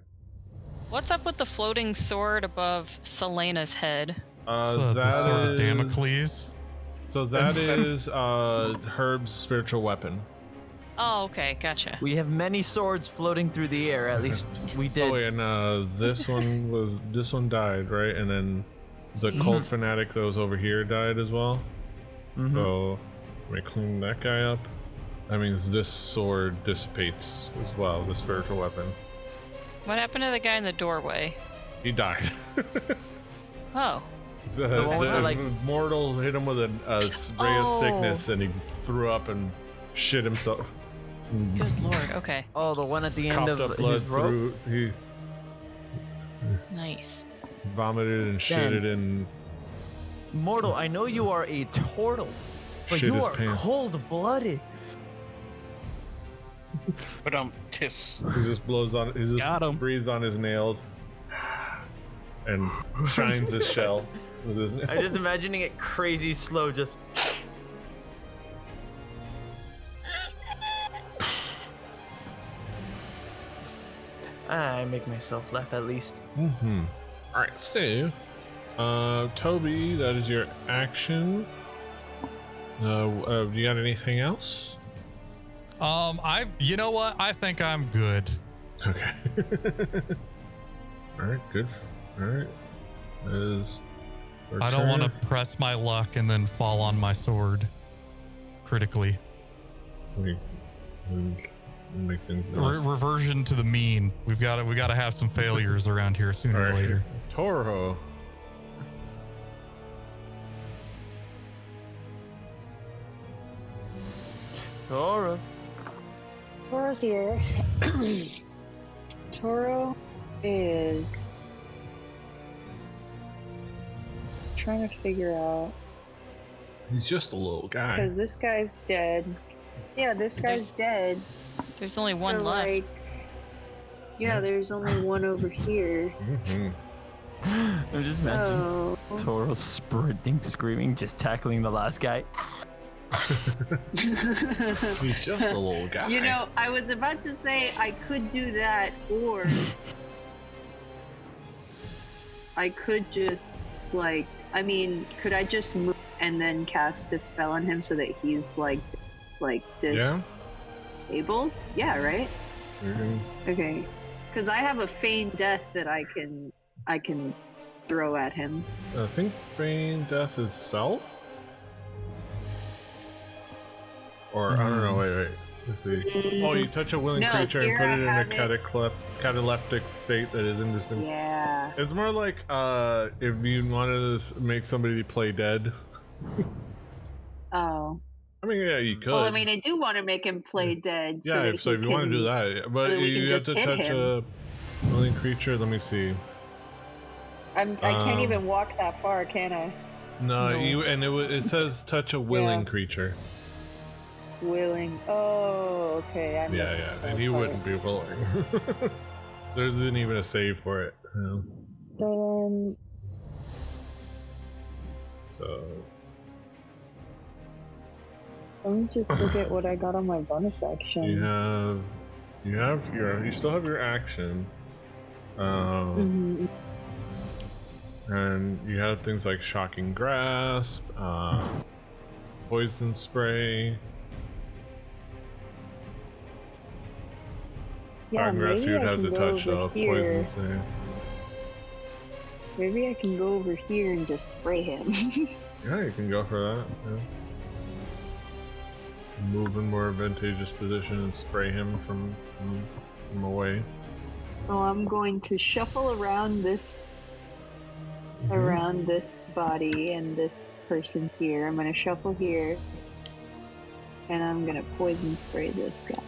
What's up with the floating sword above Selena's head? So the sword of Damocles. So that is Herb's spiritual weapon. Oh, okay, gotcha. We have many swords floating through the air. At least we did. Oh, and this one died, right? And then The cult fanatic that was over here died as well. So let me clean that guy up. That means this sword dissipates as well, the spiritual weapon. What happened to the guy in the doorway? He died. Oh. The mortal hit him with a ray of sickness, and he threw up and shit himself. Good lord. Okay. Oh, the one at the end of his rope. He Nice. vomited and shitted in. Mortal, I know you are a turtle, but you are cold-blooded. But piss. He just blows on. He just breathes on his nails and shines his shell with his nails. I'm just imagining it crazy slow, just. I make myself laugh at least. All right, so, Toby, that is your action. You got anything else? You know what? I think I'm good. Okay. All right, good. All right. I don't want to press my luck and then fall on my sword critically. Make things nice. Reversion to the mean. We got to have some failures around here sooner or later. Toro. Toro's here. Toro is trying to figure out. He's just a little guy. Because this guy's dead. Yeah, this guy's dead. There's only one left. There's only one over here. I'm just imagining Toro sprinting, screaming, just tackling the last guy. He's just a little guy. You know, I was about to say I could do that, or I could just could I just move and then cast a spell on him so that he's like disabled? Yeah, right? Okay. Because I have a feign death that I can throw at him. I think feign death is self? Or, I don't know, wait. Let's see. Oh, you touch a willing creature and put it in a cataleptic state that is indistinct. Yeah. It's more like if you wanted to make somebody play dead. Oh. I mean, yeah, you could. Well, I mean, I do want to make him play dead. So if you want to do that. But you have to touch a willing creature. Let me see. I can't even walk that far, can I? No. It says touch a willing creature. Willing. Oh, okay. And he wouldn't be willing. There isn't even a save for it. So let me just look at what I got on my bonus action. You still have your action. And you have things like shocking grasp, poison spray. Yeah, maybe you'd have to touch poison spray. Maybe I can go over here and just spray him. Yeah, you can go for that. Yeah. Move in more advantageous position and spray him from away. So I'm going to shuffle around this body and this person here. I'm going to shuffle here, and I'm going to poison spray this guy.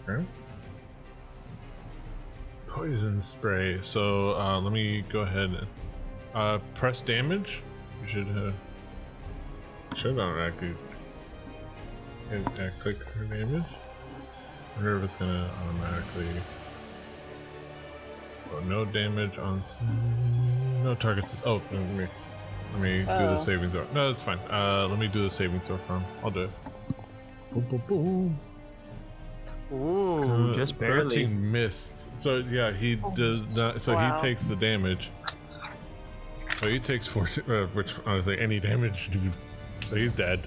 Okay. Poison spray. So let me go ahead and press damage. You should automatically click for damage. I wonder if it's gonna automatically. Oh, no damage on no targets. Oh, let me do the saving throw. No, that's fine. Let me do the saving throw for him. I'll do it. Boom, boom, boom. Ooh, just barely. 13 missed. So yeah, he does not. So he takes the damage. So he takes 14, which honestly any damage, dude. So he's dead.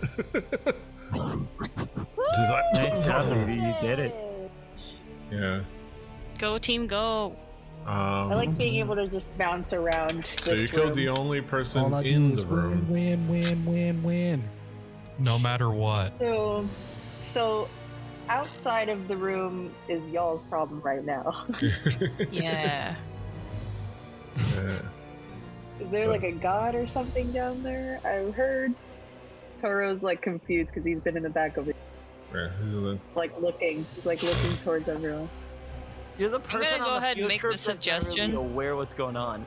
Nice job, lady. You did it. Yeah. Go team, go. I like being able to just bounce around this So you killed the only person in the room. Win. No matter what. So outside of the room is y'all's problem right now. Yeah. Is there like a god or something down there? I've heard. Toro's like confused because he's been in the back of it. Like looking. He's like looking towards everyone. You're the person I'm gonna go ahead and make the that's suggestion. Really aware what's going on.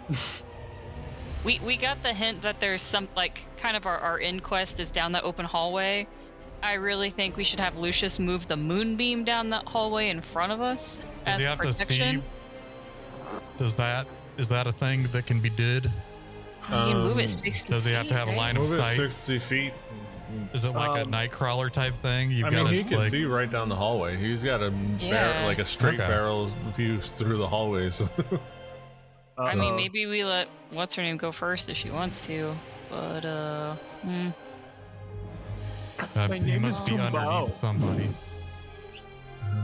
We got the hint that there's some like kind of our end quest is down the open hallway. I really think we should have Lucius move the moonbeam down that hallway in front of us as protection. Is that a thing that can be did? You can move it 60 feet. Does he have to have a line of sight? 60 feet. Is it like a Nightcrawler type thing? He can see right down the hallway. He's got a like a straight barrel view through the hallways. I mean, maybe we let what's her name go first if she wants to, but he must be underneath somebody.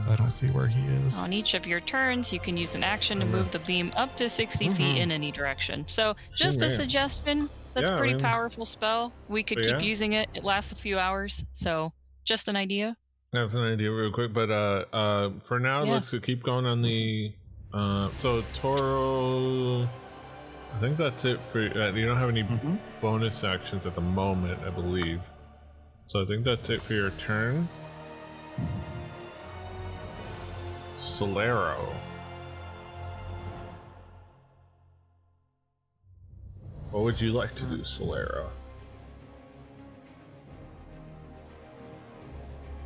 I don't see where he is. On each of your turns, you can use an action to move the beam up to 60 feet in any direction. So, just a suggestion. That's a pretty powerful spell. We could keep using it. It lasts a few hours. So, just an idea. That's an idea real quick. But for now, let's keep going on the... so, Toro... I think that's it for... you don't have any bonus actions at the moment, I believe. So I think that's it for your turn. Solero. What would you like to do, Solero?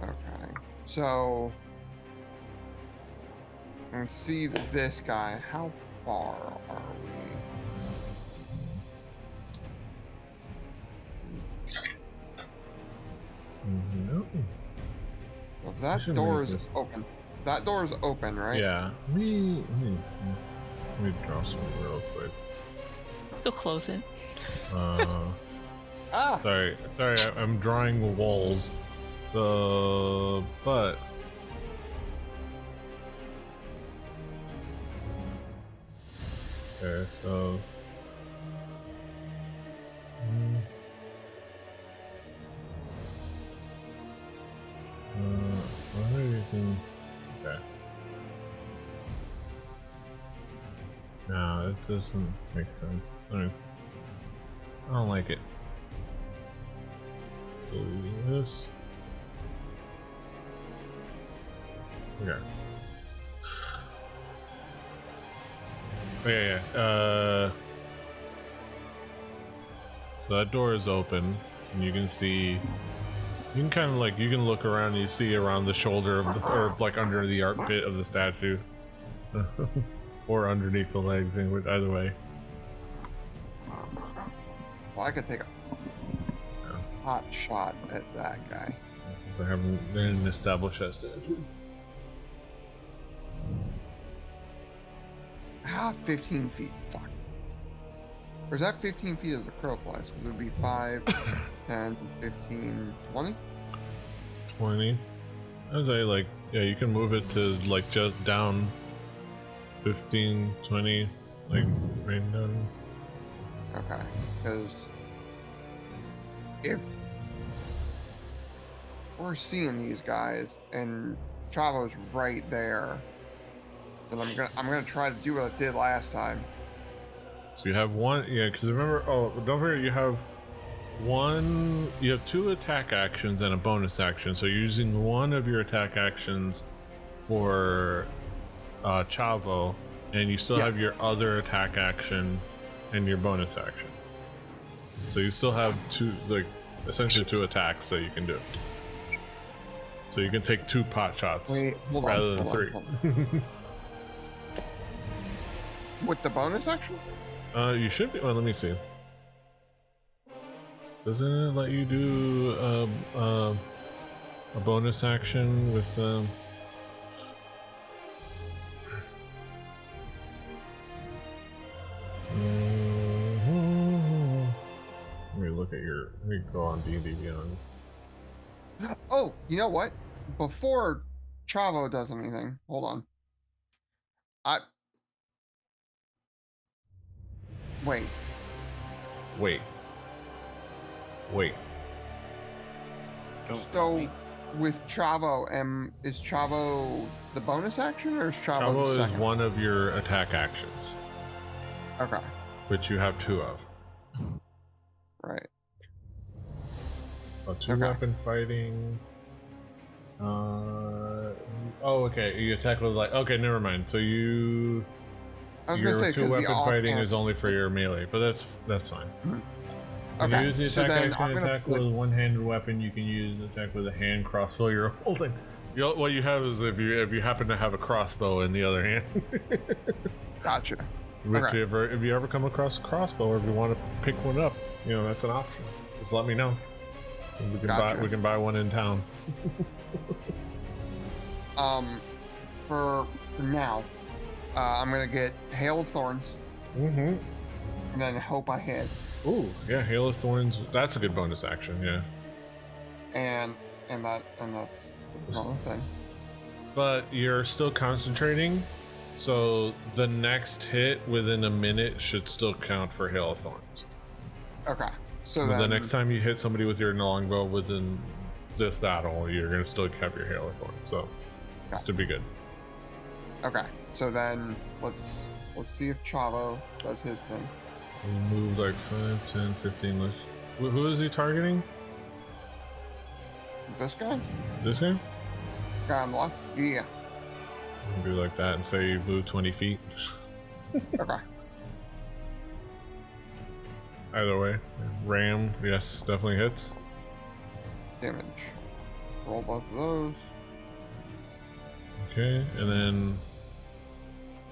Okay, so let's see this guy. How far are we? No. Well, that door is open. That door is open, right? Yeah. Let me draw some real quick. Go close it. Sorry, I'm drawing walls. So, but okay, so what are you doing? Okay. No, it doesn't make sense. I don't like it. So this. Okay. Okay, yeah. So that door is open, and you can see. You can kind of like you can look around and you see around the shoulder of the, or like under the armpit of the statue, or underneath the legs. Either way. Well, I could take a hot shot at that guy. They didn't establish that statue. 15 feet. Fuck. Or is that 15 feet as the crow flies? Would it be 5, 10, 15, 20? 20. I'd say like, yeah, you can move it to like just down 15, 20, like right down. Okay, because if we're seeing these guys and Chavo's right there, then I'm gonna try to do what I did last time. So you have one, yeah, because remember, don't forget you have you have 2 attack actions and a bonus action. So you're using one of your attack actions for Chavo, and you still have your other attack action and your bonus action. So you still have essentially 2 attacks that you can do. So you can take 2 pot shots rather than 3. With the bonus action? You should be. Well, let me see. Doesn't it let you do a bonus action with Let me look at let me go on D&D Beyond. Oh, you know what? Before Chavo does anything, hold on. Wait. So, with Chavo, is Chavo the bonus action, or is Chavo the second? Chavo is one of your attack actions. Okay. Which you have 2 of. Right. Oh, 2 weapon fighting. Okay. You attack with okay, never mind. So your 2 weapon fighting is only for your melee, but that's fine. Mm-hmm. When you use the attack action attack with a one-handed weapon, you can use the attack with a hand crossbow you're holding. What you have is if you happen to have a crossbow in the other hand. Gotcha. If you ever come across a crossbow, or if you want to pick one up, that's an option. Just let me know. We can buy one in town. For now, I'm gonna get Hail of Thorns. Mm-hmm. And then hope I hit. Ooh, yeah, Hail of Thorns. That's a good bonus action, yeah. And that's another thing. But you're still concentrating, so the next hit within a minute should still count for Hail of Thorns. Okay. So the next time you hit somebody with your longbow within this battle, you're gonna still have your Hail of Thorns. So it's to be good. Okay. So then let's see if Chavo does his thing. We move like 5, 10, 15. Who is he targeting? This guy? This guy? Guy on the left? Yeah. Do like that and say you move 20 feet. Okay. Either way. Ram, yes, definitely hits. Damage. Roll both of those. Okay, and then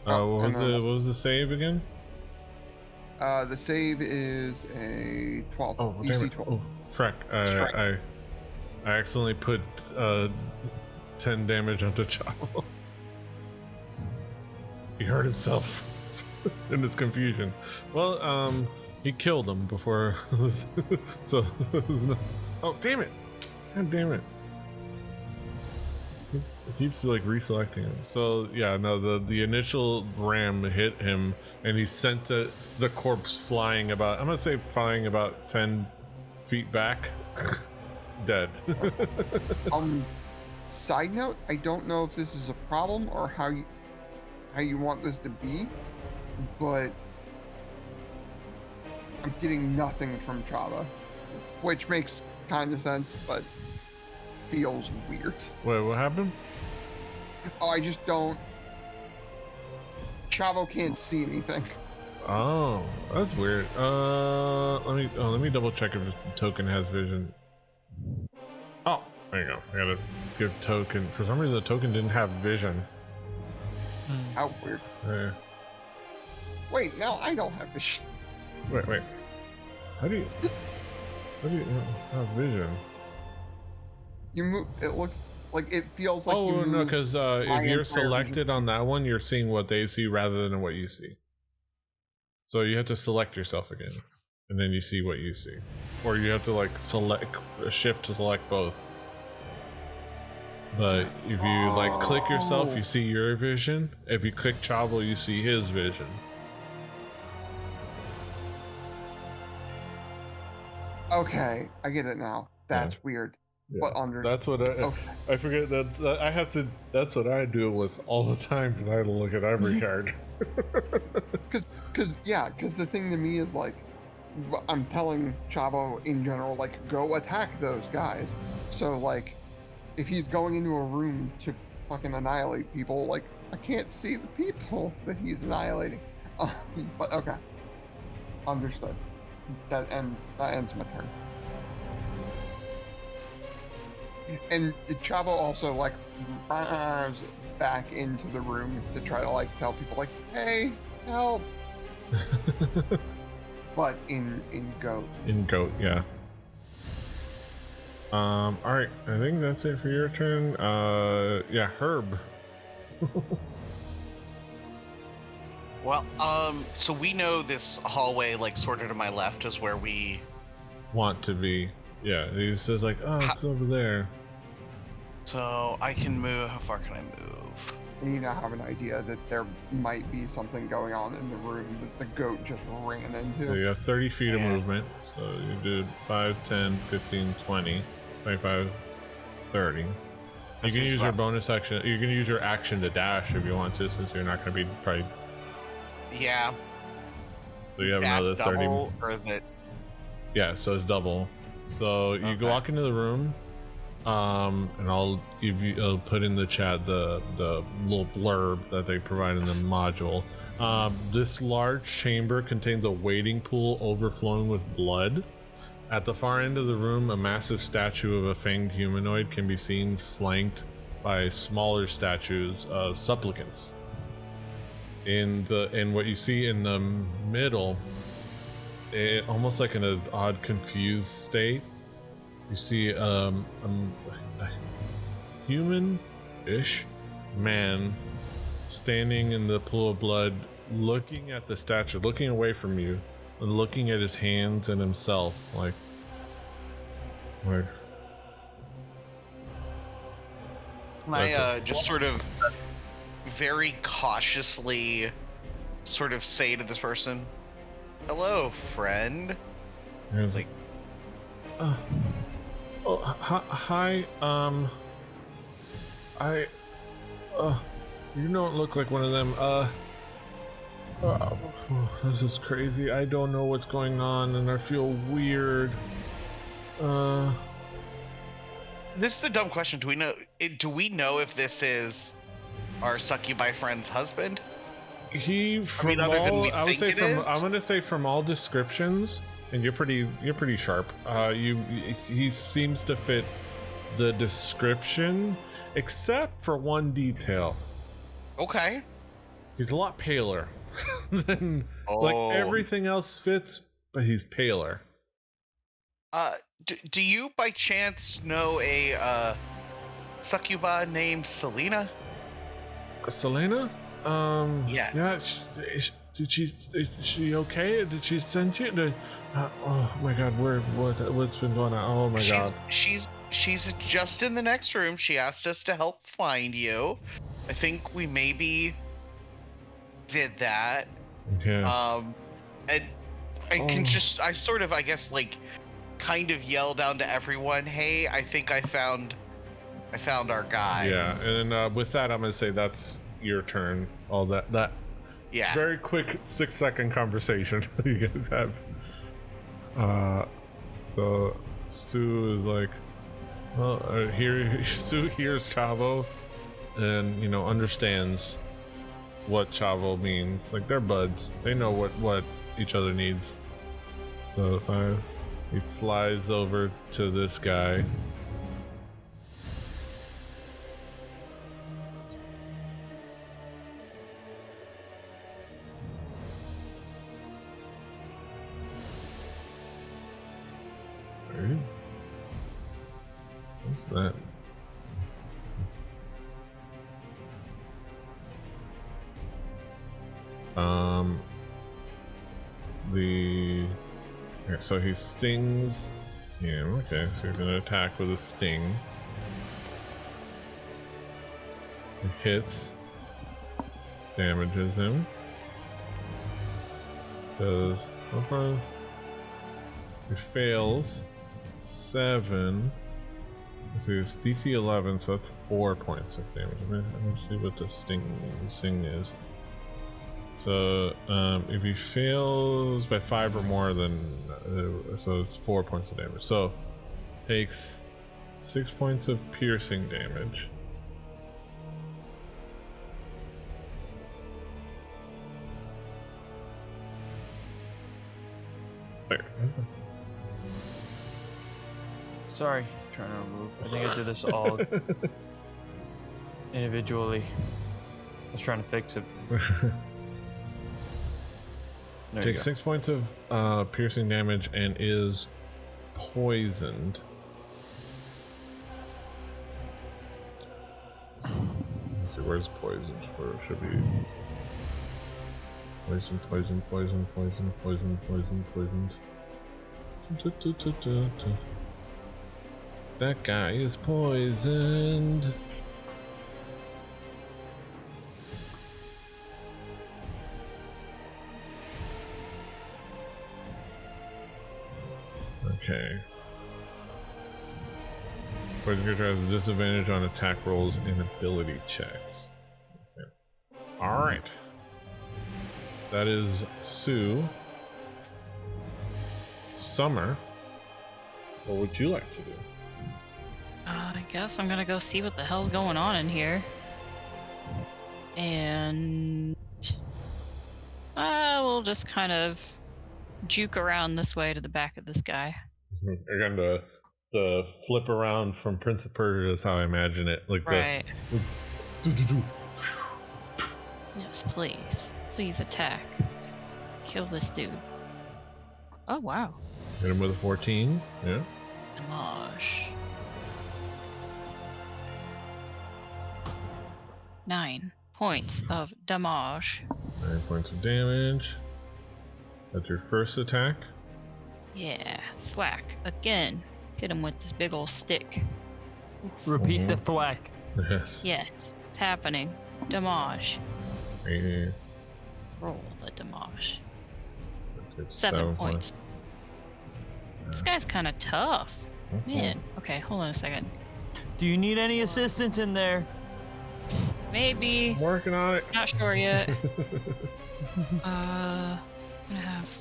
what was the save again? The save is a 12. Oh, EC 12. Oh, frack. I accidentally put 10 damage onto Chavo. He hurt himself in his confusion. Well, he killed him before. So it was no. Oh, damn it! God damn it! It keeps reselecting him. So yeah, no, the initial ram hit him, and he sent the corpse flying about. I'm gonna say flying about 10 feet back, dead. Side note: I don't know if this is a problem or how you want this to be, but I'm getting nothing from Chava, which makes kind of sense, but feels weird. Wait, what happened? Oh, I just don't. Chavo can't see anything. Oh, that's weird. Let me double check if the token has vision. Oh, there you go. I gotta give token. For some reason, the token didn't have vision. How weird. Yeah. Wait, now I don't have vision. Wait. How do you have vision? You move. It looks like it feels like. Oh no, because if you're selected on that one, you're seeing what they see rather than what you see. So you have to select yourself again, and then you see what you see, or you have to select a shift to select both. But if you click yourself, you see your vision. If you click Chavo, you see his vision. Okay, I get it now. That's weird. Yeah. But that's what I forget that I have to. That's what I do with all the time because I have to look at every card. Because the thing to me is I'm telling Chavo in general go attack those guys. So if he's going into a room to fucking annihilate people, I can't see the people that he's annihilating. But okay, understood. That ends my turn. And Chavo also runs back into the room to try to tell people hey, help. But in goat. In goat, yeah. All right, I think that's it for your turn. Yeah, Herb. Well, so we know this hallway, sort of to my left, is where we want to be. Yeah, he says oh, it's over there. So I can move. How far can I move? And you now have an idea that there might be something going on in the room that the goat just ran into. So you have 30 feet of movement. So you did 5, 10, 15, 20, 25, 30. You can use your bonus action. You can use your action to dash if you want to, since you're not going to be probably. Yeah. So you have another 30. Or is it? Yeah, so it's double. So you go walk into the room, and I'll put in the chat the little blurb that they provide in the module. This large chamber contains a waiting pool overflowing with blood. At the far end of the room, a massive statue of a fanged humanoid can be seen, flanked by smaller statues of supplicants. In what you see in the middle, almost like in an odd, confused state, you see a human-ish man standing in the pool of blood, looking at the statue, looking away from you, and looking at his hands and himself, like I just sort of very cautiously sort of say to this person, "Hello, friend." It's like, hi, you don't look like one of them. This is crazy. I don't know what's going on, and I feel weird. This is a dumb question. Do we know if this is our succubi friend's husband? I'm gonna say from all descriptions, and you're pretty sharp. He seems to fit the description, except for one detail. Okay. He's a lot paler than like everything else fits, but he's paler. Do you by chance know a succuba named Selena? Selena? Yeah. Yeah. Is she okay? Did she send you? Oh my God, what's been going on? Oh my God. She's just in the next room. She asked us to help find you. I think we maybe did that. Yes. And I sort of, I guess, like, kind of yell down to everyone, "Hey, I think I found our guy." Yeah, and with that, I'm gonna say that's your turn. All that. Yeah. Very quick 6-second conversation you guys have. So Stu is like, well, Stu hears Chavo, and understands what Chavo means. Like, they're buds. They know what each other needs. So 5. He flies over to this guy. Right. What's that? So he stings him. Okay, so you're gonna attack with a sting. It hits, damages him. Does he fails 7. So it's DC 11, so that's 4 points of damage. Let me see what the sting is. So if he fails by 5 or more, then so it's 4 points of damage. So takes 6 points of piercing damage. There. Sorry, trying to remove. I think I did this all individually. I was trying to fix it. Takes 6 points of piercing damage and is poisoned. Let's see, where's poisoned? Where it should be poisoned. That guy is poisoned. Okay. Poison creature has a disadvantage on attack rolls and ability checks. Okay. Alright. That is Sue. Summer. What would you like to do? I guess I'm gonna go see what the hell's going on in here. And we'll just kind of juke around this way to the back of this guy. You're going to flip around from Prince of Persia is how I imagine it. Like right. Yes, please. Please attack. Kill this dude. Oh, wow. Hit him with a 14. Yeah. Damage. 9 points of damage. 9 points of damage. That's your first attack. Yeah. Thwack. Again. Get him with this big old stick. Repeat the thwack. Yes. Yes. It's happening. Damage. Yeah. Roll the damage. 7 points. This guy's kind of tough. Man. Okay, hold on a second. Do you need any assistance in there? Maybe. I'm working on it. Not sure yet. I'm gonna have.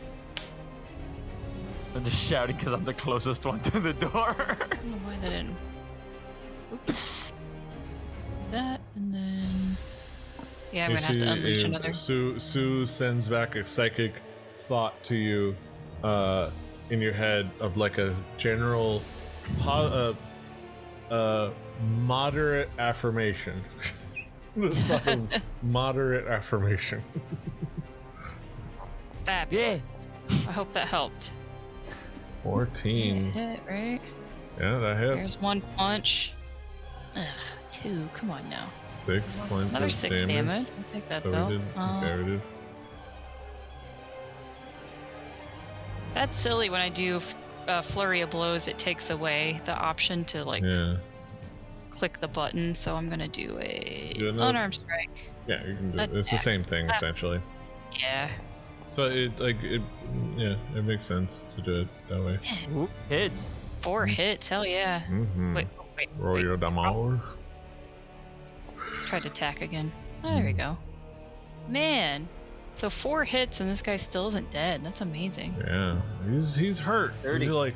I'm just shouting because I'm the closest one to the door. I don't know why that didn't. Oops. That and then. Yeah, I'm gonna have to unleash another. Sue sends back a psychic thought to you, in your head of like a general, moderate affirmation. Moderate affirmation. Fabulous. Yeah. I hope that helped. 14. Hit, right? Yeah, that hits. There's 1 punch. Ugh, 2. Come on now. 6 points Another of 6 damage. I'll take that though. We did. That's silly. When I do flurry of blows, it takes away the option to like click the button. So I'm gonna do a unarmed strike. Yeah, you can do it. It's the same thing essentially. Yeah. So it makes sense to do it that way. Ooh, hits. 4 hits. Hell yeah. Mm-hmm. Wait. Roll your damage. Try to attack again. Oh, there we go. Man. So 4 hits and this guy still isn't dead. That's amazing. Yeah, he's hurt. 30. You're like,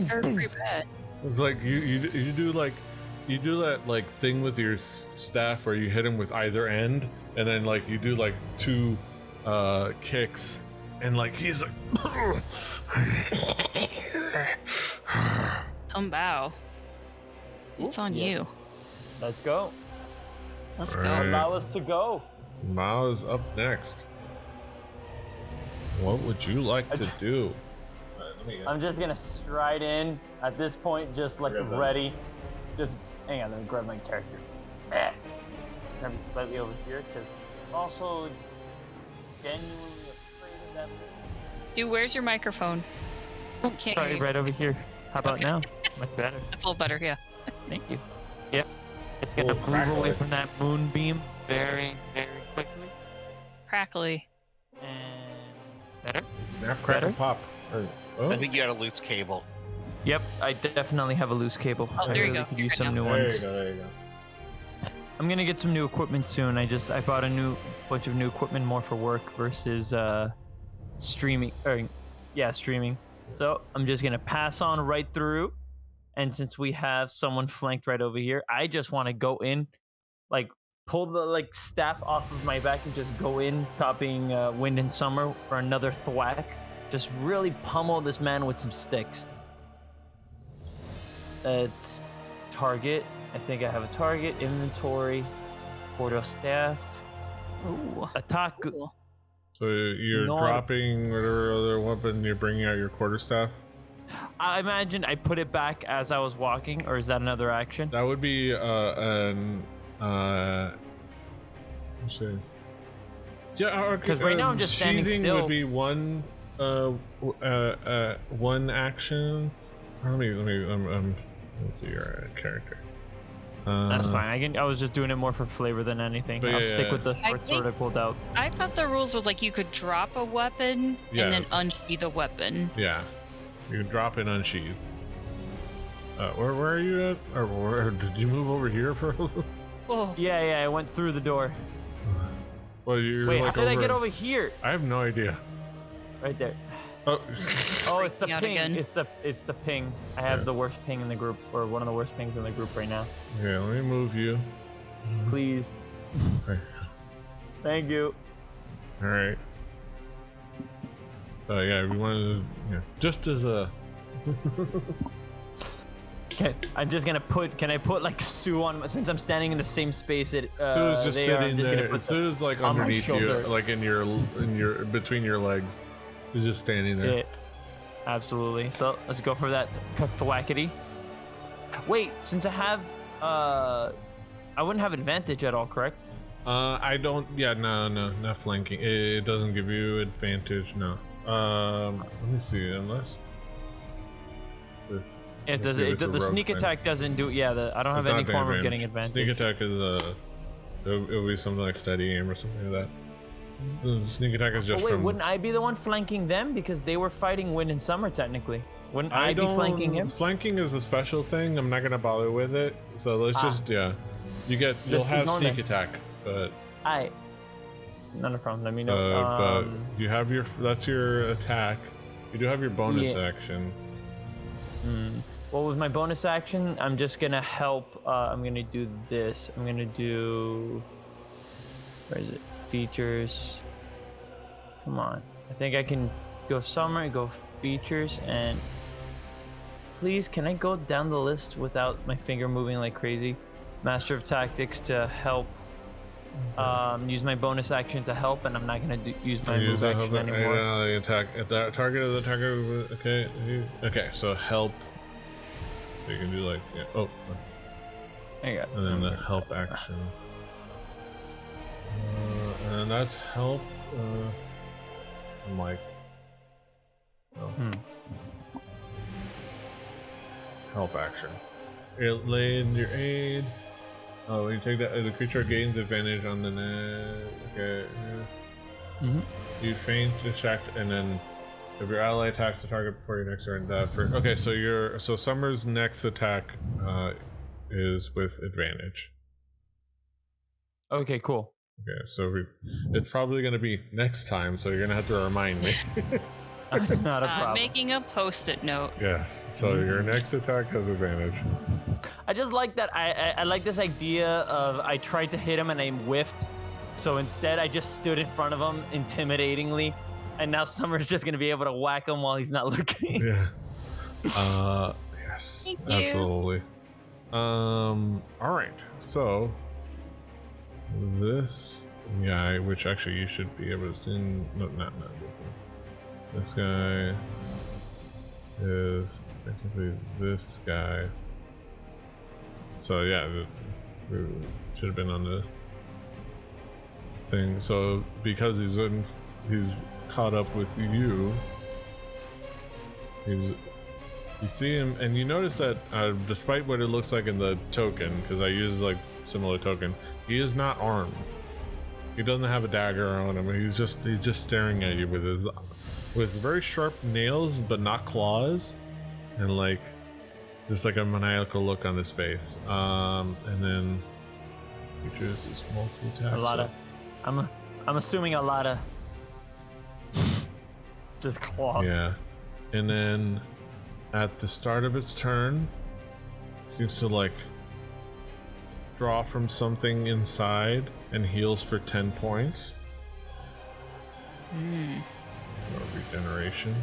hurt pretty bad. It's like you do that like thing with your staff where you hit him with either end, and then like you do like 2 kicks, and like he's like, bow. It's on you. Let's go. Let's go. Right. Allow us to go. Mao is up next. What would you like to do? I'm just gonna stride in at this point, just like ready. Just hang on, let me grab my character. Grab me slightly over here, because also genuinely afraid of that. Dude, where's your microphone? Can't hear you. Right over here. How about now? Much better. That's a little better, yeah. Thank you. Yep. It's gonna move away from that moonbeam very, very quickly. Crackly. And better. Snap, crackle, pop. I think you had a loose cable. Yep, I definitely have a loose cable. Oh, there you go. Could use some new There ones. you go. I'm gonna get some new equipment soon. I bought a bunch of new equipment more for work versus streaming. Streaming. So I'm just gonna pass on right through. And since we have someone flanked right over here, I just want to go in, like pull the staff off of my back and just go in, topping Wind and Summer for another thwack. Just really pummel this man with some sticks. It's target. I think I have a target. Inventory. Quarter staff. Ooh. Attack. Cool. So you're dropping whatever other weapon, you're bringing out your quarterstaff? I imagine I put it back as I was walking, or is that another action? That would be because right now I'm just standing sheathing still. would be one action. Let me see your character. That's fine. I was just doing it more for flavor than anything. I'll stick with the short sword I pulled out. I thought the rules was like you could drop a weapon and then unsheath a weapon. Yeah. You drop it unsheathed. Where are you at? Or where did you move over here for a little? Oh. Yeah, I went through the door. Well, you're Wait, like how did I get over here? I have no idea. Right there. Oh, it's the ping. Again. It's the ping. I have the worst ping in the group, or one of the worst pings in the group right now. Okay, let me move you. Please. Okay. Thank you. All right. Yeah, we wanted to, just as a. Okay, I'm just gonna put. Can I put like Sue on? Since I'm standing in the same space, Sue's just sitting there. Sue's like underneath you, like in your between your legs. He's just standing there. Yeah, absolutely. So let's go for that thwackety. Wait, since I have, I wouldn't have advantage at all, correct? I don't. Yeah, no, not flanking. It doesn't give you advantage. No. Let me see. Unless. It does. The sneak attack doesn't do. Yeah, I don't have any form of getting advantage. Sneak attack is it'll be something like steady aim or something like that. The sneak attack is just. Wait, wouldn't I be the one flanking them because they were fighting wind and summer technically? Wouldn't I be flanking him? Flanking is a special thing. I'm not gonna bother with it. So let's just you'll have sneak attack, but. Not a problem. Let me know. But you have that's your attack. You do have your bonus action. Well, with my bonus action, I'm just gonna help. I'm gonna do this. I'm gonna do. Where is it? Features. Come on. I think I can go summary, go features, and please, can I go down the list without my finger moving like crazy? Master of Tactics to help. Use my bonus action to help, and I'm not gonna use my move action anymore. The attack at that target of the attacker. Okay. Okay. So help. So you can do like There you go. And then the help action. And that's help. I'm like. Help action. Lay in your aid. Oh, when you take that, the creature gains advantage on the net. Okay. You feign, distract, and then if your ally attacks the target before your next turn, okay. So Summer's next attack is with advantage. Okay, cool. Okay, so it's probably gonna be next time. So you're gonna have to remind me. Not a problem. Making a post-it note. Yes. So your next attack has advantage. I just like that. I like this idea of I tried to hit him and I whiffed. So instead, I just stood in front of him intimidatingly, and now Summer's just gonna be able to whack him while he's not looking. Yeah. Yes. Absolutely. All right. So this guy, which actually you should be able to see. No, not this one. This guy is technically this guy. So yeah, it should have been on the thing. So because he's caught up with you, you see him, and you notice that despite what it looks like in the token, because I use like similar token, he is not armed. He doesn't have a dagger on him. He's just staring at you with very sharp nails, but not claws, and like just like a maniacal look on his face. And then he chooses multi-attack. A lot of, I'm assuming a lot of just claws. Yeah, and then at the start of its turn, seems to like draw from something inside and heals for 10 points. Regeneration.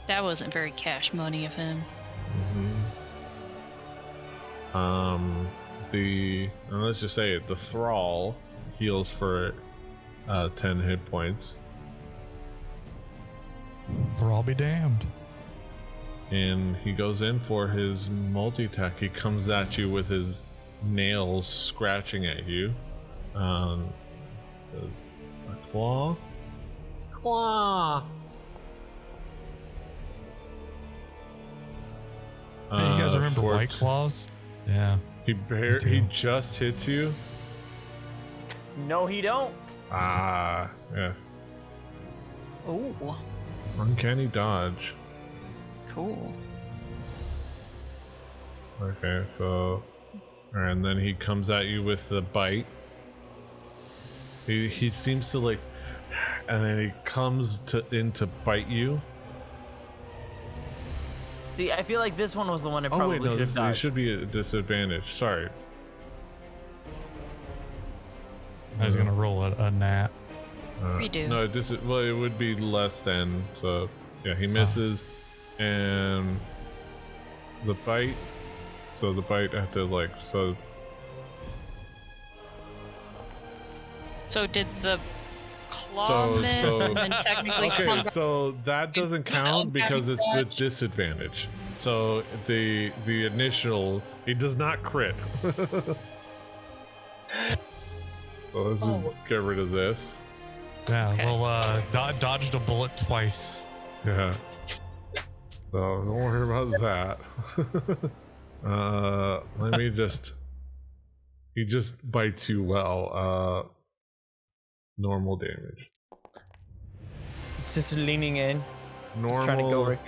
That wasn't very cash money of him. Let's just say it, the Thrall heals for 10 hit points. Thrall be damned. And he goes in for his multi-attack. He comes at you with his nails scratching at you. A claw. Hey, you guys remember White Claws? Yeah. He just hits you. No, he don't. Yes. Oh. Uncanny dodge. Cool. Okay, so, and then he comes at you with the bite. He seems to like, and then he comes in to bite you. See, I feel like this one was the one I Oh probably wait, no, should have it should be a disadvantage. Sorry. I was gonna roll a nat. Redo. No, well, it would be less than. So yeah, he misses, and the bite. So the bite had to like so. So did the claw miss and then technically okay, so that doesn't count because it's with disadvantage. So the initial, he does not crit. So let's just get rid of this. Yeah, okay. Well, dodged a bullet twice. Yeah. So don't worry about that. Let me just. He just bites you well. Normal damage. It's just leaning in. Normal. Just trying to go right.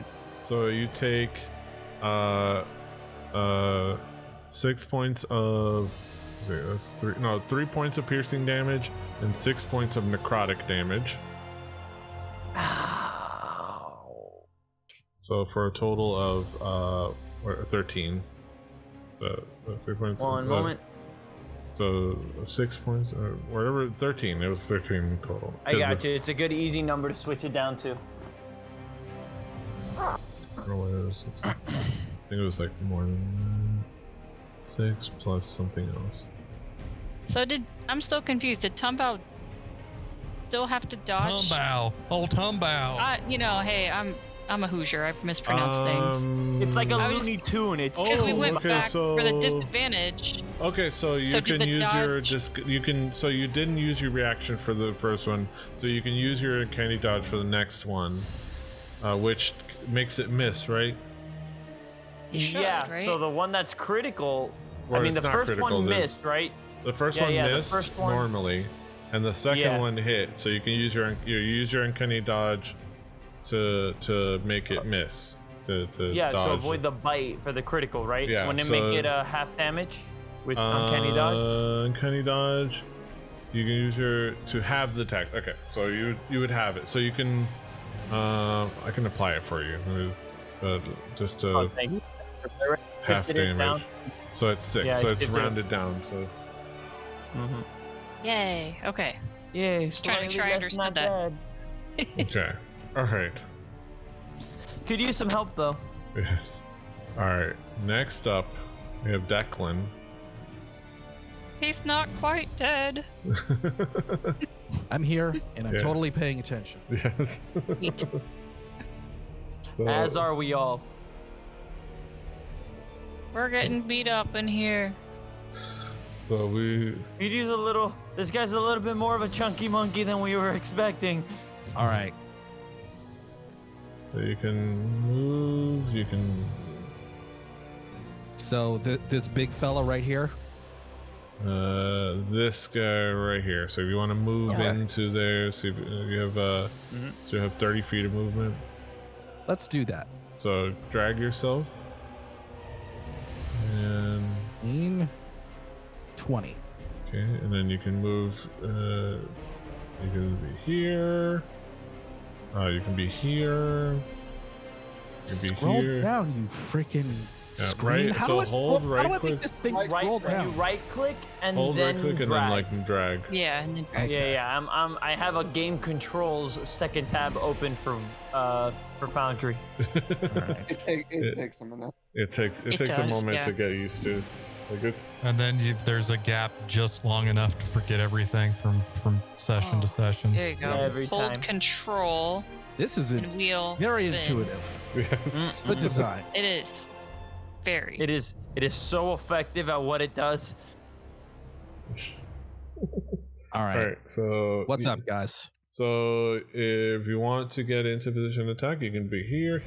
So you take 6 points of. That's 3 points of piercing damage and 6 points of necrotic damage. Ow. So for a total of 13. 6 points. One moment. So 6 points or whatever. 13. It was 13 total. I got you. It's a good easy number to switch it down to. I don't know what it was. I think it was like more than 6 plus something else. So I'm still confused. Did Tumbao still have to dodge? Tumbao. Oh, Tumbao. Hey, I'm a Hoosier. I've mispronounced things. It's like a Looney Tune. It's because we went back for the disadvantage. Okay, so you can use your so you didn't use your reaction for the first one, so you can use your uncanny dodge for the next one, which makes it miss, right? You should, yeah. right? So the one that's critical. Or I mean, the first critical, one missed, right? The first one missed normally, and the second one hit. So you can use your uncanny dodge to make it miss. To dodge. To avoid the bite for the critical, right? Yeah. Wouldn't it make it a half damage with uncanny dodge? Uncanny dodge. You can use to have the attack. Okay, so you would have it. So you can. I can apply it for you. Just half damage. So it's 6. So it's rounded down. So. Yay. Okay. Yay. Just trying to make sure I understood that. Okay. All right. Could use some help though. Yes. All right. Next up, we have Declan. He's not quite dead. I'm here and I'm totally paying attention. Yes. So, as are we all. We're getting beat up in here. So we could use a little. This guy's a little bit more of a chunky monkey than we were expecting. All right. So you can move. You can. So this big fella right here. This guy right here. So if you want to move into there, so if you have so you have 30 feet of movement. Let's do that. So drag yourself. And 20. Okay, and then you can move. You can be here. You can be here. You can Scroll be here. down, you freaking screen. Right. So hold right click. Make this thing scroll down? You right click and hold then right click and then drag. Yeah, and then drag. Yeah. I have a game controls second tab open for Foundry. Right. It takes a minute. It takes a moment to get used to. Like and then there's a gap just long enough to forget everything from session to session. There you go. Every Hold time. Control. This is wheel very spin. intuitive. Yes. Good design. It is. Very. It is so effective at what it does. All right. So what's up, guys? So if you want to get into position attack, you can be here,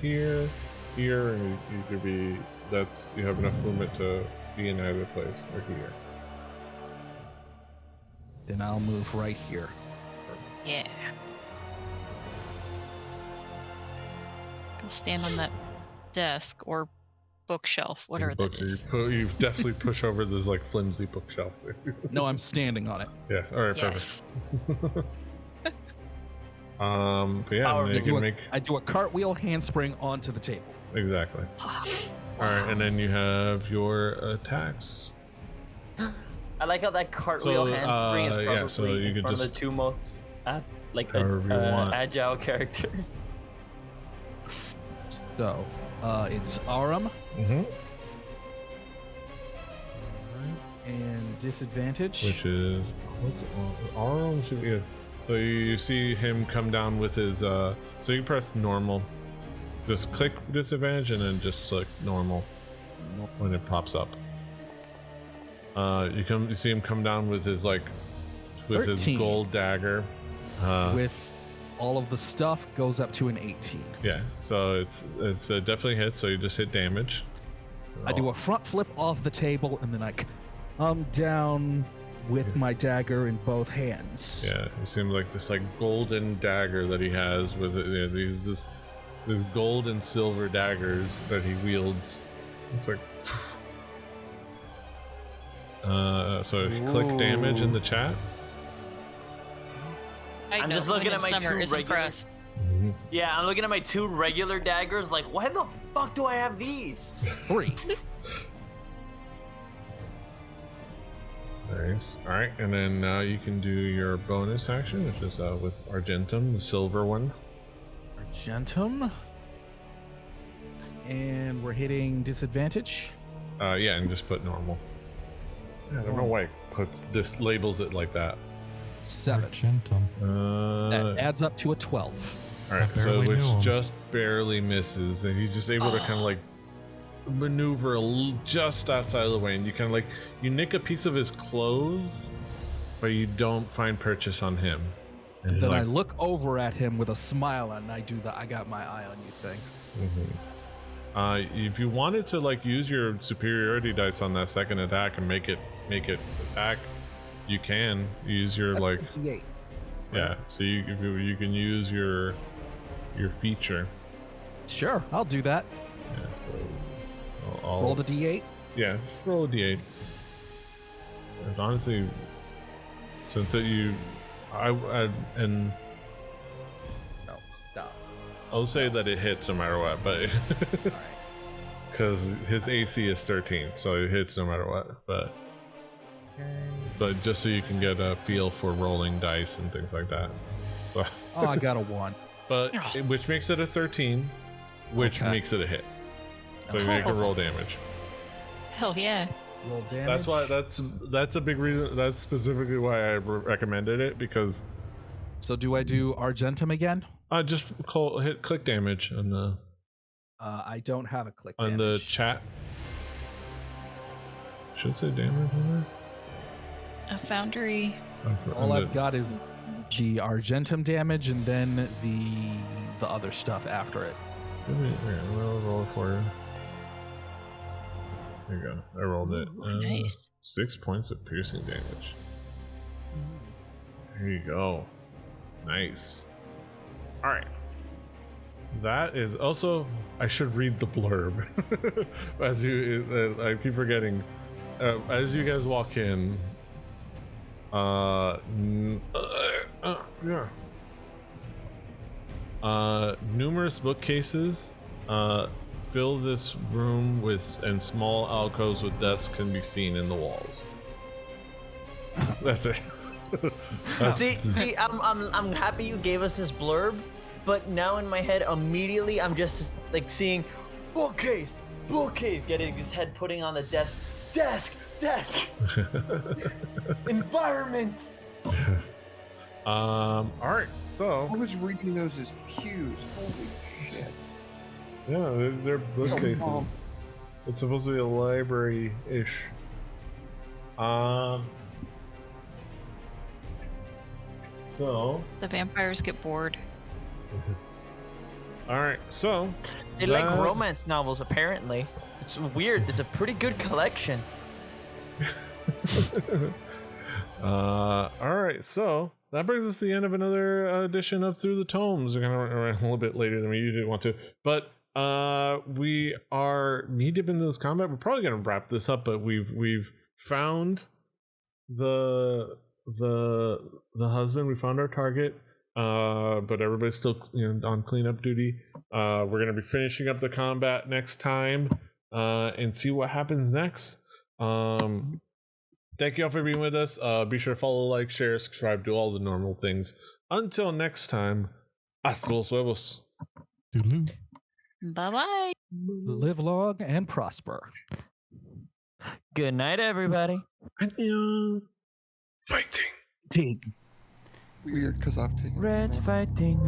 and you could be. You have enough movement to be in either place or here. Then I'll move right here. Yeah. I'll stand on that desk or bookshelf, whatever that is. You definitely push over this like flimsy bookshelf. No, I'm standing on it. Yeah. All right. Yes. Perfect. So yeah, you can make. I do a cartwheel handspring onto the table. Exactly. All right, and then you have your attacks. I like how that cartwheel handspring is probably so you could one just of the two most agile characters. So, it's Aram. Mm-hmm. And disadvantage. Which is Aram should be. So you see him come down with his. So you press normal. Just click disadvantage and then just select normal when it pops up. You see him come down with his with 13. His gold dagger. With all of the stuff goes up to an 18. Yeah, so it's definitely hit. So you just hit damage. I do a front flip off the table and then I come down with my dagger in both hands. Yeah, it seems like this golden dagger that he has with these gold and silver daggers that he wields. It's like. So click damage in the chat. I'm just looking at my two regular. Yeah, I'm looking at my two regular daggers. Like, why the fuck do I have these? 3. Nice. All right, and then now you can do your bonus action, which is with Argentum, the silver one. Argentum. And we're hitting disadvantage. Yeah, and just put normal. Yeah, I don't know why it labels it like that. 7. Argentum. That adds up to a 12. All right, so which just barely misses, and he's just able to kind of maneuver just outside of the way, and you kind of you nick a piece of his clothes, but you don't find purchase on him. And then I look over at him with a smile, and I do the "I got my eye on you" thing. Mm-hmm. If you wanted to use your superiority dice on that second attack and make it attack, you can use your That's the D8. Yeah, so you can use your feature. Sure, I'll do that. Yeah, so I'll roll the D8. Yeah, roll a D8. And honestly, since and no, stop. I'll say that it hits no matter what, but because his AC is 13, so it hits no matter what. But but just so you can get a feel for rolling dice and things like that. So, I got a 1. But which makes it a 13, which makes it a hit. So you can roll damage. Hell yeah. Roll damage. That's why that's a big reason. That's specifically why I recommended it, because. So do I do Argentum again? Just click damage on the. I don't have a click on damage. The chat. Should say damage on there. A foundry. All I've got is the Argentum damage and then the other stuff after it. I'll roll it for you. There you go. I rolled it. Nice. 6 points of piercing damage. There you go. Nice. All right. That is also. I should read the blurb. I keep forgetting. As you guys walk in. Numerous bookcases fill this room and small alcoves with desks can be seen in the walls. That's it. See, I'm happy you gave us this blurb, but now in my head immediately I'm just seeing bookcase, getting his head putting on the desk, environments. Yes. All right. So I was reading those as pews. Holy shit. Yeah, they're bookcases. It's supposed to be a library-ish. So the vampires get bored. All right. So they like romance novels. Apparently, it's weird. It's a pretty good collection. All right, so that brings us to the end of another edition of Through the Tomes. We're gonna run a little bit later than we usually want to, but we are knee deep into this combat. We're probably gonna wrap this up, but we've found the husband. We found our target. But everybody's still on cleanup duty. We're gonna be finishing up the combat next time, and see what happens next. Thank you all for being with us. Be sure to follow, like, share, subscribe, do all the normal things. Until next time, hasta los huevos. Toodaloo. Bye-bye. Live long and prosper. Good night, everybody. Annyeong. Fighting. Team. Weird, because I've taken Red's fighting.